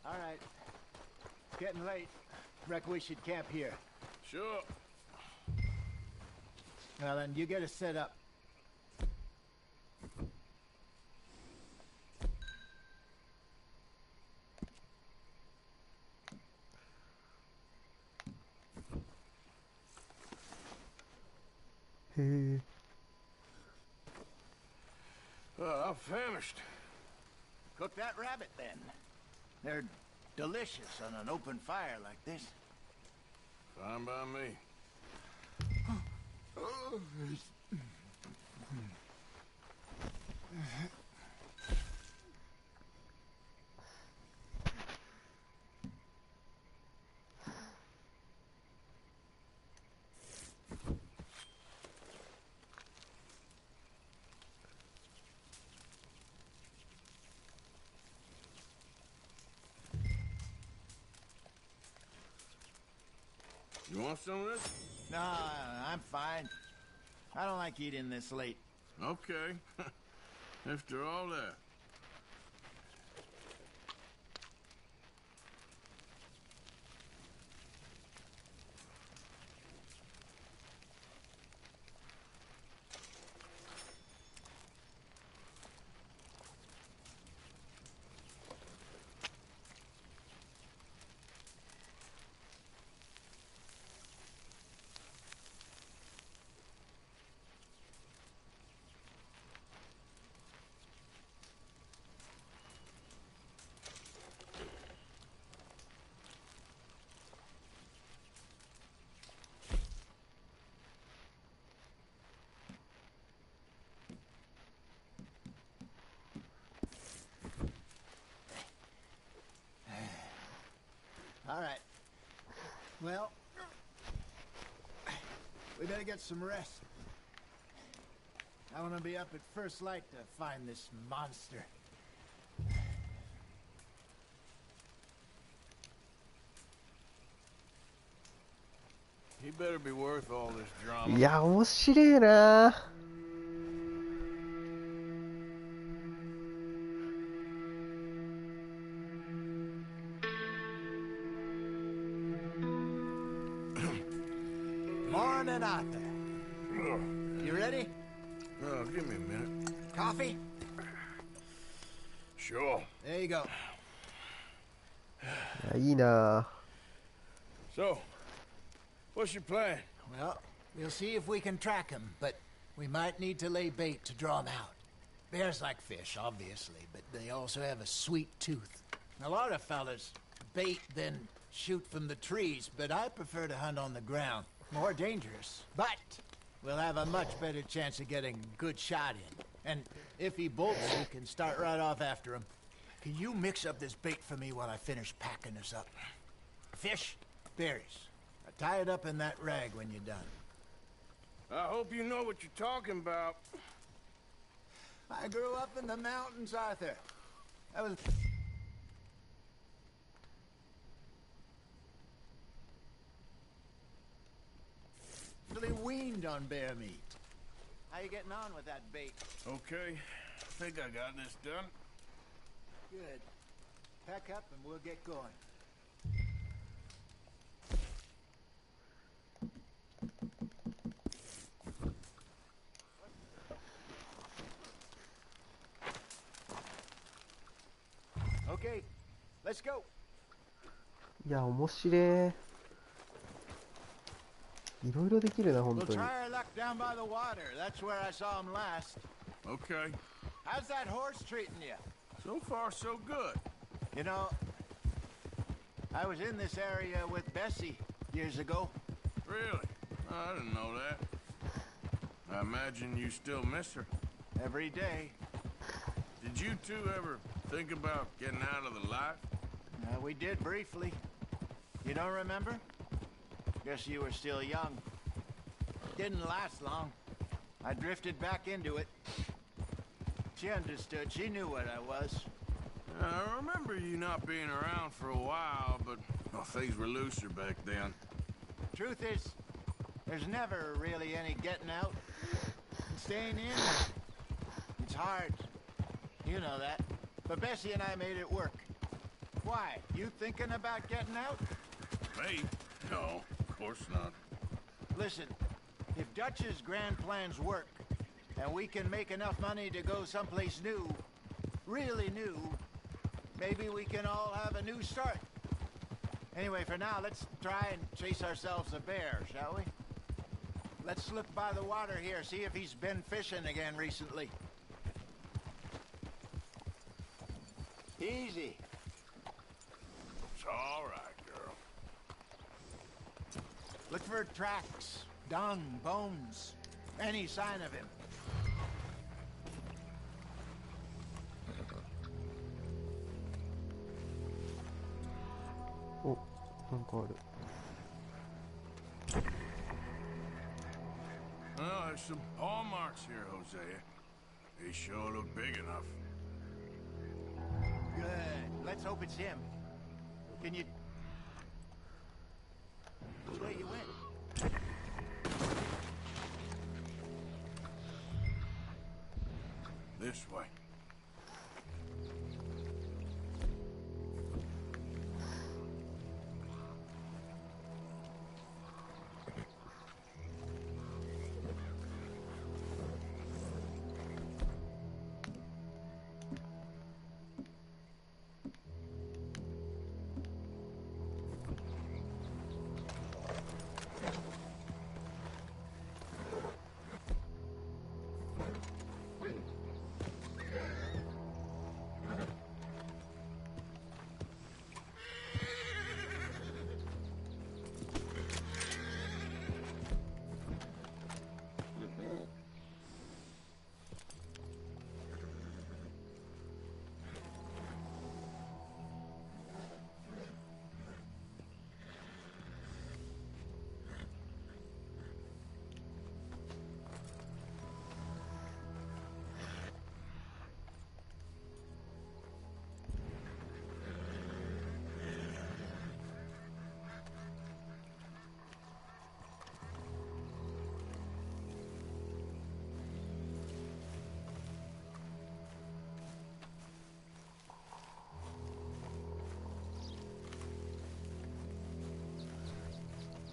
All right. Getting late. Reckon we should camp here. Sure. Well, then, you get us set up. Hey. I'm famished. Cook that rabbit, then. They're delicious on an open fire like this. Fine by me. You want some of this? No, I'm fine. I don't like eating this late. Okay. After all that. All right. Well, we better get some rest. I want to be up at first light to find this monster. He better be worth all this drama. いや、面白いな。Morning, Arthur. You ready? Oh, give me a minute. Coffee? Sure. There you go. いや、いいな。 So, what's your plan? Well, we'll see if we can track him, but we might need to lay bait to draw him out. Bears like fish, obviously, but they also have a sweet tooth. A lot of fellas bait, then shoot from the trees, but I prefer to hunt on the ground. More dangerous. But we'll have a much better chance of getting a good shot in. And if he bolts, we can start right off after him. Can you mix up this bait for me while I finish packing this up? Fish, berries. Tie it up in that rag when you're done. I hope you know what you're talking about. I grew up in the mountains, Arthur. I was... really weaned on bear meat. How you getting on with that bait? Okay. think I got this done. Good. Pack up and we'll get going. Okay, let's go. いや、面白い。いろいろできるな、本 We'll 当に。 try our luck down by the water. That's where I saw him last. Okay. How's that horse treating you? So far, so good. You know, I was in this area with Bessie years ago. Really? I didn't know that. I imagine you still miss her. Every day. Did you two ever think about getting out of the life? We did briefly. You don't remember? Guess you were still young. Didn't last long. I drifted back into it. She understood. She knew what I was. I remember you not being around for a while, but well, things were looser back then. Truth is, there's never really any getting out. And staying in, it's hard. You know that. But Bessie and I made it work. Why? You thinking about getting out? Me? No, of course not. Listen, if Dutch's grand plans work, and we can make enough money to go someplace new, really new, maybe we can all have a new start. Anyway, for now, let's try and chase ourselves a bear, shall we? Let's slip by the water here, see if he's been fishing again recently. Easy. It's all right, girl. Look for tracks, dung, bones, any sign of him. Oh, なんかある。 Oh, there's some paw marks here, Hosea. They sure look big enough. Good. Let's hope it's him. Can you... Which way you went? This way.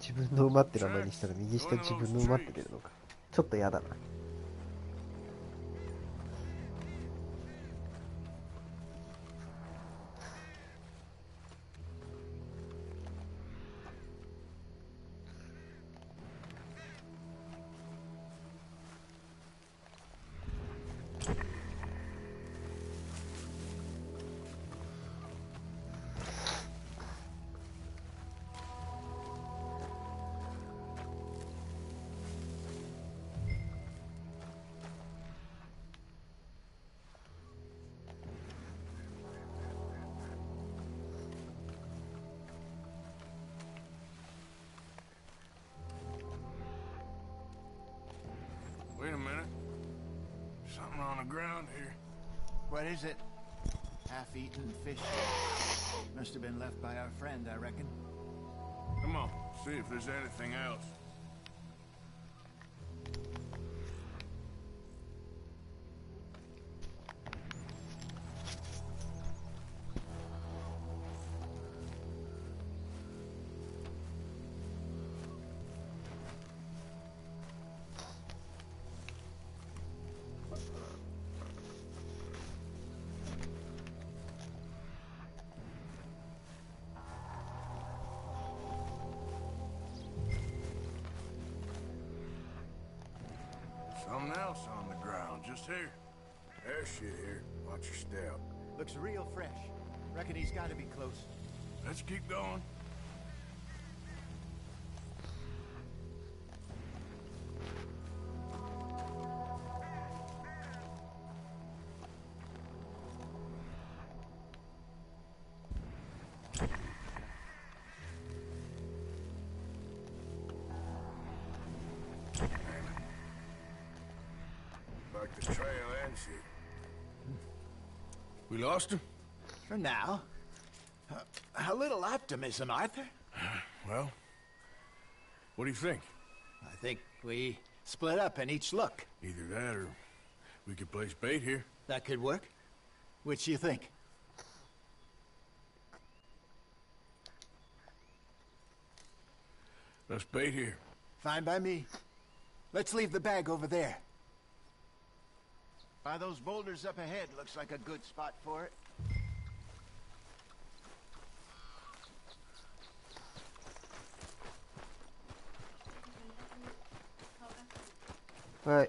「自分の馬」って名前にしたら右下自分の馬って出るのか。ちょっとやだな。Wait a minute. Something on the ground here. What is it? Half-eaten fish. Must have been left by our friend, I reckon. Come on, see if there's anything else. Something else on the ground, just here. There's shit here. Watch your step. Looks real fresh. Reckon he's got to be close. Let's keep going. Like the trail ends here. We lost him? For now. A little optimism, Arthur. Well, what do you think? I think we split up and each look. Either that or we could place bait here. That could work. Which you think? Let's bait here. Fine by me. Let's leave the bag over there. By those boulders up ahead, looks like a good spot for it. Ouais.